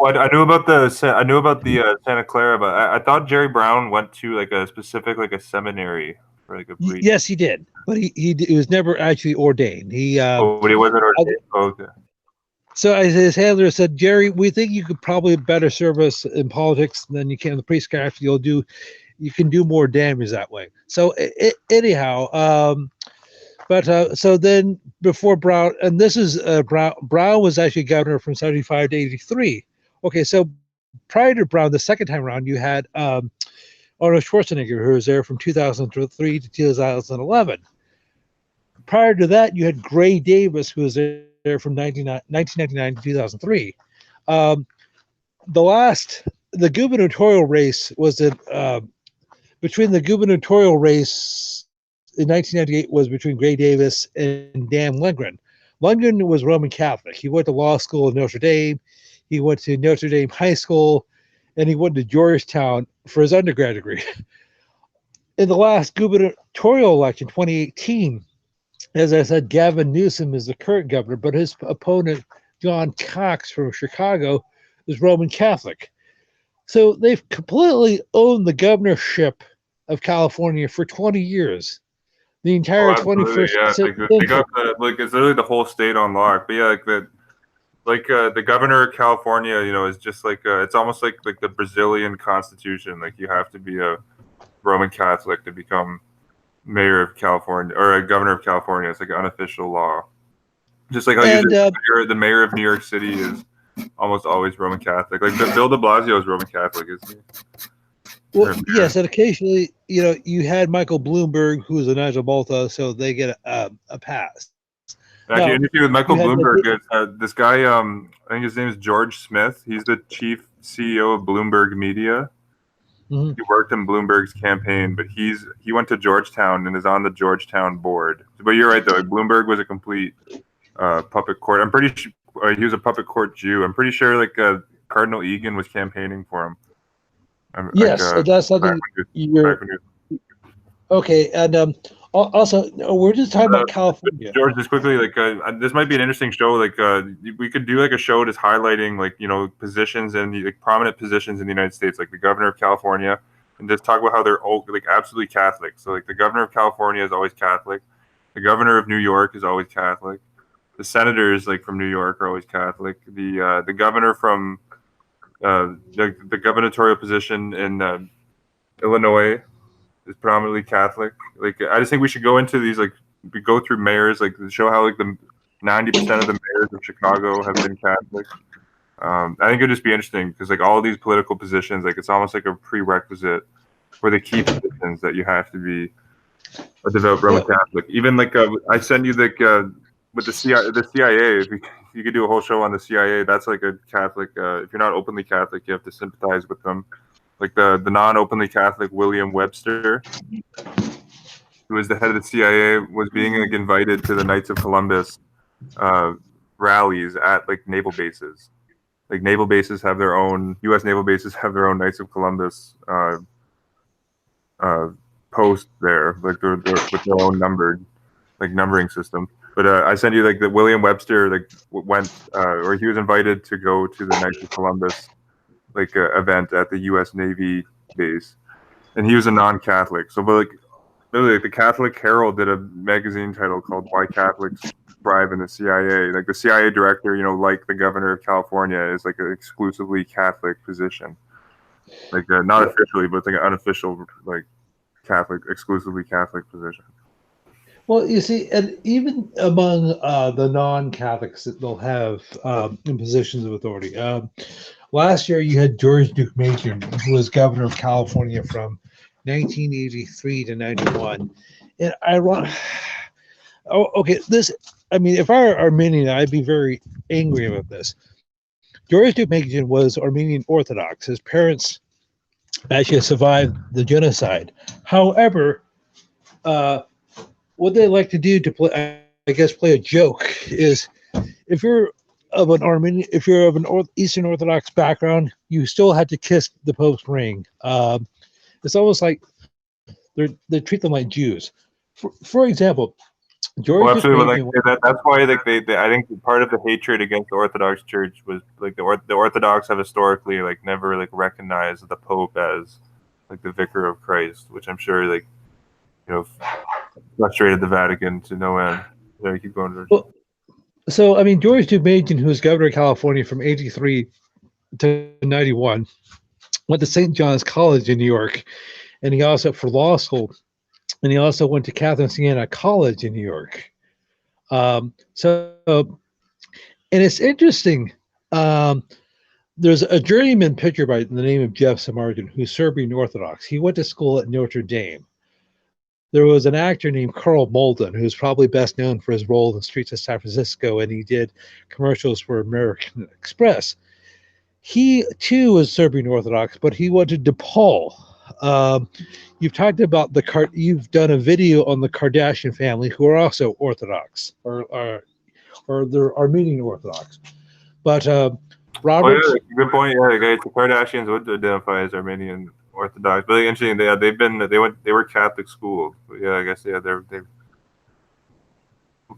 [SPEAKER 1] I knew about the Santa Clara, but I thought Jerry Brown went to like a specific like a seminary for like a brief.
[SPEAKER 2] Yes, he did, but he was never actually ordained.
[SPEAKER 1] But he wasn't ordained. Okay.
[SPEAKER 2] So as his handler said, Jerry, we think you could probably better serve us in politics than you can in the priestcraft. You can do more damage that way. So anyhow, so then before Brown, and this is Brown was actually governor from 75 to 83. Okay, so prior to Brown, the second time around, you had Arnold Schwarzenegger, who was there from 2003 to 2011. Prior to that, you had Gray Davis, who was there from 1999 to 2003. The gubernatorial race was between the gubernatorial race in 1998 was between Gray Davis and Dan Lindgren. Lindgren was Roman Catholic. He went to law school at Notre Dame. He went to Notre Dame High School, and he went to Georgetown for his undergrad degree. In the last gubernatorial election, 2018, as I said, Gavin Newsom is the current governor, but his opponent, John Cox from Chicago, is Roman Catholic. So they've completely owned the governorship of California for 20 years. The entire 21st century.
[SPEAKER 1] They got it's literally the whole state on lock. But yeah, the governor of California, is just like it's almost like the Brazilian constitution. Like you have to be a Roman Catholic to become mayor of California or a governor of California. It's like an unofficial law. Just like how the mayor of New York City is almost always Roman Catholic. Like Bill de Blasio is Roman Catholic, isn't he?
[SPEAKER 2] Well, yes, and occasionally, you had Michael Bloomberg, who was a Nigel Malta, so they get a pass.
[SPEAKER 1] Actually, interview with Michael Bloomberg. This guy, I think his name is George Smith. He's the chief CEO of Bloomberg Media. Mm-hmm. He worked in Bloomberg's campaign, but he went to Georgetown and is on the Georgetown board. But you're right, though. Bloomberg was a complete puppet court. I'm pretty sure he was a puppet court Jew. I'm pretty sure Cardinal Egan was campaigning for him.
[SPEAKER 2] Yes, that's something you're okay. And also, we're just talking about California.
[SPEAKER 1] George, just quickly, this might be an interesting show. We could do a show just highlighting positions and prominent positions in the United States, like the governor of California, and just talk about how they're all absolutely Catholic. So the governor of California is always Catholic. The governor of New York is always Catholic. The senators from New York are always Catholic. The governor from the gubernatorial position in Illinois is predominantly Catholic. I just think we should go into these we go through mayors show how the 90% of the mayors of Chicago have been Catholic. I think it'd just be interesting because all of these political positions it's almost like a prerequisite for the key positions that you have to be a devout Roman Catholic. Even I sent you with the CIA. If you could do a whole show on the CIA, that's a Catholic. If you're not openly Catholic, you have to sympathize with them. The non-openly Catholic William Webster, who was the head of the CIA, was being invited to the Knights of Columbus rallies at naval bases. Naval bases have their own. U.S. naval bases have their own Knights of Columbus post there, with their own numbering system. But I sent you that William Webster went or he was invited to go to the Knights of Columbus event at the U.S. Navy base, and he was a non-Catholic. So, but really, the Catholic Herald did a magazine title called "Why Catholics Thrive in the CIA." The CIA director, like the governor of California, is an exclusively Catholic position. Not officially, but an unofficial Catholic, exclusively Catholic position.
[SPEAKER 2] Well, you see, and even among the non-Catholics that they'll have in positions of authority. Last year, you had George Duke Major, who was governor of California from 1983 to 91. And okay, I mean, if I were Armenian, I'd be very angry about this. George Dubagin was Armenian Orthodox. His parents actually survived the genocide. However, what they like to do to play, I guess, play a joke is if you're of an Armenian, if you're of an Eastern Orthodox background, you still had to kiss the Pope's ring. It's almost like they treat them like Jews. For example, George
[SPEAKER 1] Well, absolutely. Like
[SPEAKER 2] Dubagin.
[SPEAKER 1] that's why they I think part of the hatred against the Orthodox Church was like the Orthodox have historically like never like recognized the Pope as like the vicar of Christ, which I'm sure like frustrated the Vatican to no end. Yeah, keep going, George.
[SPEAKER 2] Well, so I mean, George Dubagin, who was governor of California from '83 to '91, went to St. John's College in New York, and he also for law school, and he also went to Catherine Siena College in New York. So, and it's interesting. Um, there's a journeyman pitcher by the name of Jeff Samardzin who's Serbian Orthodox. He went to school at Notre Dame. There was an actor named Carl Malden, who's probably best known for his role in the streets of San Francisco, and he did commercials for American Express. He too was Serbian Orthodox, but he went to DePaul. You've talked about you've done a video on the Kardashian family, who are also Orthodox, or they're Armenian Orthodox. But Robert,
[SPEAKER 1] Oh yeah, good point. Yeah, the Kardashians would identify as Armenian Orthodox, but interesting. They were Catholic school. But yeah, I guess they're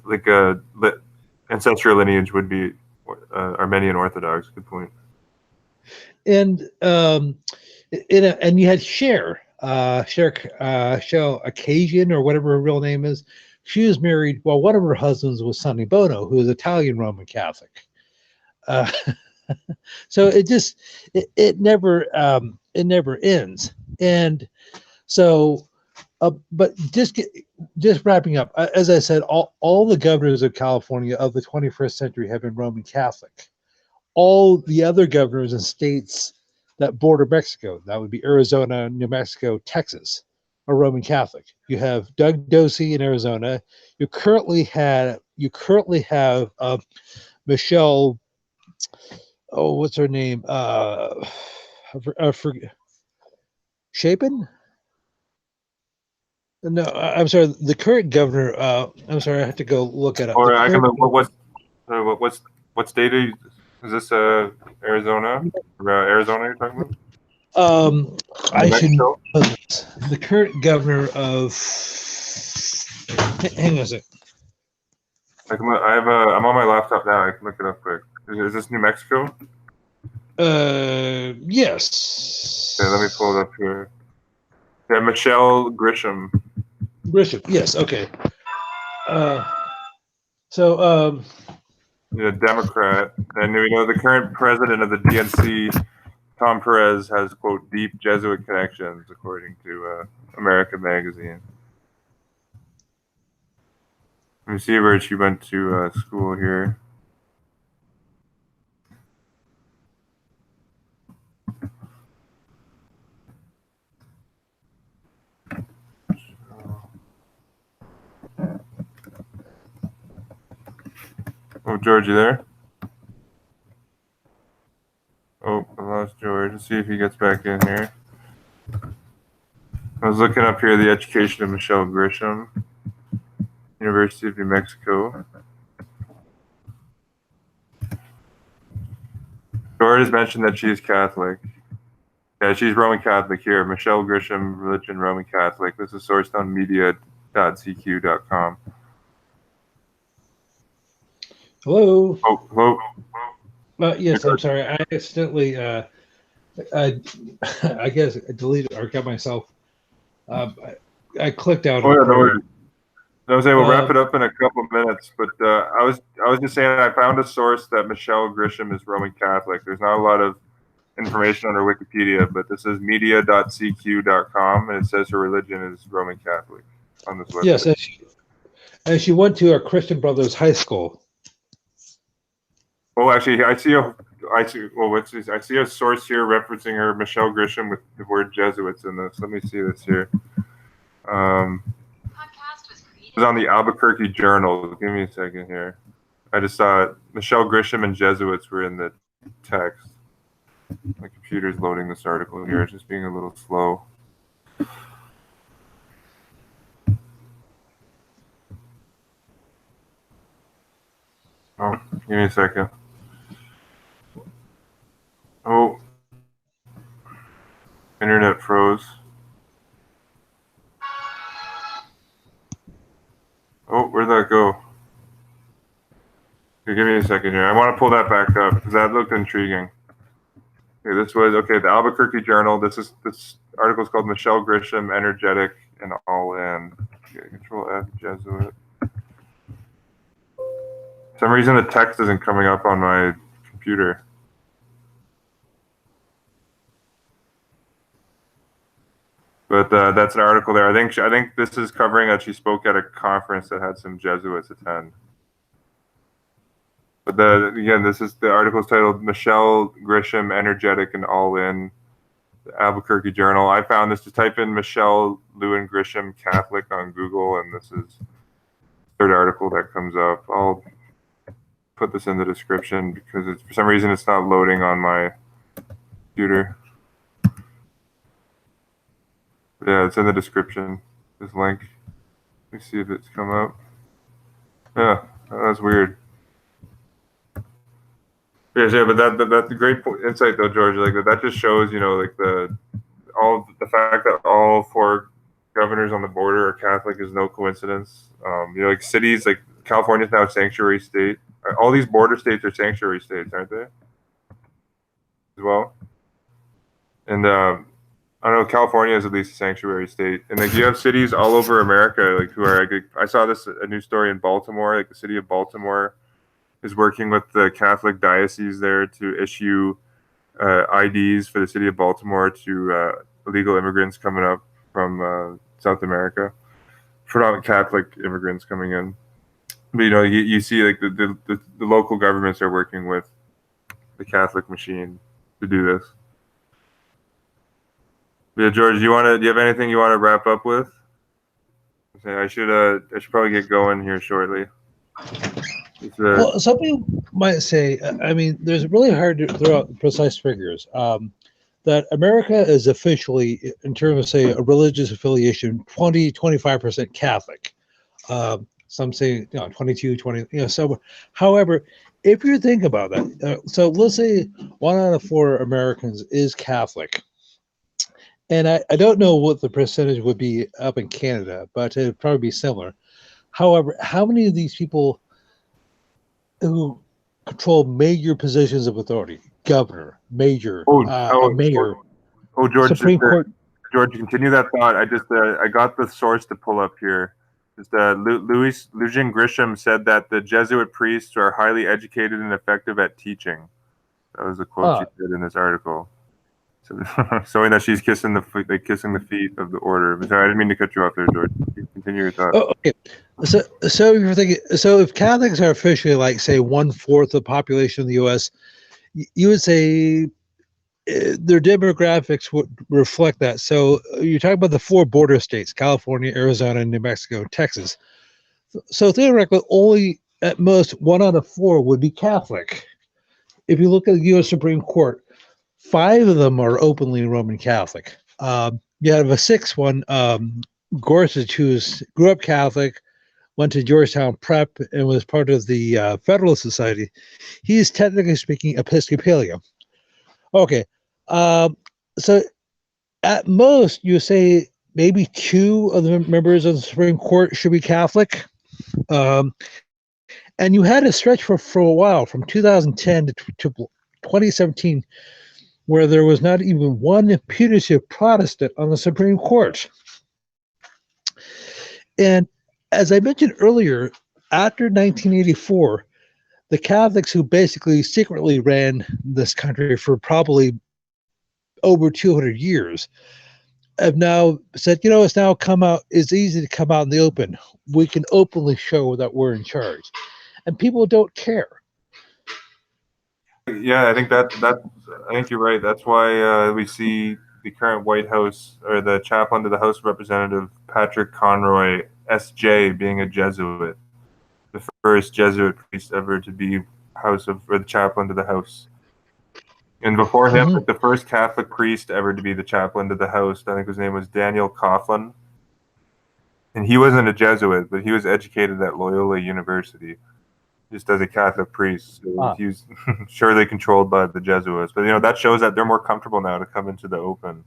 [SPEAKER 1] like ancestral lineage would be Armenian Orthodox. Good point.
[SPEAKER 2] and and you had Cher Occasion or whatever her real name is. She was married. Well, one of her husbands was Sonny Bono, who is Italian Roman Catholic. Uh, so it never ends. And so, but just wrapping up, as I said, all the governors of California of the 21st century have been Roman Catholic. All the other governors and states that border Mexico, that would be Arizona, New Mexico, Texas, are Roman Catholic. You have Doug Ducey in Arizona. You currently have Michelle. Oh, what's her name? Chapin? No, I'm sorry. The current governor. I'm sorry. I have to go look it up.
[SPEAKER 1] Or I can look what state is this? Arizona? Arizona you're talking about?
[SPEAKER 2] I should know this. The current governor of. Hang on a second.
[SPEAKER 1] I'm on my laptop now. I can look it up quick. Is this New Mexico?
[SPEAKER 2] Yes.
[SPEAKER 1] Okay, let me pull it up here. Yeah, Michelle Grisham.
[SPEAKER 2] Grisham. Yes. Okay.
[SPEAKER 1] Democrat, and the current president of the DNC, Tom Perez, has quote deep Jesuit connections, according to America Magazine. Let me see where she went to school here. Oh, George, you there? Oh, I lost George. Let's see if he gets back in here. I was looking up here the education of Michelle Grisham, University of New Mexico. George has mentioned that she's Catholic. Yeah, she's Roman Catholic here. Michelle Grisham, religion Roman Catholic. This is sourced on media.cq.com.
[SPEAKER 2] Hello.
[SPEAKER 1] Oh, hello.
[SPEAKER 2] Yes, I'm sorry. I accidentally, I guess, I deleted or got myself. I clicked out.
[SPEAKER 1] Oh, yeah, no worries. I was saying we'll wrap it up in a couple of minutes, but I was just saying I found a source that Michelle Grisham is Roman Catholic. There's not a lot of information on her Wikipedia, but this is media.cq.com, and it says her religion is Roman Catholic on this website.
[SPEAKER 2] Yes, and she went to a Christian Brothers High School.
[SPEAKER 1] Oh, actually, I see a source here referencing her, Michelle Grisham, with the word Jesuits in this. Let me see this here. Podcast was created was on the Albuquerque Journal. Give me a second here. I just saw it. Michelle Grisham and Jesuits were in the text. My computer's loading this article here. It's just being a little slow. Oh, give me a second. Oh, internet froze. Oh, where'd that go? Okay, give me a second here. I want to pull that back up because that looked intriguing. Okay, this was the Albuquerque Journal. This article is called Michelle Grisham, Energetic and All In. Okay, Control F, Jesuit. For some reason the text isn't coming up on my computer. But that's an article there. I think this is covering that she spoke at a conference that had some Jesuits attend. But this is the article is titled Michelle Grisham, Energetic and All In, the Albuquerque Journal. I found this to type in Michelle Lewin Grisham Catholic on Google, and this is the third article that comes up. I'll put this in the description because for some reason it's not loading on my computer. Yeah, it's in the description. This link. Let me see if it's come up. Yeah, that's weird. Yeah, but that's a great insight though, George. Like that just shows, like the fact that all four governors on the border are Catholic is no coincidence. Like cities like California is now a sanctuary state. All these border states are sanctuary states, aren't they? As well. And I don't know, California is at least a sanctuary state, and like you have cities all over America, like who are. Like, I saw a news story in Baltimore. Like the city of Baltimore is working with the Catholic diocese there to issue IDs for the city of Baltimore to illegal immigrants coming up from South America, for not Catholic immigrants coming in. But you see like the local governments are working with the Catholic machine to do this. Yeah, George, do you have anything you want to wrap up with? I should probably get going here shortly.
[SPEAKER 2] Well, some people might say, I mean, there's really hard to throw out precise figures. That America is officially, in terms of, say, a religious affiliation, 25% Catholic. Some say, 22, 20, so, however, if you think about that, so let's say 1 out of 4 Americans is Catholic. And I don't know what the percentage would be up in Canada, but it'd probably be similar. However, how many of these people who control major positions of authority, governor, mayor, mayor,
[SPEAKER 1] George,
[SPEAKER 2] Supreme Court?
[SPEAKER 1] George, continue that thought. I got the source to pull up here. Lujan Grisham said that the Jesuit priests are highly educated and effective at teaching. That was the quote she said in this article. Showing that she's kissing the feet of the order. Sorry, I didn't mean to cut you off there, George. Continue your thought.
[SPEAKER 2] Oh, okay. So you're thinking, if Catholics are officially like, say, 1/4 of the population of the U.S., you would say their demographics would reflect that. So you're talking about the 4 border states: California, Arizona, New Mexico, Texas. So theoretically, only at most 1 out of 4 would be Catholic. If you look at the U.S. Supreme Court, 5 of them are openly Roman Catholic. You have a 6th one, Gorsuch, who grew up Catholic, went to Georgetown Prep, and was part of the Federalist Society. He is technically speaking Episcopalian. Okay, so at most you say maybe 2 of the members of the Supreme Court should be Catholic. And you had a stretch for a while, from 2010 to 2017, where there was not even one putative Protestant on the Supreme Court. And as I mentioned earlier, after 1984, the Catholics who basically secretly ran this country for probably over 200 years have now said, it's now it's easy to come out in the open. We can openly show that we're in charge. And people don't care.
[SPEAKER 1] Yeah, I think I think you're right. That's why we see the current White House, or the chaplain to the House of Representatives, Patrick Conroy, S.J., being a Jesuit, the first Jesuit priest ever to be the chaplain to the house. And before him, like, the first Catholic priest ever to be the chaplain to the house, I think his name was Daniel Coughlin. And he wasn't a Jesuit, but he was educated at Loyola University, just as a Catholic priest. So he was surely controlled by the Jesuits. But that shows that they're more comfortable now to come into the open.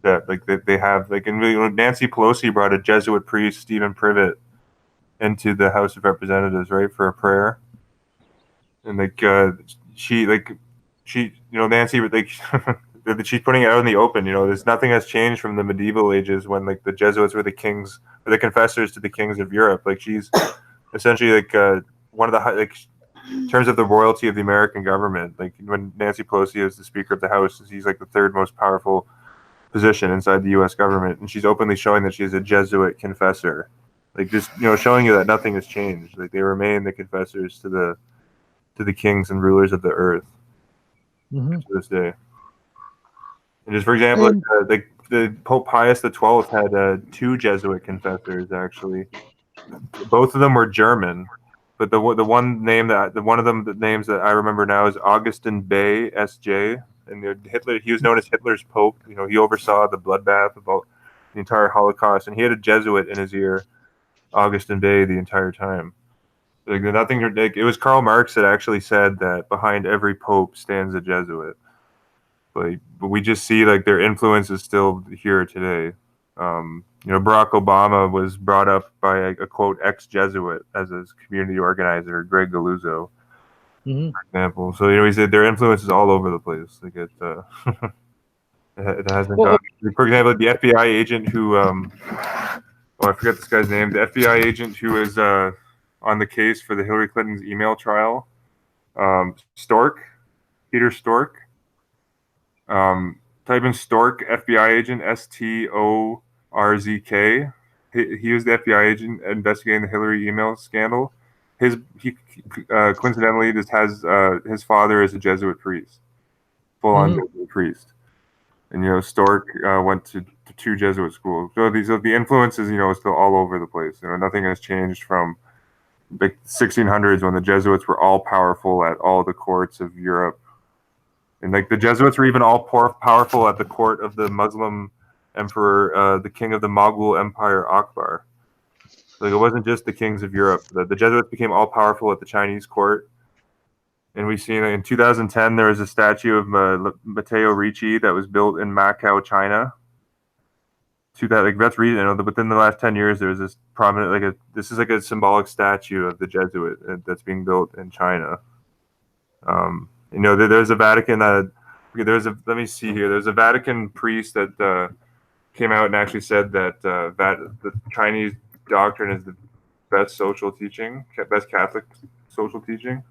[SPEAKER 1] That they have, like, and Nancy Pelosi brought a Jesuit priest, Stephen Privet, into the House of Representatives, right, for a prayer. And Nancy, like, she's putting it out in the open. There's nothing has changed from the medieval ages when, like, the Jesuits were the kings, or the confessors to the kings of Europe. Like, she's essentially, like, one of the like, in terms of the royalty of the American government. Like, when Nancy Pelosi is the Speaker of the House, she's like the third most powerful position inside the U.S. government, and she's openly showing that she's a Jesuit confessor. Like, just showing you that nothing has changed. Like, they remain the confessors to the kings and rulers of the earth to this day. And just for example, the Pope Pius XII had 2 Jesuit confessors, actually. Both of them were German, but the one of them the names that I remember now is Augustin Bay, S.J. And Hitler, he was known as Hitler's Pope. He oversaw the bloodbath about the entire Holocaust, and he had a Jesuit in his ear, Augustin Bay, the entire time. Like, nothing. Like, it was Karl Marx that actually said that behind every pope stands a Jesuit. But we just see, like, their influence is still here today. Barack Obama was brought up by a quote ex-Jesuit as his community organizer, Greg Galuzzo, for example. So he said their influence is all over the place. Like, it hasn't gone. For example, the FBI agent who I forget this guy's name. The FBI agent who is on the case for the Hillary Clinton's email trial, Peter Stork. Type in Stork, FBI agent, STORZK. He was the FBI agent investigating the Hillary email scandal. He coincidentally just has his father is a Jesuit priest, full-on Jesuit priest. And Stork went to 2 Jesuit schools. So the influences, is still all over the place. Nothing has changed from the 1600s when the Jesuits were all powerful at all the courts of Europe. And, like, the Jesuits were even all powerful at the court of the Muslim emperor, the king of the Mughal Empire, Akbar. Like, it wasn't just the kings of Europe. The Jesuits became all powerful at the Chinese court. And we've seen in 2010 there was a statue of Matteo Ricci that was built in Macau, China. That's recent. Within the last 10 years, there's this prominent, this is like a symbolic statue of the Jesuit that's being built in China. There's a Vatican. Let me see here. There's a Vatican priest that came out and actually said that the Chinese doctrine is the best best Catholic social teaching.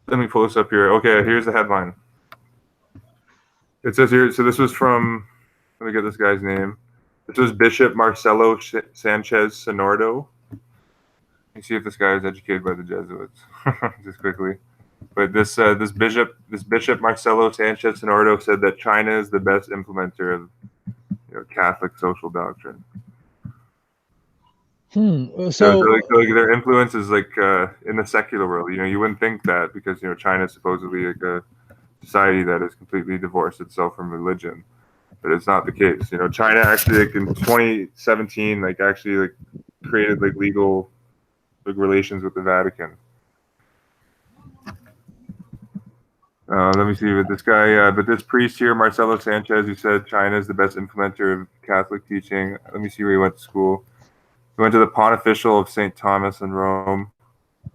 [SPEAKER 1] Let me pull this up here. Okay, here's the headline. It says here. So this was from. Let me get this guy's name. This was Bishop Marcelo Sanchez Sonordo. Let me see if this guy is educated by the Jesuits. Just quickly. But this Bishop Marcelo Sanchez Sonordo said that China is the best implementer of Catholic social doctrine. So their influence is like in the secular world. You wouldn't think that because China is supposedly like a society that has completely divorced itself from religion, but it's not the case. China actually, like, in 2017, actually created legal relations with the Vatican. Let me see with this guy, but this priest here, Marcelo Sanchez, who said China is the best implementer of Catholic teaching. Let me see where he went to school. He went to the Pontifical of St. Thomas in Rome.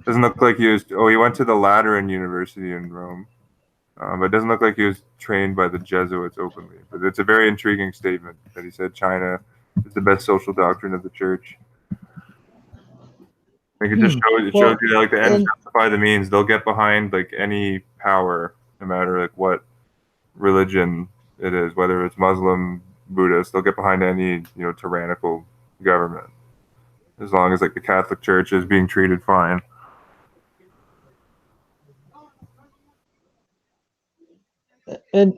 [SPEAKER 1] Doesn't look like he was. Oh, he went to the Lateran University in Rome, but it doesn't look like he was trained by the Jesuits openly. But it's a very intriguing statement that he said China is the best social doctrine of the Church. It just shows you that, the ends justify the means. They'll get behind any power, no matter what religion it is, whether it's Muslim, Buddhist. They'll get behind any tyrannical government, as long as the Catholic Church is being treated fine.
[SPEAKER 2] And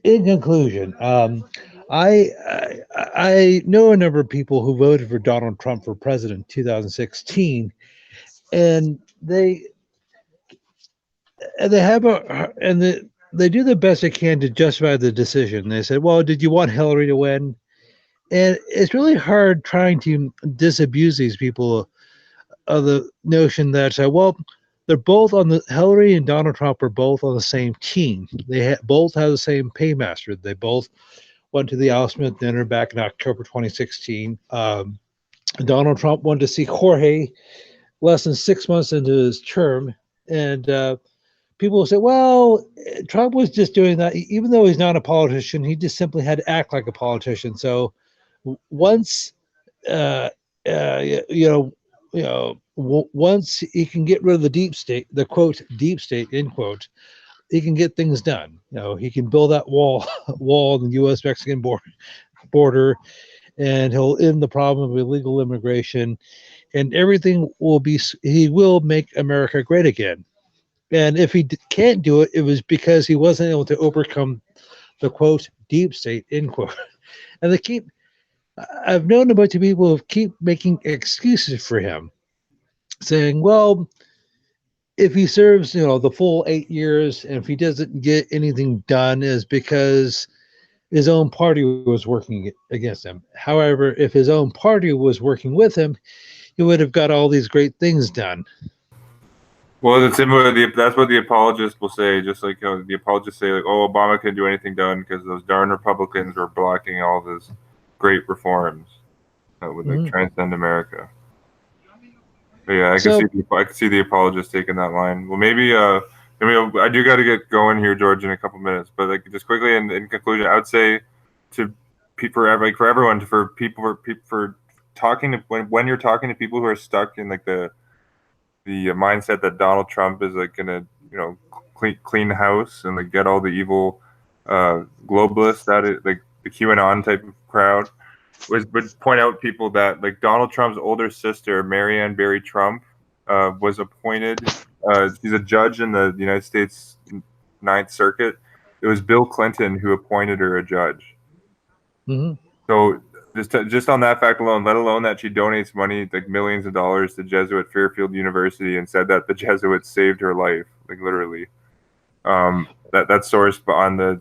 [SPEAKER 2] in conclusion, I know a number of people who voted for Donald Trump for president in 2016, and they have a and they do the best they can to justify the decision. They said, "Well, did you want Hillary to win?" And it's really hard trying to disabuse these people of the notion that, well, they're both on the Hillary and Donald Trump are both on the same team. They both have the same paymaster. They both went to the Al Smith dinner back in October 2016. Donald Trump went to see Jorge less than 6 months into his term, and people will say, well, Trump was just doing that. Even though he's not a politician, he just simply had to act like a politician. So once, uh, once he can get rid of the deep state, the quote deep state end quote, he can get things done. He can build that wall on the U.S. Mexican border, and he'll end the problem of illegal immigration, and everything will be. He will make America great again. And if he can't do it, it was because he wasn't able to overcome the quote deep state end quote. And I've known a bunch of people who keep making excuses for him, saying, well, if he serves, the full 8 years, and if he doesn't get anything done, is because his own party was working against him. However, if his own party was working with him, he would have got all these great things done.
[SPEAKER 1] Well, that's what the apologists will say. Just like the apologists say, like, "Oh, Obama couldn't do anything done because those darn Republicans were blocking all of his great reforms that would transcend America." But yeah, I can see the apologists taking that line. Well, maybe I do got to get going here, George, in a couple minutes. But like, just quickly in conclusion, I would say for everyone, for talking to when you're talking to people who are stuck in like the mindset that Donald Trump is like gonna clean house and like get all the evil globalists like the QAnon type of crowd would point out people that like Donald Trump's older sister Marianne Barry Trump was appointed. She's a judge in the United States Ninth Circuit. It was Bill Clinton who appointed her a judge.
[SPEAKER 2] Mm-hmm.
[SPEAKER 1] So just on that fact alone, let alone that she donates money, like millions of dollars, to Jesuit Fairfield University, and said that the Jesuits saved her life, like literally. That's sourced on the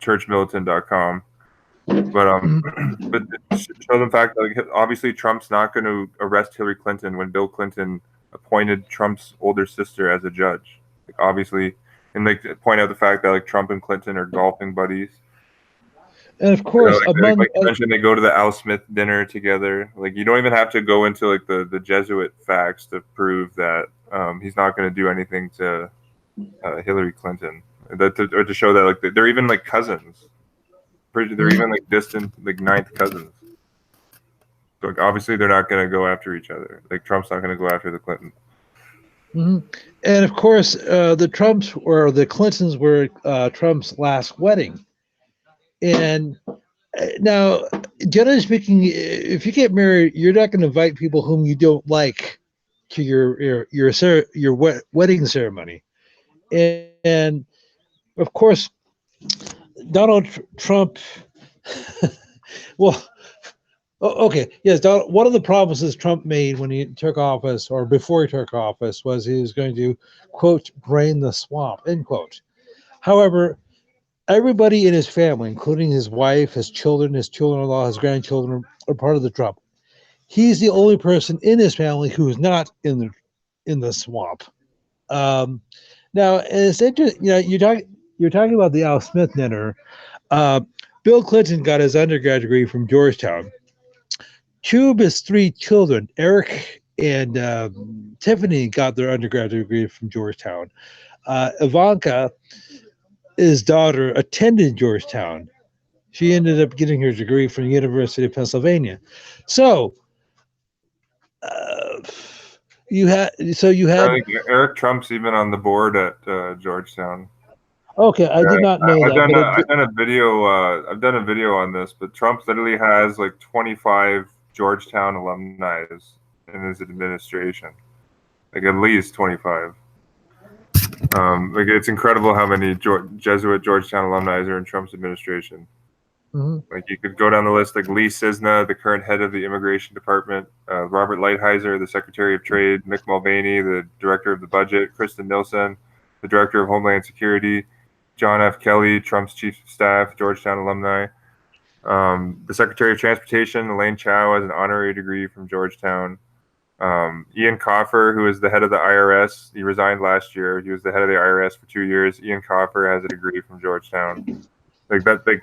[SPEAKER 1] churchmilitant.com. But show the fact that like, obviously Trump's not going to arrest Hillary Clinton when Bill Clinton appointed Trump's older sister as a judge. Like obviously, and like point out the fact that like Trump and Clinton are golfing buddies.
[SPEAKER 2] And of course,
[SPEAKER 1] like you mentioned, they go to the Al Smith dinner together. Like you don't even have to go into like the Jesuit facts to prove that he's not going to do anything to Hillary Clinton, or to show that like they're even like cousins. They're even like distant, like ninth cousins. So like, obviously, they're not going to go after each other. Like Trump's not going to go after the Clintons.
[SPEAKER 2] Mm-hmm. And of course, the Trumps or the Clintons were Trump's last wedding. And now, generally speaking, if you get married, you're not going to invite people whom you don't like to your wedding ceremony. And of course, Donald Trump. Well, okay, yes. One of the promises Trump made when he took office, or before he took office, was he was going to quote drain the swamp end quote. However, everybody in his family, including his wife, his children-in-law, his grandchildren, are part of the Trump. He's the only person in his family who is not in the swamp. Now, it's interesting. You're talking about the Al Smith dinner. Bill Clinton got his undergrad degree from Georgetown. Two of his three children, Eric and Tiffany, got their undergrad degree from Georgetown. Ivanka, his daughter, attended Georgetown. She ended up getting her degree from the University of Pennsylvania. So you had
[SPEAKER 1] Eric Trump's even on the board at Georgetown.
[SPEAKER 2] Okay, I did not know
[SPEAKER 1] I've
[SPEAKER 2] that.
[SPEAKER 1] done a video. I've done a video on this, but Trump literally has like 25 Georgetown alumni in his administration, like at least 25. Like it's incredible how many Jesuit Georgetown alumni are in Trump's administration. Like you could go down the list, like Lee Cisna, the current head of the Immigration Department, Robert Lighthizer, the Secretary of Trade, Mick Mulvaney, the Director of the Budget, Kristen Nielsen, the Director of Homeland Security, John F. Kelly, Trump's Chief of Staff, Georgetown alumni, the Secretary of Transportation, Elaine Chao, has an honorary degree from Georgetown. Ian Coffer, who is the head of the IRS, he resigned last year. He was the head of the IRS for 2 years. Ian Coffer has a degree from Georgetown. Like that, like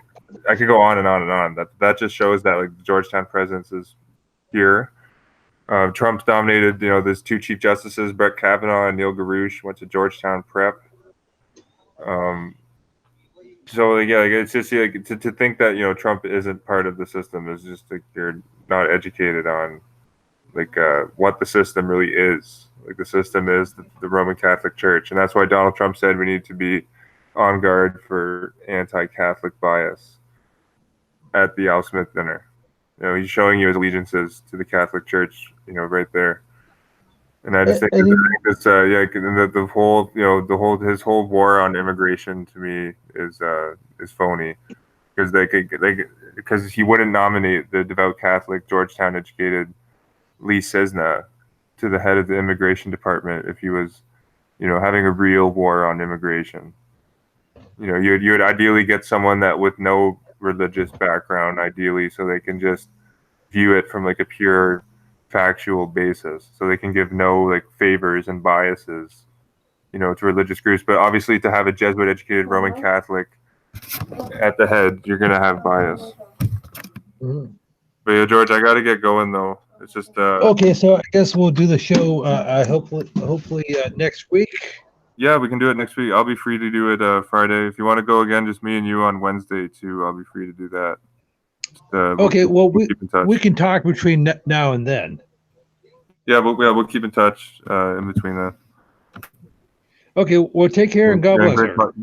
[SPEAKER 1] I could go on and on and on. That just shows that like the Georgetown presence is here. Trump nominated, there's 2 chief justices, Brett Kavanaugh and Neil Garouche, went to Georgetown Prep. So like, yeah, like it's just like to think that Trump isn't part of the system is just like you're not educated on like what the system really is. Like the system is the Roman Catholic Church, and that's why Donald Trump said we need to be on guard for anti-Catholic bias at the Al Smith dinner. He's showing you his allegiances to the Catholic Church, right there. And I just think this, the whole his whole war on immigration to me is phony, because he wouldn't nominate the devout Catholic Georgetown educated Lee Cisna to the head of the immigration department if he was, having a real war on immigration. You would ideally get someone that with no religious background, ideally, so they can just view it from like a pure factual basis, so they can give no like favors and biases, to religious groups. But obviously, to have a Jesuit educated Roman Catholic at the head, you're gonna have bias. But yeah, George, I gotta get going though. It's just
[SPEAKER 2] okay. So I guess we'll do the show. Hopefully next week.
[SPEAKER 1] Yeah, we can do it next week. I'll be free to do it Friday. If you want to go again, just me and you on Wednesday too. I'll be free to do that.
[SPEAKER 2] Okay. We'll keep in touch. We can talk between now and then.
[SPEAKER 1] Yeah, we'll keep in touch in between that.
[SPEAKER 2] Okay. Well, take care and God bless her.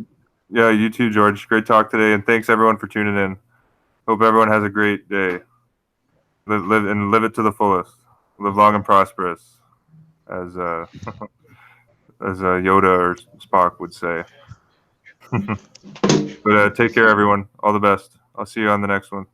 [SPEAKER 1] Yeah, you too, George. Great talk today, and thanks everyone for tuning in. Hope everyone has a great day. Live it to the fullest. Live long and prosperous, as as Yoda or Spock would say. But take care, everyone. All the best. I'll see you on the next one.